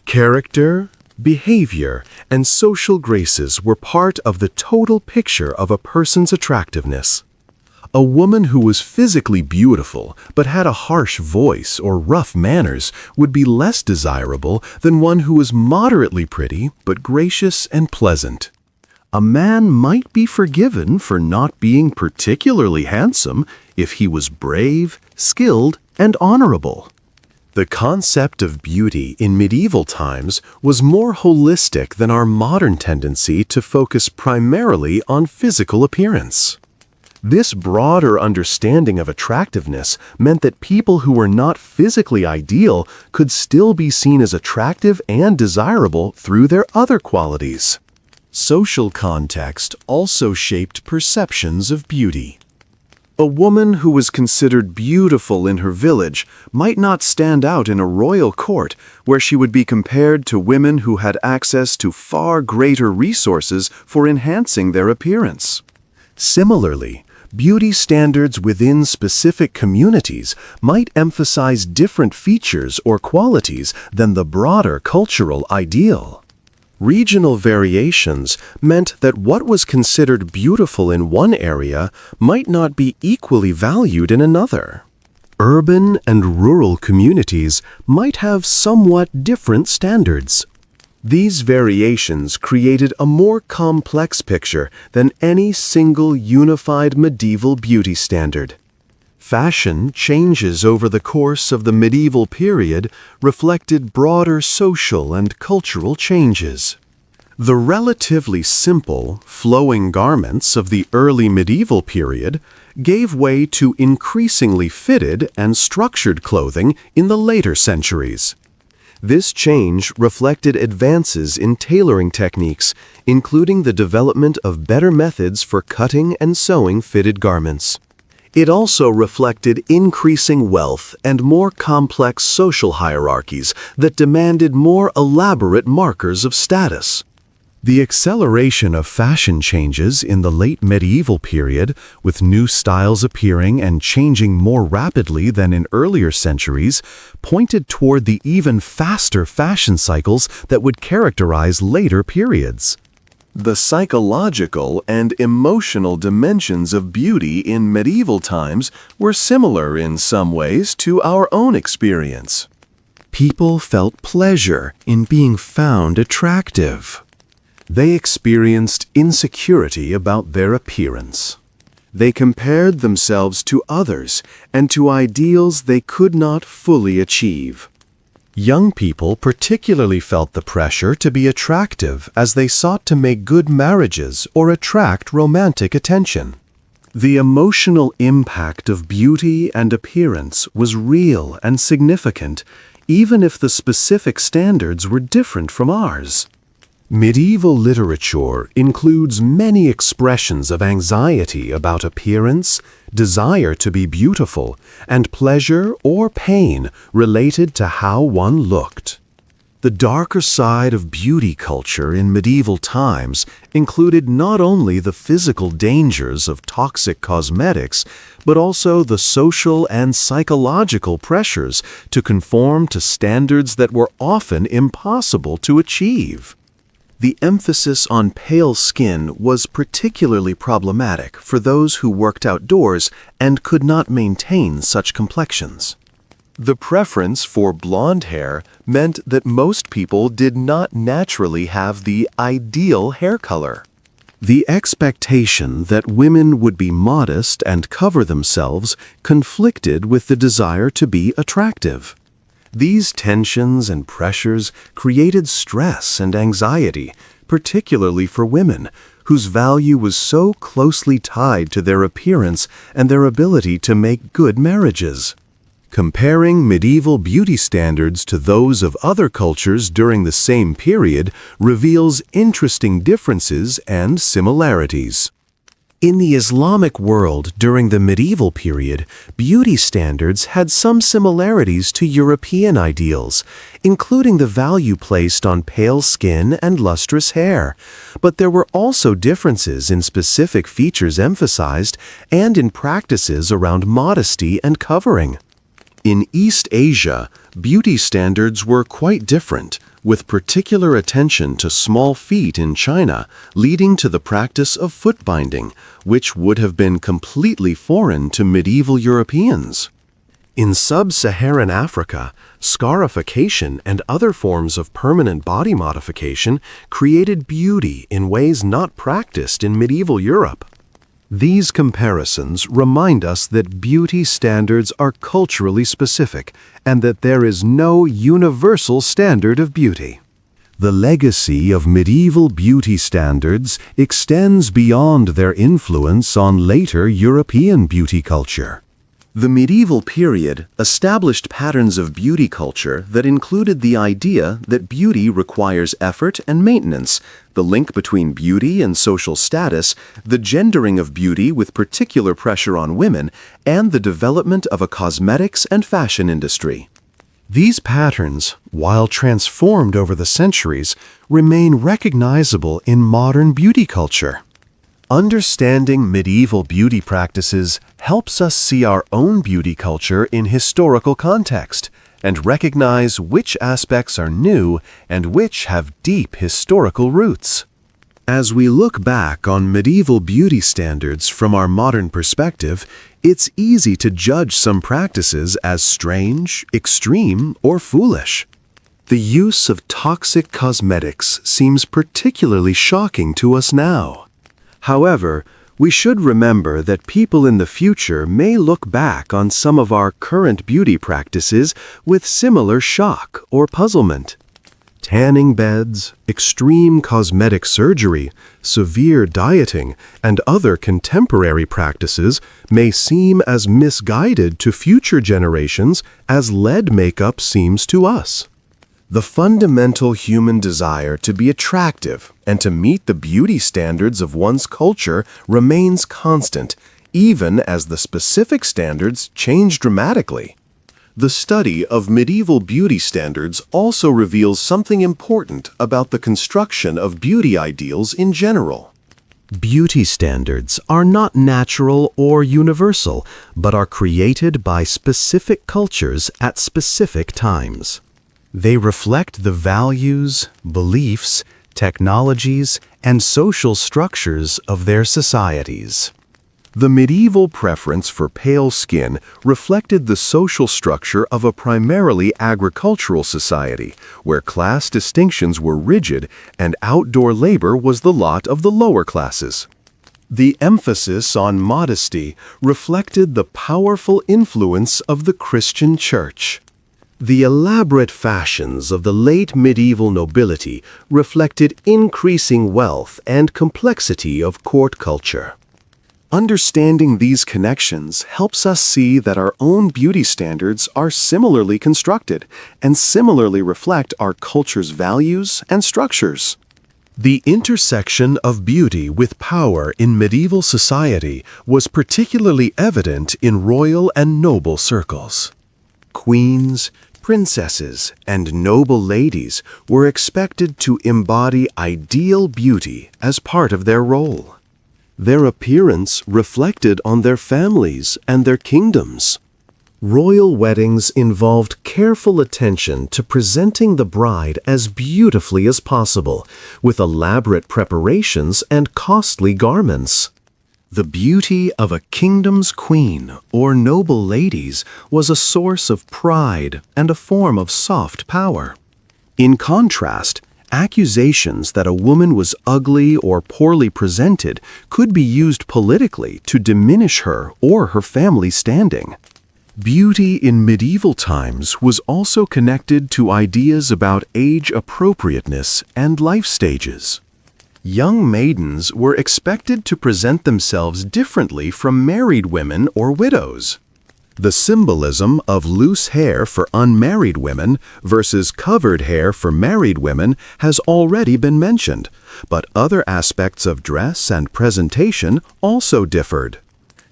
Character, behavior, and social graces were part of the total picture of a person's attractiveness. A woman who was physically beautiful but had a harsh voice or rough manners would be less desirable than one who was moderately pretty but gracious and pleasant. A man might be forgiven for not being particularly handsome if he was brave, skilled, and honorable. The concept of beauty in medieval times was more holistic than our modern tendency to focus primarily on physical appearance. This broader understanding of attractiveness meant that people who were not physically ideal could still be seen as attractive and desirable through their other qualities. Social context also shaped perceptions of beauty. A woman who was considered beautiful in her village might not stand out in a royal court where she would be compared to women who had access to far greater resources for enhancing their appearance. Similarly, beauty standards within specific communities might emphasize different features or qualities than the broader cultural ideal. Regional variations meant that what was considered beautiful in one area might not be equally valued in another. Urban and rural communities might have somewhat different standards. These variations created a more complex picture than any single unified medieval beauty standard. Fashion changes over the course of the medieval period reflected broader social and cultural changes. The relatively simple, flowing garments of the early medieval period gave way to increasingly fitted and structured clothing in the later centuries. This change reflected advances in tailoring techniques, including the development of better methods for cutting and sewing fitted garments. It also reflected increasing wealth and more complex social hierarchies that demanded more elaborate markers of status. The acceleration of fashion changes in the late medieval period, with new styles appearing and changing more rapidly than in earlier centuries, pointed toward the even faster fashion cycles that would characterize later periods. The psychological and emotional dimensions of beauty in medieval times were similar in some ways to our own experience. People felt pleasure in being found attractive. They experienced insecurity about their appearance. They compared themselves to others and to ideals they could not fully achieve. Young people particularly felt the pressure to be attractive as they sought to make good marriages or attract romantic attention. The emotional impact of beauty and appearance was real and significant, even if the specific standards were different from ours. Medieval literature includes many expressions of anxiety about appearance, desire to be beautiful, and pleasure or pain related to how one looked. The darker side of beauty culture in medieval times included not only the physical dangers of toxic cosmetics, but also the social and psychological pressures to conform to standards that were often impossible to achieve. The emphasis on pale skin was particularly problematic for those who worked outdoors and could not maintain such complexions. The preference for blonde hair meant that most people did not naturally have the ideal hair color. The expectation that women would be modest and cover themselves conflicted with the desire to be attractive. These tensions and pressures created stress and anxiety, particularly for women, whose value was so closely tied to their appearance and their ability to make good marriages. Comparing medieval beauty standards to those of other cultures during the same period reveals interesting differences and similarities. In the Islamic world during the medieval period, beauty standards had some similarities to European ideals, including the value placed on pale skin and lustrous hair. But there were also differences in specific features emphasized and in practices around modesty and covering. In East Asia, beauty standards were quite different, with particular attention to small feet in China, leading to the practice of foot binding, which would have been completely foreign to medieval Europeans. In sub-Saharan Africa, scarification and other forms of permanent body modification created beauty in ways not practiced in medieval Europe. These comparisons remind us that beauty standards are culturally specific and that there is no universal standard of beauty. The legacy of medieval beauty standards extends beyond their influence on later European beauty culture. The medieval period established patterns of beauty culture that included the idea that beauty requires effort and maintenance, the link between beauty and social status, the gendering of beauty with particular pressure on women, and the development of a cosmetics and fashion industry. These patterns, while transformed over the centuries, remain recognizable in modern beauty culture. Understanding medieval beauty practices helps us see our own beauty culture in historical context and recognize which aspects are new and which have deep historical roots. As we look back on medieval beauty standards from our modern perspective, it's easy to judge some practices as strange, extreme, or foolish. The use of toxic cosmetics seems particularly shocking to us now. However, we should remember that people in the future may look back on some of our current beauty practices with similar shock or puzzlement. Tanning beds, extreme cosmetic surgery, severe dieting, and other contemporary practices may seem as misguided to future generations as lead makeup seems to us. The fundamental human desire to be attractive and to meet the beauty standards of one's culture remains constant, even as the specific standards change dramatically. The study of medieval beauty standards also reveals something important about the construction of beauty ideals in general. Beauty standards are not natural or universal, but are created by specific cultures at specific times. They reflect the values, beliefs, technologies, and social structures of their societies. The medieval preference for pale skin reflected the social structure of a primarily agricultural society, where class distinctions were rigid and outdoor labor was the lot of the lower classes. The emphasis on modesty reflected the powerful influence of the Christian Church. The elaborate fashions of the late medieval nobility reflected increasing wealth and complexity of court culture. Understanding these connections helps us see that our own beauty standards are similarly constructed and similarly reflect our culture's values and structures. The intersection of beauty with power in medieval society was particularly evident in royal and noble circles. Queens, princesses, and noble ladies were expected to embody ideal beauty as part of their role. Their appearance reflected on their families and their kingdoms. Royal weddings involved careful attention to presenting the bride as beautifully as possible, with elaborate preparations and costly garments. The beauty of a kingdom's queen or noble ladies was a source of pride and a form of soft power. In contrast, accusations that a woman was ugly or poorly presented could be used politically to diminish her or her family's standing. Beauty in medieval times was also connected to ideas about age appropriateness and life stages. Young maidens were expected to present themselves differently from married women or widows. The symbolism of loose hair for unmarried women versus covered hair for married women has already been mentioned, but other aspects of dress and presentation also differed.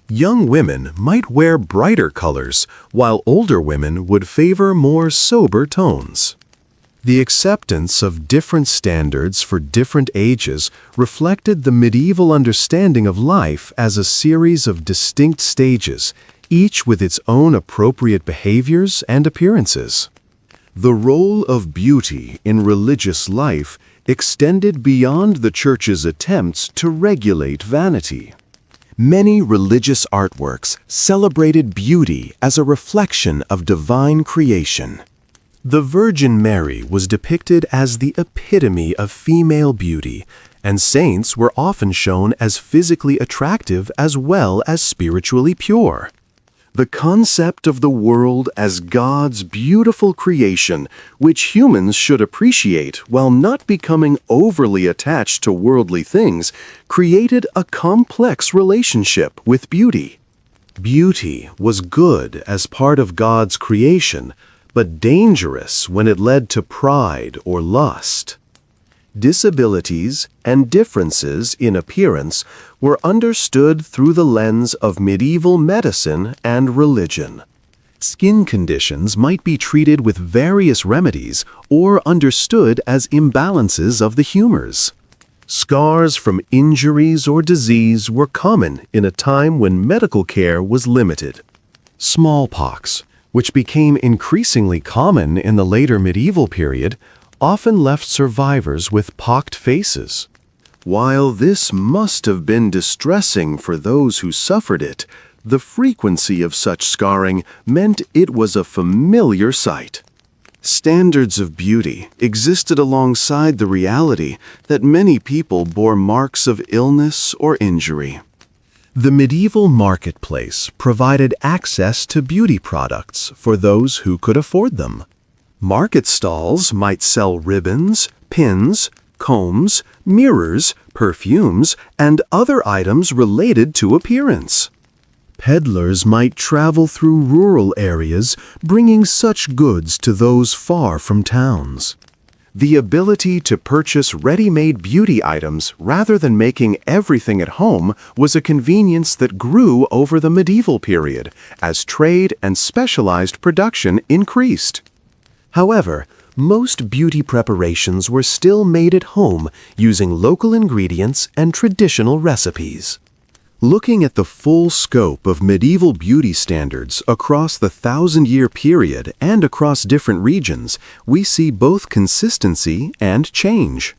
Young women might wear brighter colors, while older women would favor more sober tones. The acceptance of different standards for different ages reflected the medieval understanding of life as a series of distinct stages, each with its own appropriate behaviors and appearances. The role of beauty in religious life extended beyond the Church's attempts to regulate vanity. Many religious artworks celebrated beauty as a reflection of divine creation. The Virgin Mary was depicted as the epitome of female beauty, and saints were often shown as physically attractive as well as spiritually pure. The concept of the world as God's beautiful creation, which humans should appreciate while not becoming overly attached to worldly things, created a complex relationship with beauty. Beauty was good as part of God's creation, but dangerous when it led to pride or lust. Disabilities and differences in appearance were understood through the lens of medieval medicine and religion. Skin conditions might be treated with various remedies or understood as imbalances of the humors. Scars from injuries or disease were common in a time when medical care was limited. Smallpox, which became increasingly common in the later medieval period, often left survivors with pocked faces. While this must have been distressing for those who suffered it, the frequency of such scarring meant it was a familiar sight. Standards of beauty existed alongside the reality that many people bore marks of illness or injury. The medieval marketplace provided access to beauty products for those who could afford them. Market stalls might sell ribbons, pins, combs, mirrors, perfumes, and other items related to appearance. Peddlers might travel through rural areas, bringing such goods to those far from towns. The ability to purchase ready-made beauty items rather than making everything at home was a convenience that grew over the medieval period as trade and specialized production increased. However, most beauty preparations were still made at home using local ingredients and traditional recipes. Looking at the full scope of medieval beauty standards across the 1,000-year period and across different regions, we see both consistency and change.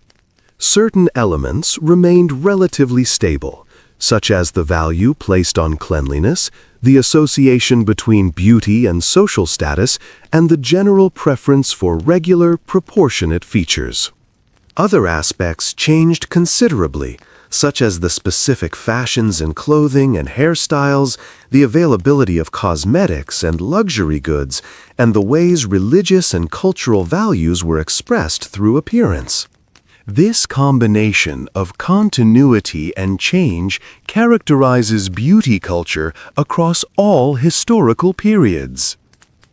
Certain elements remained relatively stable, such as the value placed on cleanliness, the association between beauty and social status, and the general preference for regular, proportionate features. Other aspects changed considerably, such as the specific fashions in clothing and hairstyles, the availability of cosmetics and luxury goods, and the ways religious and cultural values were expressed through appearance. This combination of continuity and change characterizes beauty culture across all historical periods.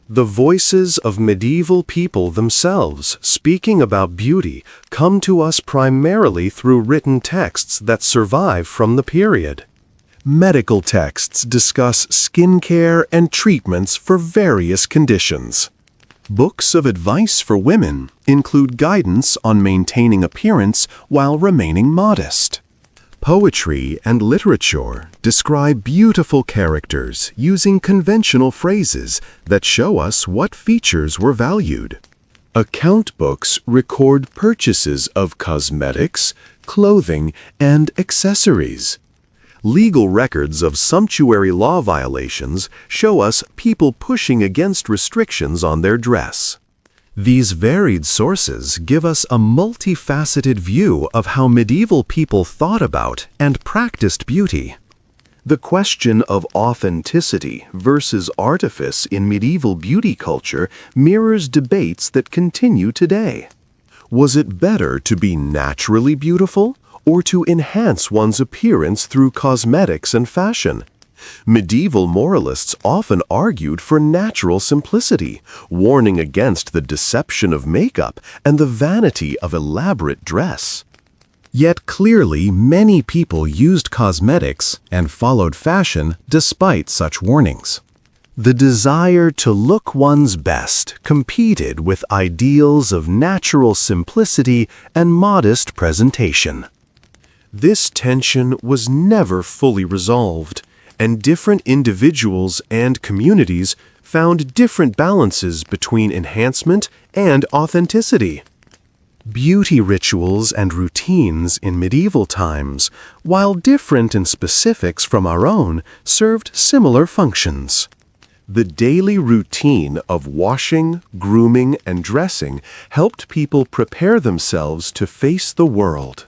The voices of medieval people themselves speaking about beauty come to us primarily through written texts that survive from the period. Medical texts discuss skincare and treatments for various conditions. Books of advice for women include guidance on maintaining appearance while remaining modest. Poetry and literature describe beautiful characters using conventional phrases that show us what features were valued. Account books record purchases of cosmetics, clothing, and accessories. Legal records of sumptuary law violations show us people pushing against restrictions on their dress. These varied sources give us a multifaceted view of how medieval people thought about and practiced beauty. The question of authenticity versus artifice in medieval beauty culture mirrors debates that continue today. Was it better to be naturally beautiful, or to enhance one's appearance through cosmetics and fashion? Medieval moralists often argued for natural simplicity, warning against the deception of makeup and the vanity of elaborate dress. Yet clearly, many people used cosmetics and followed fashion despite such warnings. The desire to look one's best competed with ideals of natural simplicity and modest presentation. This tension was never fully resolved, and different individuals and communities found different balances between enhancement and authenticity. Beauty rituals and routines in medieval times, while different in specifics from our own, served similar functions. The daily routine of washing, grooming, and dressing helped people prepare themselves to face the world.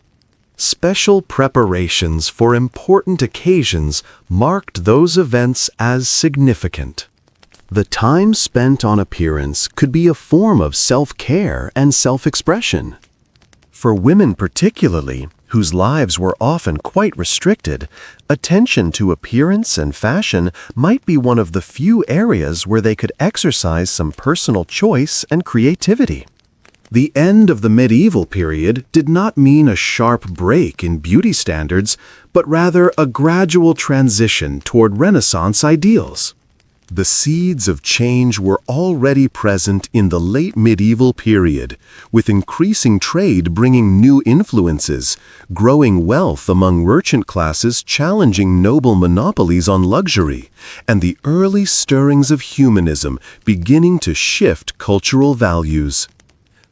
Special preparations for important occasions marked those events as significant. The time spent on appearance could be a form of self-care and self-expression. For women particularly, whose lives were often quite restricted, attention to appearance and fashion might be one of the few areas where they could exercise some personal choice and creativity. The end of the medieval period did not mean a sharp break in beauty standards, but rather a gradual transition toward Renaissance ideals. The seeds of change were already present in the late medieval period, with increasing trade bringing new influences, growing wealth among merchant classes challenging noble monopolies on luxury, and the early stirrings of humanism beginning to shift cultural values.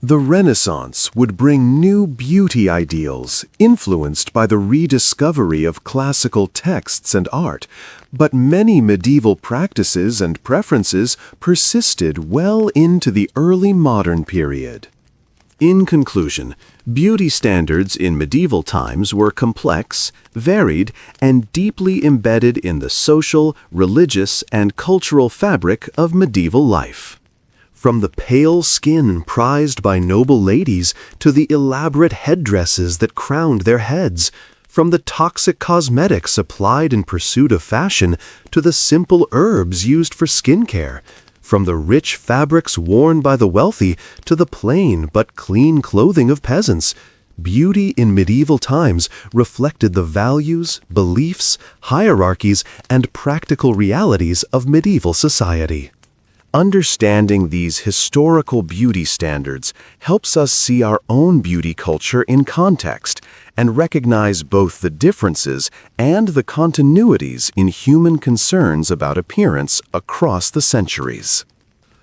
The Renaissance would bring new beauty ideals influenced by the rediscovery of classical texts and art, but many medieval practices and preferences persisted well into the early modern period. In conclusion, beauty standards in medieval times were complex, varied, and deeply embedded in the social, religious, and cultural fabric of medieval life. From the pale skin prized by noble ladies to the elaborate headdresses that crowned their heads, from the toxic cosmetics applied in pursuit of fashion to the simple herbs used for skincare, from the rich fabrics worn by the wealthy to the plain but clean clothing of peasants, beauty in medieval times reflected the values, beliefs, hierarchies, and practical realities of medieval society. Understanding these historical beauty standards helps us see our own beauty culture in context and recognize both the differences and the continuities in human concerns about appearance across the centuries.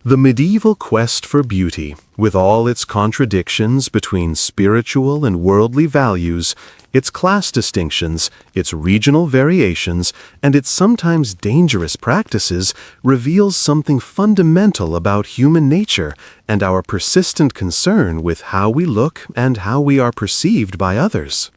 The medieval quest for beauty, with all its contradictions between spiritual and worldly values, its class distinctions, its regional variations, and its sometimes dangerous practices, reveals something fundamental about human nature and our persistent concern with how we look and how we are perceived by others.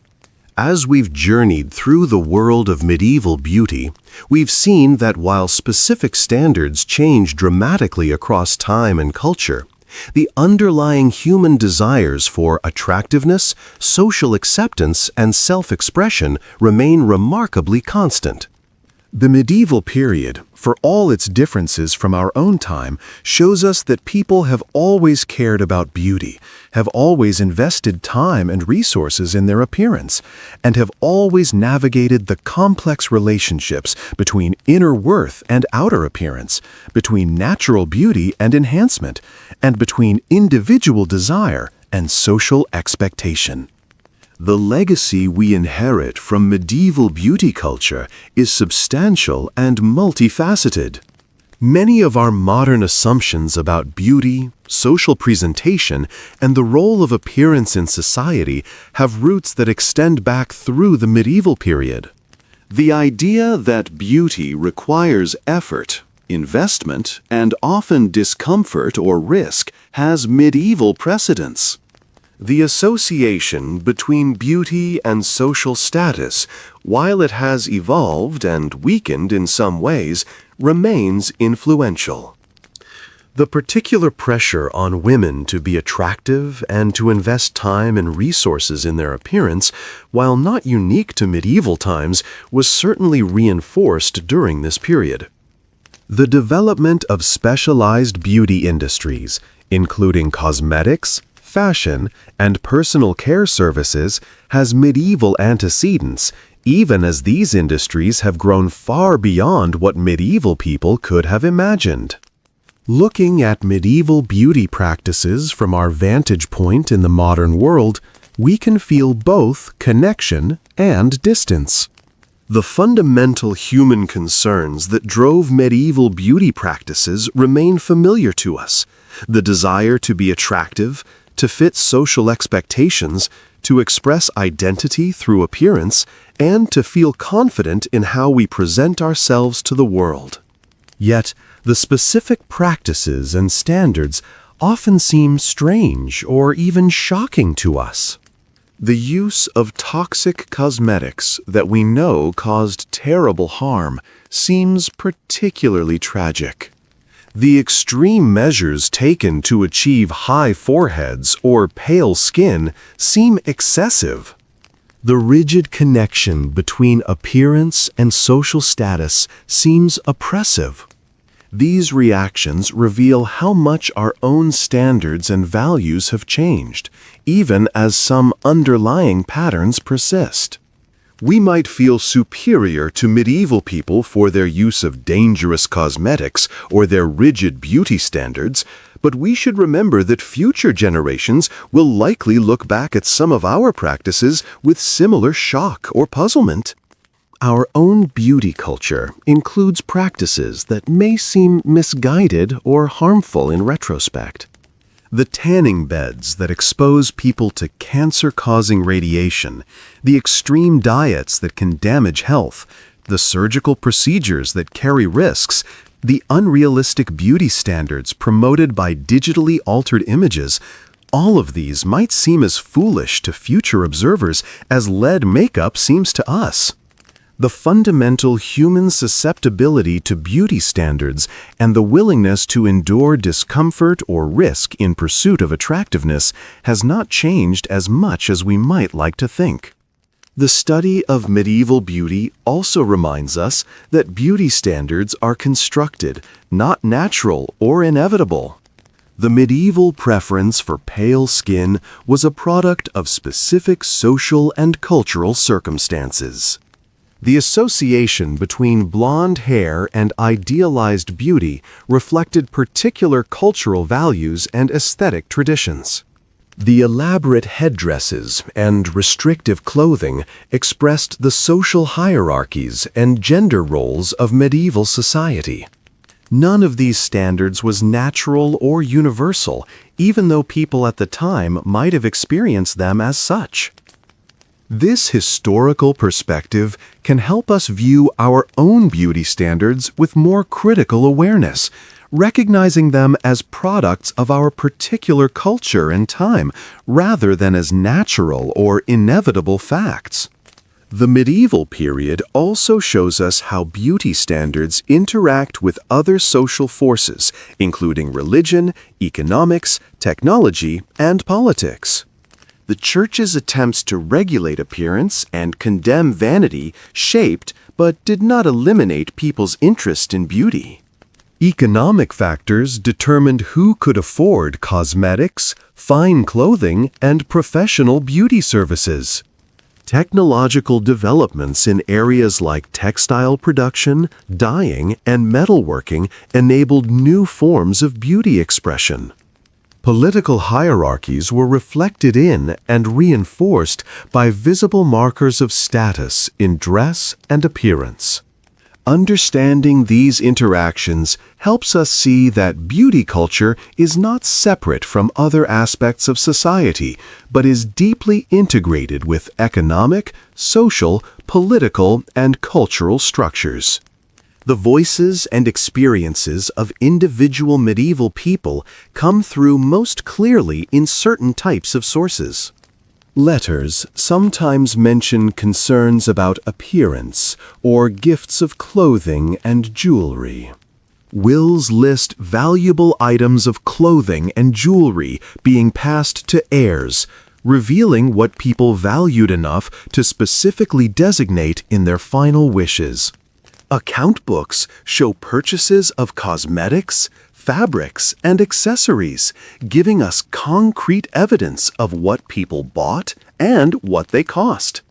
As we've journeyed through the world of medieval beauty, we've seen that while specific standards change dramatically across time and culture, the underlying human desires for attractiveness, social acceptance, and self-expression remain remarkably constant. The medieval period, for all its differences from our own time, shows us that people have always cared about beauty, have always invested time and resources in their appearance, and have always navigated the complex relationships between inner worth and outer appearance, between natural beauty and enhancement, and between individual desire and social expectation. The legacy we inherit from medieval beauty culture is substantial and multifaceted. Many of our modern assumptions about beauty, social presentation, and the role of appearance in society have roots that extend back through the medieval period. The idea that beauty requires effort, investment, and often discomfort or risk has medieval precedents. The association between beauty and social status, while it has evolved and weakened in some ways, remains influential. The particular pressure on women to be attractive and to invest time and resources in their appearance, while not unique to medieval times, was certainly reinforced during this period. The development of specialized beauty industries, including cosmetics, fashion, and personal care services, has medieval antecedents, even as these industries have grown far beyond what medieval people could have imagined. Looking at medieval beauty practices from our vantage point in the modern world, we can feel both connection and distance. The fundamental human concerns that drove medieval beauty practices remain familiar to us. The desire to be attractive, to fit social expectations, to express identity through appearance, and to feel confident in how we present ourselves to the world. Yet, the specific practices and standards often seem strange or even shocking to us. The use of toxic cosmetics that we know caused terrible harm seems particularly tragic. The extreme measures taken to achieve high foreheads or pale skin seem excessive. The rigid connection between appearance and social status seems oppressive. These reactions reveal how much our own standards and values have changed, even as some underlying patterns persist. We might feel superior to medieval people for their use of dangerous cosmetics or their rigid beauty standards, but we should remember that future generations will likely look back at some of our practices with similar shock or puzzlement. Our own beauty culture includes practices that may seem misguided or harmful in retrospect. The tanning beds that expose people to cancer-causing radiation, the extreme diets that can damage health, the surgical procedures that carry risks, the unrealistic beauty standards promoted by digitally altered images, all of these might seem as foolish to future observers as lead makeup seems to us. The fundamental human susceptibility to beauty standards and the willingness to endure discomfort or risk in pursuit of attractiveness has not changed as much as we might like to think. The study of medieval beauty also reminds us that beauty standards are constructed, not natural or inevitable. The medieval preference for pale skin was a product of specific social and cultural circumstances. The association between blonde hair and idealized beauty reflected particular cultural values and aesthetic traditions. The elaborate headdresses and restrictive clothing expressed the social hierarchies and gender roles of medieval society. None of these standards was natural or universal, even though people at the time might have experienced them as such. This historical perspective can help us view our own beauty standards with more critical awareness, recognizing them as products of our particular culture and time, rather than as natural or inevitable facts. The medieval period also shows us how beauty standards interact with other social forces, including religion, economics, technology, and politics. The Church's attempts to regulate appearance and condemn vanity shaped but did not eliminate people's interest in beauty. Economic factors determined who could afford cosmetics, fine clothing, and professional beauty services. Technological developments in areas like textile production, dyeing, and metalworking enabled new forms of beauty expression. Political hierarchies were reflected in and reinforced by visible markers of status in dress and appearance. Understanding these interactions helps us see that beauty culture is not separate from other aspects of society, but is deeply integrated with economic, social, political, and cultural structures. The voices and experiences of individual medieval people come through most clearly in certain types of sources. Letters sometimes mention concerns about appearance or gifts of clothing and jewelry. Wills list valuable items of clothing and jewelry being passed to heirs, revealing what people valued enough to specifically designate in their final wishes. Account books show purchases of cosmetics, fabrics, and accessories, giving us concrete evidence of what people bought and what they cost.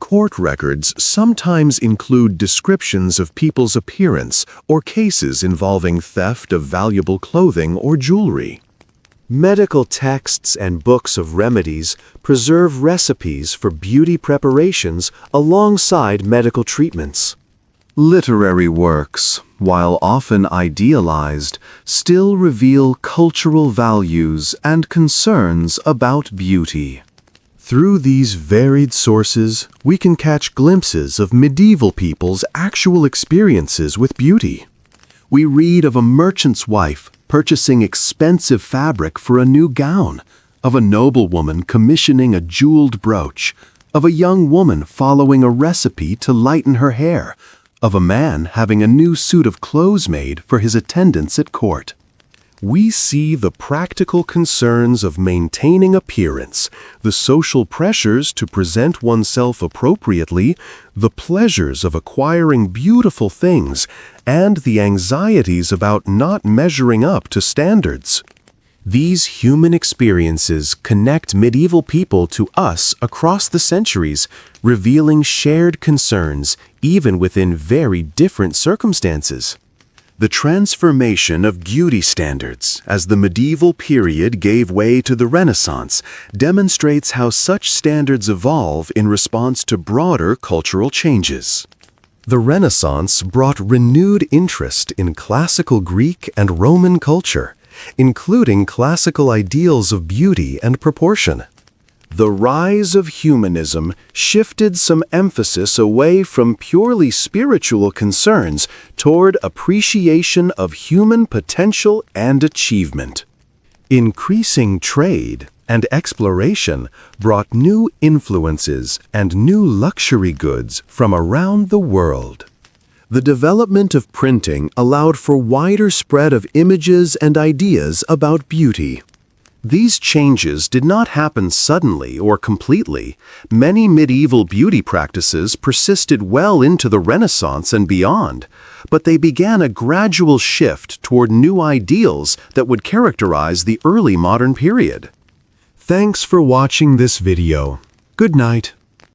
Court records sometimes include descriptions of people's appearance or cases involving theft of valuable clothing or jewelry. Medical texts and books of remedies preserve recipes for beauty preparations alongside medical treatments. Literary works, while often idealized, still reveal cultural values and concerns about beauty. Through these varied sources, we can catch glimpses of medieval people's actual experiences with beauty. We read of a merchant's wife purchasing expensive fabric for a new gown, of a noblewoman commissioning a jeweled brooch, of a young woman following a recipe to lighten her hair, of a man having a new suit of clothes made for his attendants at court. We see the practical concerns of maintaining appearance, the social pressures to present oneself appropriately, the pleasures of acquiring beautiful things, and the anxieties about not measuring up to standards. These human experiences connect medieval people to us across the centuries, revealing shared concerns even within very different circumstances. The transformation of beauty standards as the medieval period gave way to the Renaissance demonstrates how such standards evolve in response to broader cultural changes. The Renaissance brought renewed interest in classical Greek and Roman culture, including classical ideals of beauty and proportion. The rise of humanism shifted some emphasis away from purely spiritual concerns toward appreciation of human potential and achievement. Increasing trade and exploration brought new influences and new luxury goods from around the world. The development of printing allowed for wider spread of images and ideas about beauty. These changes did not happen suddenly or completely. Many medieval beauty practices persisted well into the Renaissance and beyond, but they began a gradual shift toward new ideals that would characterize the early modern period. Thanks for watching this video. Good night.